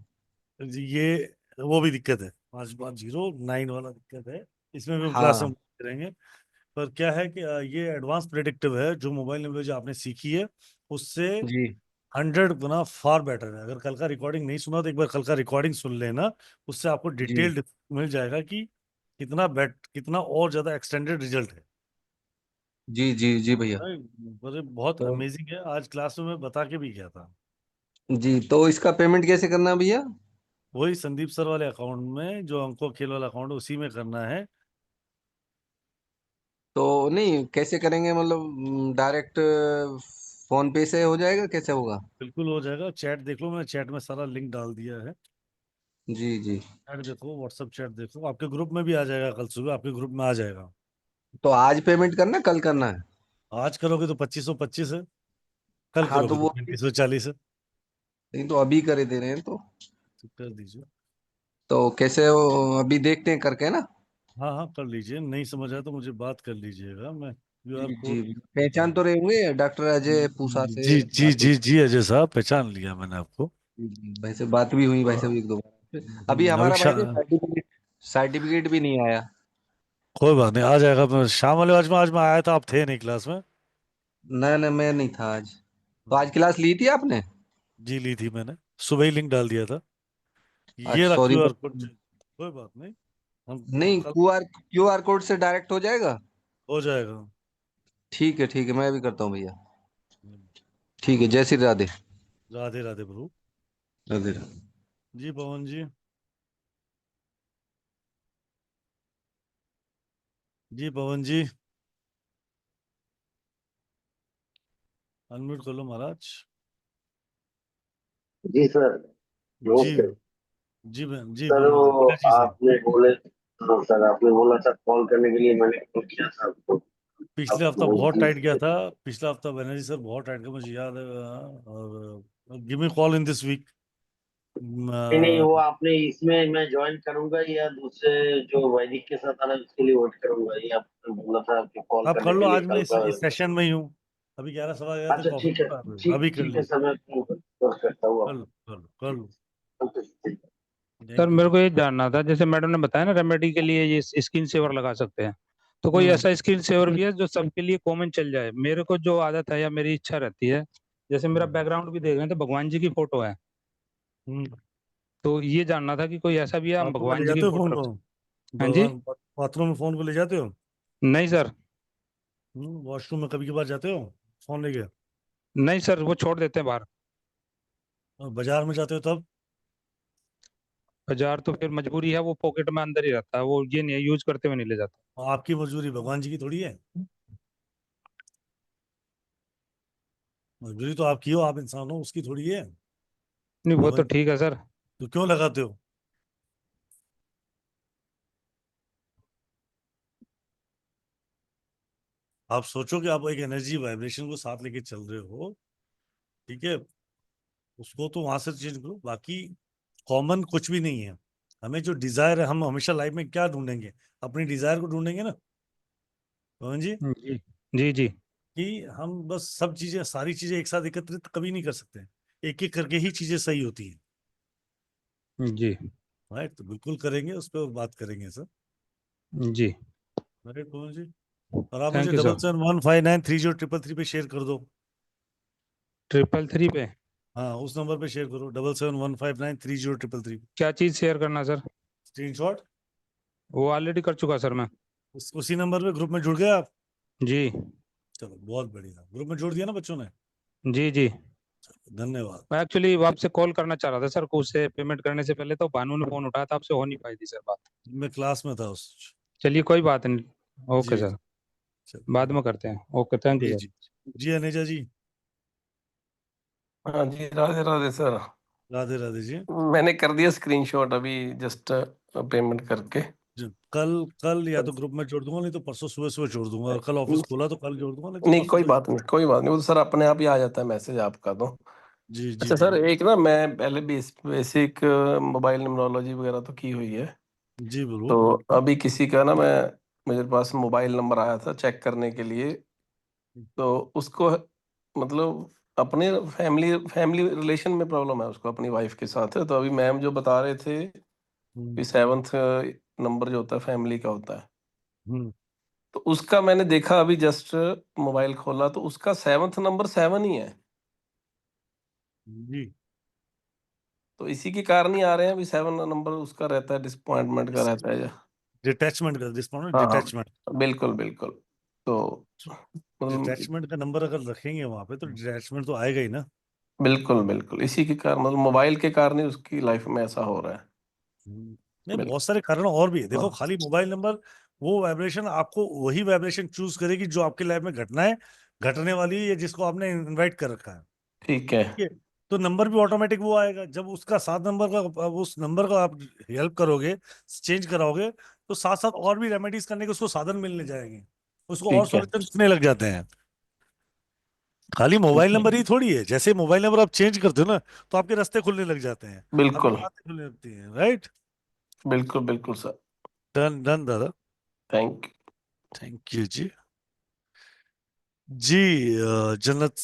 जी, ये वो भी दिक्कत है, 550 9 वाला दिक्कत है। इसमें भी हम क्लास में हाँ करेंगे। पर क्या है कि ये एडवांस प्रेडिक्टिव है, जो मोबाइल नंबर जो आपने सीखी है उससे जी 100 गुना फार बेटर है। अगर कल का रिकॉर्डिंग नहीं सुना तो एक बार कल का रिकॉर्डिंग सुन लेना। उससे आपको जी डिटेल्ड मिल जाएगा कि कितना और ज्यादा एक्सटेंडेड रिजल्ट है। जी जी जी भैया। अरे बहुत तो अमेजिंग है, आज क्लास में मैं बता के भी गया था। जी, तो इसका पेमेंट कैसे करना है भैया? वही संदीप सर वाले अकाउंट में, जो अंको खेल वाला अकाउंट, उसी में करना है। तो नहीं कैसे करेंगे, मतलब डायरेक्ट फोन पे से हो जाएगा, कैसे होगा? बिल्कुल हो जाएगा, चैट देख लो, मैंने चैट में सारा लिंक डाल दिया है। जी जी। चैट देखो, व्हाट्सअप चैट देखो, आपके ग्रुप में भी आ जाएगा, कल सुबह आपके ग्रुप में आ जाएगा। तो आज पेमेंट करना है, कल करना है? आज करोगे तो 2525 है, कल हाँ तो करोगे तो वो 3540 है। नहीं, तो अभी करे दे रहे हैं तो कर दीजिए। तो कैसे हो, अभी देखते हैं करके ना। हाँ हाँ, कर लीजिए, नहीं समझ आया तो मुझे बात कर लीजिएगा, मैं QR जी कोड। जी, पहचान तो रहे होंगे डॉक्टर अजय पूसा से जी जी बात हुई। जी जी, अजय साहब पहचान लिया मैंने आपको। जी, जी, भाई से बात भी हुई, भाई से भी एक दो बार। अभी अभी हमारा भाई से सर्टिफिकेट सर्टिफिकेट भी नहीं आया। कोई बात नहीं, आ जाएगा। मैं शाम वाले आज में आया था, आप थे नहीं क्लास में। ना ना, मैं नहीं था आज। तो आज क्लास ली थी आपने? जी ली थी मैंने, सुबह ही लिंक डाल दिया था। ये अच्छा रहा सॉरी। QR कोड, कोई बात नहीं। हम नहीं, कल क्यूआर कोड से डायरेक्ट हो जाएगा? हो जाएगा। ठीक है, मैं भी करता हूँ भैया। ठीक है, जय श्री राधे। राधे राधे प्रभु। राधे राधे। जी पवन जी। जी पवन जी, अनम्यूट कर लो महाराज। जी सर। जी नमस्ते जी बहन जी, सर। बोलिए, वो मीनाक्षी जी। आपने बोले, हाँ सर, आपने बोला था कॉल करने के लिए, मैंने कॉल किया था आपको। पिछले आप हफ्ता बहुत बहुत टाइट बिजी गया थे। था, पिछला हफ्ता बनर्जी सर बहुत टाइट गया, मुझे याद है। और give me call in this week. नहीं नहीं, वो आपने इसमें मैं ज्वाइन करूंगा या दूसरे जो वैदिक के साथ आना उसके लिए वेट करूंगा, ये आपने बोला था आपको कॉल आप कर करने लो, के लिए आज मैं कल का। इस सेशन में ही हूँ। अभी 11 सवा 11 तक अच्छा ऑफिस ठीक है, में हूँ। ठीक अभी कर ठीक है लीजिए। सर, मैं कॉल करता हूँ कर लो आपको। कर लो कर लो। ओके, ठीक है। सर थैंक यू मेरे जी। को ये जानना था, जैसे मैडम ने बताया ना रेमेडी के लिए ये स्किन सेवर लगा सकते हैं, तो कोई हम्म ऐसा स्किन सेवर भी है जो सबके लिए कॉमन चल जाए? मेरे को जो आदत है या मेरी इच्छा रहती है, जैसे मेरा बैकग्राउंड भी देख रहे हैं तो भगवान जी की फोटो है, हम्म। तो ये जानना था कि कोई ऐसा भी है हम बाथरूम में ले भगवान जी की जाते हो फोटो फोन रख को? सकते। हाँ जी। भगवान, बाथरूम में फोन को ले जाते हो? नहीं सर। वॉशरूम में कभी कभार जाते हो फोन लेके? नहीं सर, वो छोड़ देते हैं बाहर। और बाजार में जाते हो तब? बाजार तो फिर मजबूरी है, वो पॉकेट में अंदर ही रहता है, वो ये नहीं यूज करते हुए नहीं ले जाता। और आपकी मजबूरी भगवान जी की थोड़ी है। मजबूरी तो आपकी हो, आप इंसान हो, उसकी थोड़ी है। नहीं वो तो भगवान, ठीक है सर। तो क्यों लगाते हो? आप सोचो कि आप एक एनर्जी वाइब्रेशन को साथ लेके चल रहे हो, ठीक है? उसको तो वहां से चेंज करो, बाकी कॉमन कुछ भी नहीं है। हमें जो डिजायर है, हम हमेशा लाइफ में क्या ढूंढेंगे? अपनी डिजायर को ढूंढेंगे ना पवन जी। जी जी जी। कि हम बस सब चीजें, सारी चीजें एक साथ एकत्रित कभी नहीं कर सकते, एक एक करके ही चीजें सही होती हैं। जी राइट, तो बिल्कुल करेंगे, उस पर बात करेंगे सर। जी, राइट पवन जी, और आप मुझे थैंक यू सर। 7715930333 पे शेयर कर दो। 333 पे हाँ, उस नंबर पे शेयर करो, 7715930333। क्या चीज शेयर करना सर? स्क्रीनशॉट वो ऑलरेडी कर चुका सर मैं। उसी नंबर पे ग्रुप में जुड़ गए आप? जी चलो बहुत बढ़िया, ग्रुप में जोड़ दिया ना बच्चों ने? जी जी। धन्यवाद। मैं एक्चुअली आपसे कॉल करना चाह रहा था सर, कुछ से पेमेंट करने से पहले, तो भानु ने फोन उठाया था, आपसे हो नहीं पाई थी सर बात। मैं क्लास में था उस। चलिए कोई बात नहीं, ओके जी सर, चलो, बाद में करते हैं। ओके, थैंक जी यू जी जी। अनेजा जी, हाँ जी, राधे राधे सर। राधे राधे जी। मैंने कर दिया स्क्रीनशॉट अभी जस्ट पेमेंट करके। कल कल या तो ग्रुप में जोड़ दूंगा, नहीं तो परसों सुबह सुबह जोड़ दूंगा, और कल ऑफिस खोला तो कल जोड़ दूंगा, नहीं तो नहीं परसों कोई तक। बात नहीं, कोई बात नहीं, वो तो सर अपने आप ही आ जाता है मैसेज आपका तो। जी जी अच्छा जी सर, एक ना मैं पहले बेसिक मोबाइल न्यूमरोलॉजी वगैरह तो की हुई है। जी बोलो। तो अभी किसी का ना मेरे पास मोबाइल नंबर आया था चेक करने के लिए, तो उसको मतलब अपने फैमिली फैमिली रिलेशन में प्रॉब्लम है उसको, अपनी वाइफ के साथ है। तो अभी मैम जो बता रहे थे कि 7th नंबर जो होता है फैमिली का होता है, तो उसका मैंने देखा अभी जस्ट मोबाइल खोला तो उसका 7th नंबर 7 ही है। जी तो इसी के कारण ही आ रहे हैं अभी 7 नंबर उसका रहता है, डिसअपॉइंटमेंट का रहता है या डिटैचमेंट का रिस्पॉन्ड, हाँ डिटैचमेंट। बिल्कुल बिल्कुल। तो मतलब डिटैचमेंट का नंबर अगर रखेंगे वहां पे तो डिटैचमेंट तो आएगा ही ना। बिल्कुल बिल्कुल, इसी के कारण मतलब मोबाइल के कारण ही उसकी लाइफ में ऐसा हो रहा है। नहीं, बिल्कुल बहुत सारे कारण और भी है, देखो हाँ खाली मोबाइल नंबर, वो वाइब्रेशन आपको वही वाइब्रेशन चूज करेगी जो आपके लाइफ में घटना है, घटने वाली है, या जिसको आपने इनवाइट कर रखा है। ठीक है। ठीक है, तो नंबर भी ऑटोमेटिक वो आएगा। जब उसका 7 नंबर का, अब उस नंबर का आप हेल्प करोगे, चेंज कराओगे, तो साथ साथ और भी रेमेडीज करने के उसको साधन मिलने जाएंगे, उसको और ठीक है। सॉल्यूशन दिखने लग जाते हैं। खाली मोबाइल ठीक है। नंबर ही थोड़ी है, जैसे मोबाइल नंबर आप चेंज करते हो ना, तो आपके रास्ते खुलने लग जाते हैं, आपकी बिल्कुल बातें खुलने लगती हैं। राइट, बिल्कुल बिल्कुल सर। डन डन दादा। थैंक थैंक यू जी। जी जन्नत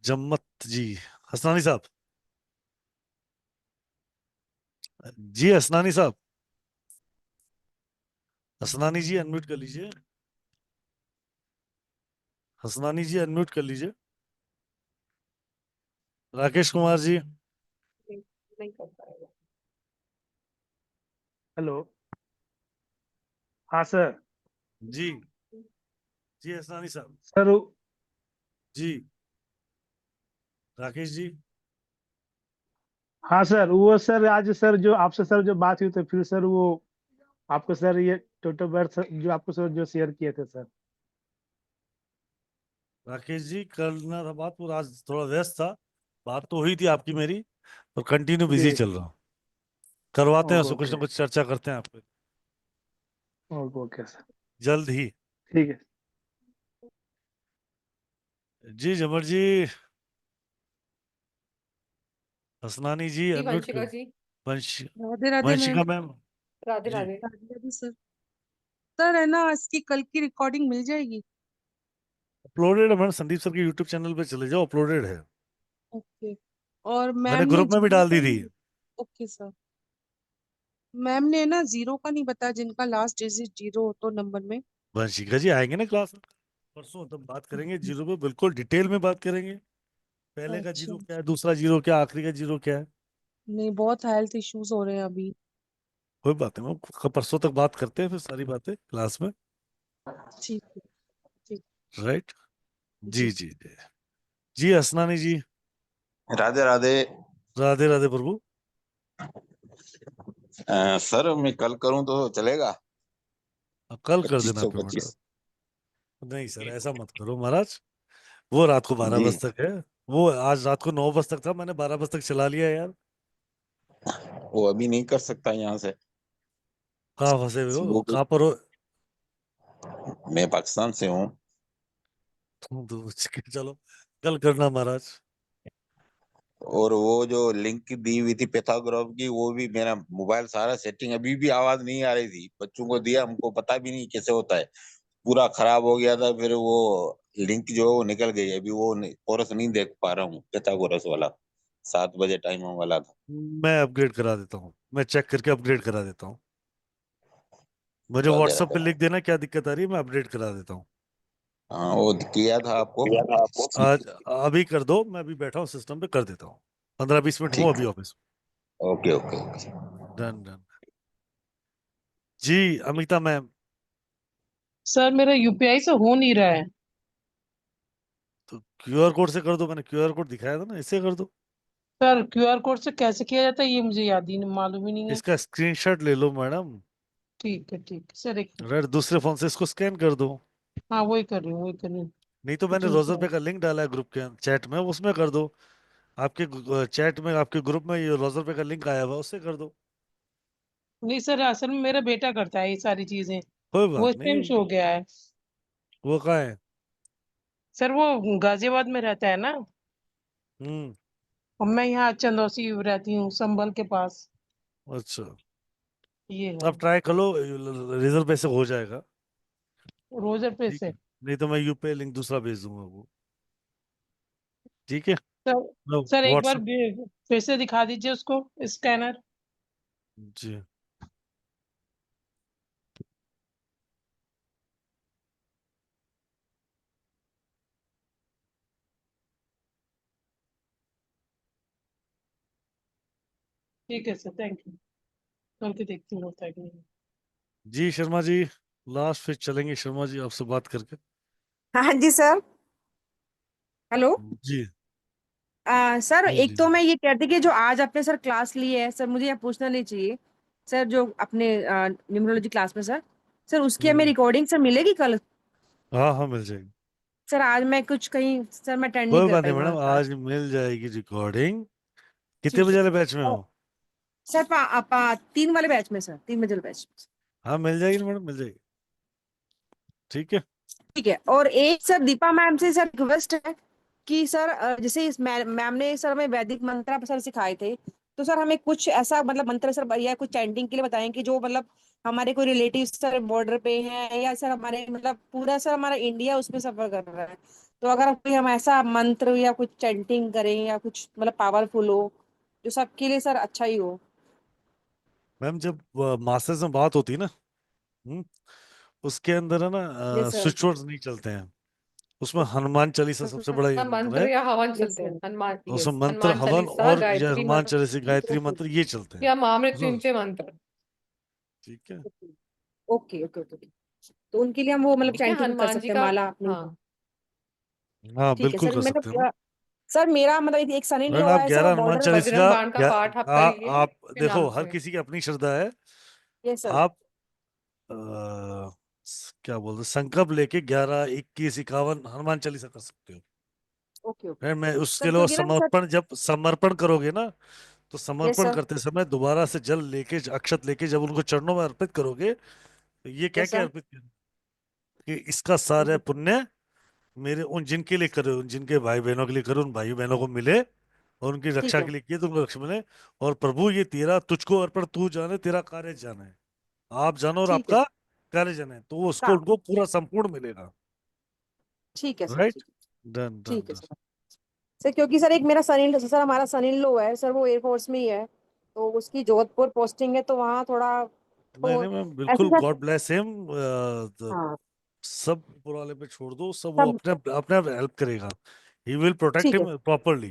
जम्मत जी, हसनानी साहब, जी हसनानी साहब, हसनानी जी अनम्यूट कर लीजिए, हसनानी जी अनम्यूट कर लीजिए। राकेश कुमार जी, नहीं कर पाएगा। हेलो, हाँ सर। जी जी हसनानी साहब, सर जी राकेश जी। हाँ सर, वो सर आज सर जो आपसे सर जो बात हुई तो फिर सर वो आपको सर ये टोटल बर्थ जो आपको सर जो शेयर किए थे सर। राकेश जी, करना था बात, पूरा आज थोड़ा व्यस्त था, बात तो हुई थी आपकी मेरी, और कंटिन्यू बिजी जी चल रहा हूँ। करवाते हैं उसको, कुछ ओके ना कुछ चर्चा करते हैं आपको ओके सर, जल्द ही। ठीक है। जी जमर जी, हसनानी जी जी अनम्यूट वंशिका कर। जी। वंश Radhe Radhe ma'am. Vanshika ma'am. Radhe ji Radhe. Radhe Radhe sir. Sir है ना, आज की कल की रिकॉर्डिंग मिल जाएगी? अपलोडेड है मैडम, संदीप सर के यूट्यूब चैनल पे चले जाओ, अपलोडेड है। ओके। और मैंने मैम ने ग्रुप में भी जीरो डाल का दी थी। नहीं। Okay sir. मैम ने ना जीरो का नहीं बताया, जिनका लास्ट डिजिट जीरो हो तो नंबर में। वंशिका जी आएंगे ना क्लास में परसों, तब बात करेंगे जीरो पे, बिल्कुल डिटेल में बात करेंगे, पहले का अच्छा। जीरो क्या है, दूसरा जीरो क्या है, आखिरी का जीरो क्या है। नहीं, बहुत हेल्थ इश्यूज हो रहे हैं अभी। कोई बात नहीं मैम, परसों तक बात करते हैं फिर सारी बातें क्लास में। ठीक है। ठीक। राइट। जी जी। जी जी जी हसनानी जी, राधे राधे। राधे राधे प्रभु। सर मैं कल करूं तो चलेगा? अब कल कर देना 2525। पेमेंट। नहीं सर, ऐसा मत करो महाराज, वो रात को 12 बजे जी, तक है, वो आज रात को 9 बजे तक था, मैंने 12 बजे तक चला लिया यार। वो अभी नहीं कर सकता यहाँ से। कहाँ फंसे हुए हो, वो कहाँ पर हो? मैं पाकिस्तान से हूँ। चलो कल करना महाराज। और वो जो लिंक दी हुई थी पैथागोरस की, वो भी मेरा मोबाइल सारा सेटिंग, अभी भी आवाज नहीं आ रही थी, बच्चों को दिया, हमको पता भी नहीं कैसे होता है, पूरा खराब हो गया था। फिर वो लिंक जो है वो निकल गई, अभी वो कोरस नहीं देख पा रहा हूँ पैथागोरस वाला। 7 बजे टाइम वाला था। मैं अपग्रेड करा देता हूँ, मैं चेक करके अपग्रेड करा देता हूँ। मुझे वगैरह व्हाट्सएप पे लिख देना क्या दिक्कत आ रही है, मैं अपडेट करा देता हूँ। हाँ वो किया था आपको। आज अभी कर दो, मैं अभी बैठा हूँ सिस्टम पे, कर देता हूँ। 15-20 मिनट हूँ ठीक अभी है। Office. Okay okay okay. Done done. जी अमिता मैम। सर मेरा यूपीआई से हो नहीं रहा है। तो क्यूआर कोड से कर दो, मैंने क्यूआर कोड दिखाया था ना, इससे कर दो। सर क्यूआर कोड से कैसे किया जाता है ये मुझे याद ही नहीं, मालूम ही नहीं है। इसका स्क्रीनशॉट ले लो मैडम। ठीक है सर, एक राइट, दूसरे फोन से इसको स्कैन कर दो। हाँ वही कर रही हूँ, वही कर रही हूँ। नहीं तो मैंने जी रोजर सर। पे का लिंक डाला है ग्रुप के चैट में, उसमें कर दो। आपके चैट में, आपके ग्रुप में ये रोजर पे का लिंक आया हुआ है, उससे कर दो। नहीं सर, असल में मेरा बेटा करता है ये सारी चीजें, कोई वो बात इस टाइम नहीं। शो गया है। वो कहाँ है? सर वो गाजियाबाद में रहता है ना, हम्म। और मैं यहाँ चंदौसी रहती हूँ, संभल के पास। अच्छा, ये है अब ट्राई कर लो, रिजल्ट पे से हो जाएगा। रोजर पे ठीक से। है, नहीं तो मैं यूपीआई लिंक दूसरा भेज दूंगा वो। ठीक है। सर मैं सर एक बार व्हाट्सएप। फिर से दिखा दीजिए उसको स्कैनर। जी ठीक है सर, थैंक यू। करके देखती हूँ होता है कि नहीं। जी शर्मा जी, लास्ट फिर चलेंगे शर्मा जी आपसे बात करके। हाँ जी सर। हेलो। जी सर जी एक जी तो जी। मैं ये कहती कि जो आज आपने सर क्लास ली है सर, मुझे ये पूछना नहीं चाहिए सर, जो अपने न्यूमरोलॉजी क्लास में सर, सर उसकी हमें हम्म। रिकॉर्डिंग सर मिलेगी कल? हाँ हाँ, मिल जाएगी। सर आज मैं कुछ कहीं सर मैं अटेंड नहीं कोई कर बात नहीं पाई मैडम, वहाँ आज। आज मिल जाएगी रिकॉर्डिंग। कितने ठीक बजे है। वाले बैच में और हो? सर 3 वाले बैच में सर, 3 बजे वाले बैच में। हाँ मिल जाएगी ना मैडम, मिल जाएगी। ठीक है। ठीक है। और एक सर दीपा मैम से सर रिक्वेस्ट है कि सर जैसे इस मैम ने सर हमें वैदिक मंत्र सर सिखाए थे, तो सर हमें कुछ ऐसा मतलब मंत्र सर या कुछ चैंटिंग के लिए बताएं कि जो मतलब हमारे कोई रिलेटिव सर बॉर्डर पे हैं, या सर हमारे मतलब पूरा सर हमारा इंडिया उसमें सफर कर रहा है, तो अगर कोई हम ऐसा मंत्र या कुछ चैंटिंग करें या कुछ मतलब पावरफुल हो जो सबके लिए सर अच्छा ही हो। मैम जब मास्टर्स में बात होती है ना, हम्म, उसके अंदर है ना, यस सर। स्विच वर्ड्स नहीं चलते हैं। उसमें हनुमान चालीसा सबसे बड़ा ये मंत्र मंत्र है। या हवन यस चलते हैं, सर। हनुमान, उसमें यस, मंत्र, हनुमान हवन चालीसा, और ये गायत्री हनुमान चालीसा, मंत्र गायत्री मंत्र ये चलते हैं। या उसमें महामृत्युंजय मंत्र। ठीक है। Okay okay okay. तो उनके लिए हम वो मतलब ठीक है, चैंटिंग कर हनुमान जी सकते हैं, का। माला अपनी। हाँ, हाँ ठीक है बिल्कुल सर। कर सकते हैं मैम। मतलब सर मेरा मतलब एक सन इन मैम लॉ आप है सर, वो 11 हनुमान बॉर्डर। चालीसा बजरंग बाण का क्या, पाठ आप करिए आप के देखो, नाम हर से। किसी की अपनी श्रद्धा है। Yes sir. आप क्या बोलते, संकल्प लेके 11, 21, 51 हनुमान चालीसा कर सकते हो। ओके ओके है, मैं सर, उसके लिए क्योंकि ना सर। समर्पण, जब समर्पण करोगे ना, तो यस समर्पण सर। करते समय दोबारा से जल लेके, अक्षत लेके जब उनको चरणों में अर्पित करोगे, तो ये क्या यस क्या सर। अर्पित करोगे कि इसका सारा पुण्य मेरे उन जिनके लिए करे, उन जिनके भाई बहनों के लिए करे, उन भाई बहनों को मिले, और उनकी ठीक रक्षा है। के लिए किए तो उनको रक्षा मिले। और प्रभु ये तेरा तुझको अर्पण, तू जाने तेरा कार्य जाने, आप जानो और ठीक है आपका कार्य जाने, तो वो उसको का उनको पूरा संपूर्ण मिलेगा। ठीक है सर। राइट। ठीक है। डन डन ठीक है डन। सर। सर क्योंकि सर एक मेरा सन इन सर, हमारा सन इन लॉ है सर, वो एयरफोर्स में ही है, तो उसकी जोधपुर पोस्टिंग है, तो वहाँ थोड़ा नहीं तो नहीं मैम, ऐसे बिल्कुल, सर। God bless him. हाँ। सब ऊपर वाले पे छोड़ दो, सब वो सब। अपने अपने आप हेल्प करेगा। ही विल प्रोटेक्ट ठीक है। Him properly.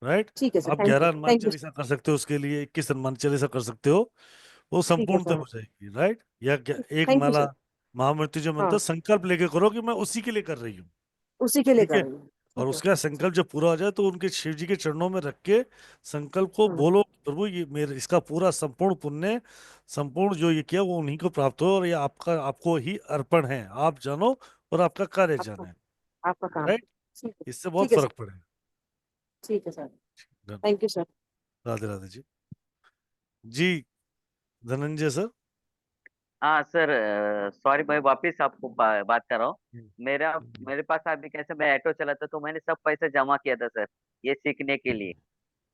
राइट। ठीक है सर। आप thank 11 you, Hanuman thank you. Chalisa कर सकते हो, उसके लिए 21 हनुमान चालीसा कर सकते हो, वो ठीक है संपूर्णतः सर। हो जाएगी। राइट। या एक थैंक यू माला सर। महामृत्युंजय मंत्र हाँ, संकल्प लेके करो कि मैं उसी के लिए कर रही हूँ। उसी के लिए ठीक कर है। रही हूँ। और ठीक है। उसका संकल्प जब पूरा हो जाए तो उनके शिव जी के चरणों में रख के संकल्प को हाँ। बोलो, प्रभु ये मेरे इसका पूरा संपूर्ण पुण्य, संपूर्ण जो ये किया वो उन्हीं को प्राप्त हो, और ये आपका, आपको ही अर्पण है, आप जानो और आपका कार्य आपका जाने। आपका काम। राइट। ठीक है। इससे बहुत ठीक है फर्क सर। पड़ेगा। ठीक है सर। धन- thank you sir. Radhe Radhe ji. जी धनंजय सर। हाँ सर, सॉरी, मैं वापिस आपको बात कर रहा हूँ। हम्म, मेरा हम्म, मेरे पास अभी कैसे, मैं ऑटो चलाता, तो मैंने सब पैसे जमा किया था सर, ये सीखने के लिए।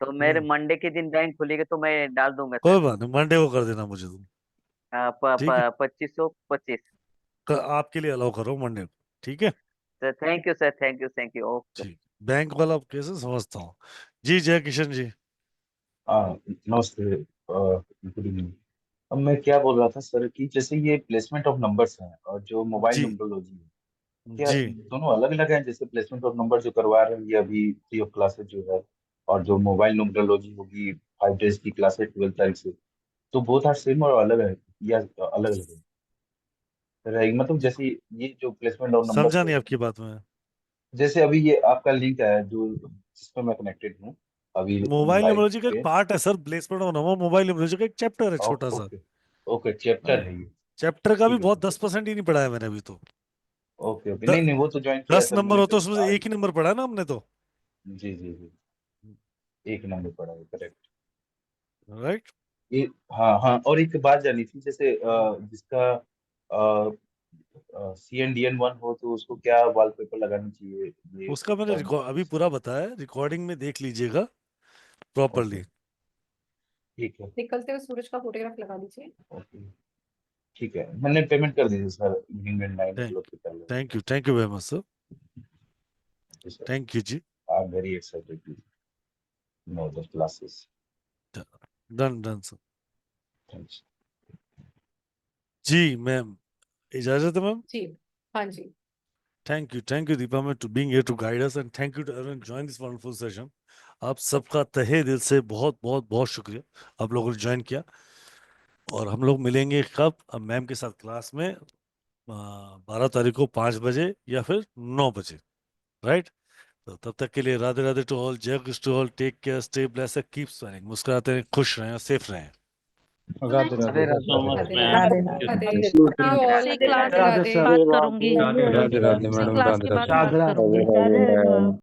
तो मेरे हम्म। मंडे के दिन बैंक खुलेगी तो मैं डाल दूंगा सर। कोई बात नहीं, मंडे को कर देना मुझे तुम। ठीक है। 2525। आपके लिए अलाउ करो मंडे को। ठीक है। Sir thank you sir, thank you, thank you, okay. ठीक। बैंक वाला कैसे समझता हूँ। जी जय किशन जी। नमस्ते, गुड इवनिंग। अब मैं क्या बोल रहा था सर कि जैसे ये प्लेसमेंट ऑफ नंबर्स हैं और जो मोबाइल जी न्यूमरोलॉजी है, क्या जी दोनों अलग अलग हैं? जैसे प्लेसमेंट ऑफ नंबर जो करवा रहे हैं ये अभी फ्री ऑफ क्लासेस जो है, और जो मोबाइल न्यूमरोलॉजी होगी 5 डेज की क्लासेस 12 तारीख से, तो बोथ आर सेम और अलग है या अलग अलग है? मतलब जैसे ये जो प्लेसमेंट ऑफ नंबर्स समझा है, नहीं आपकी बात में। जैसे अभी ये आपका लिंक है जो जिसपे मैं कनेक्टेड हूँ अभी मोबाइल लाइव न्यूमरोलॉजी का एक पे। पार्ट है sir, placement of number mobile numerology का एक चैप्टर है छोटा सा। ओके ओके, चैप्टर है ये। चैप्टर का भी ठीक है बहुत ठीक है। 10% ही नहीं पढ़ा है मैंने अभी तो। ओके ओके, द, नहीं नहीं वो तो ज्वाइन किया है 10 सर नंबर मैंने, होते फिर हैं उसमें से आज। एक ही नंबर पढ़ा है ना हमने तो। जी जी जी, एक नंबर पड़ा है, करेक्ट। राइट। ये हाँ हाँ, और एक बात जानी थी, जैसे जिसका CNDN1 हो तो उसको क्या वॉलपेपर लगानी चाहिए? ये उसका मैंने अभी पूरा बताया, रिकॉर्डिंग में देख लीजिएगा प्रॉपरली। ठीक है निकलते हुए सूरज का फोटोग्राफ लगा दीजिए। ओके, ठीक है, मैंने पेमेंट कर दी थी सर इवनिंग में 9 o'clock के पहले। Thank you very much sir. Sir thank you जी। I am very excited to know the classes. Done sir. Thanks. जी मैम, इजाजत है मैम। जी हाँ जी। Thank you Deepa ma'am to being here to guide us, and thank you to everyone join this wonderful session. आप सबका तहे दिल से बहुत बहुत बहुत शुक्रिया, आप लोगों ने ज्वाइन किया। और हम लोग मिलेंगे कब? अब मैम के साथ क्लास में 12 तारीख को 5 बजे या फिर 9 बजे, राइट? तो तब तक के लिए राधे राधे टू ऑल, जय Krishna to all, take care, stay blessed, keep smiling, मुस्कुराते रहें, खुश रहें और सेफ रहें। Radhe Radhe so much Radhe ma'am. Radhe Radhe Radhe all से क्लास राधे राधे राधे। सर। बात करूंगी, राधे से राधे मैडम, क्लास राधे के बाद राधे। बात राधे करूंगी।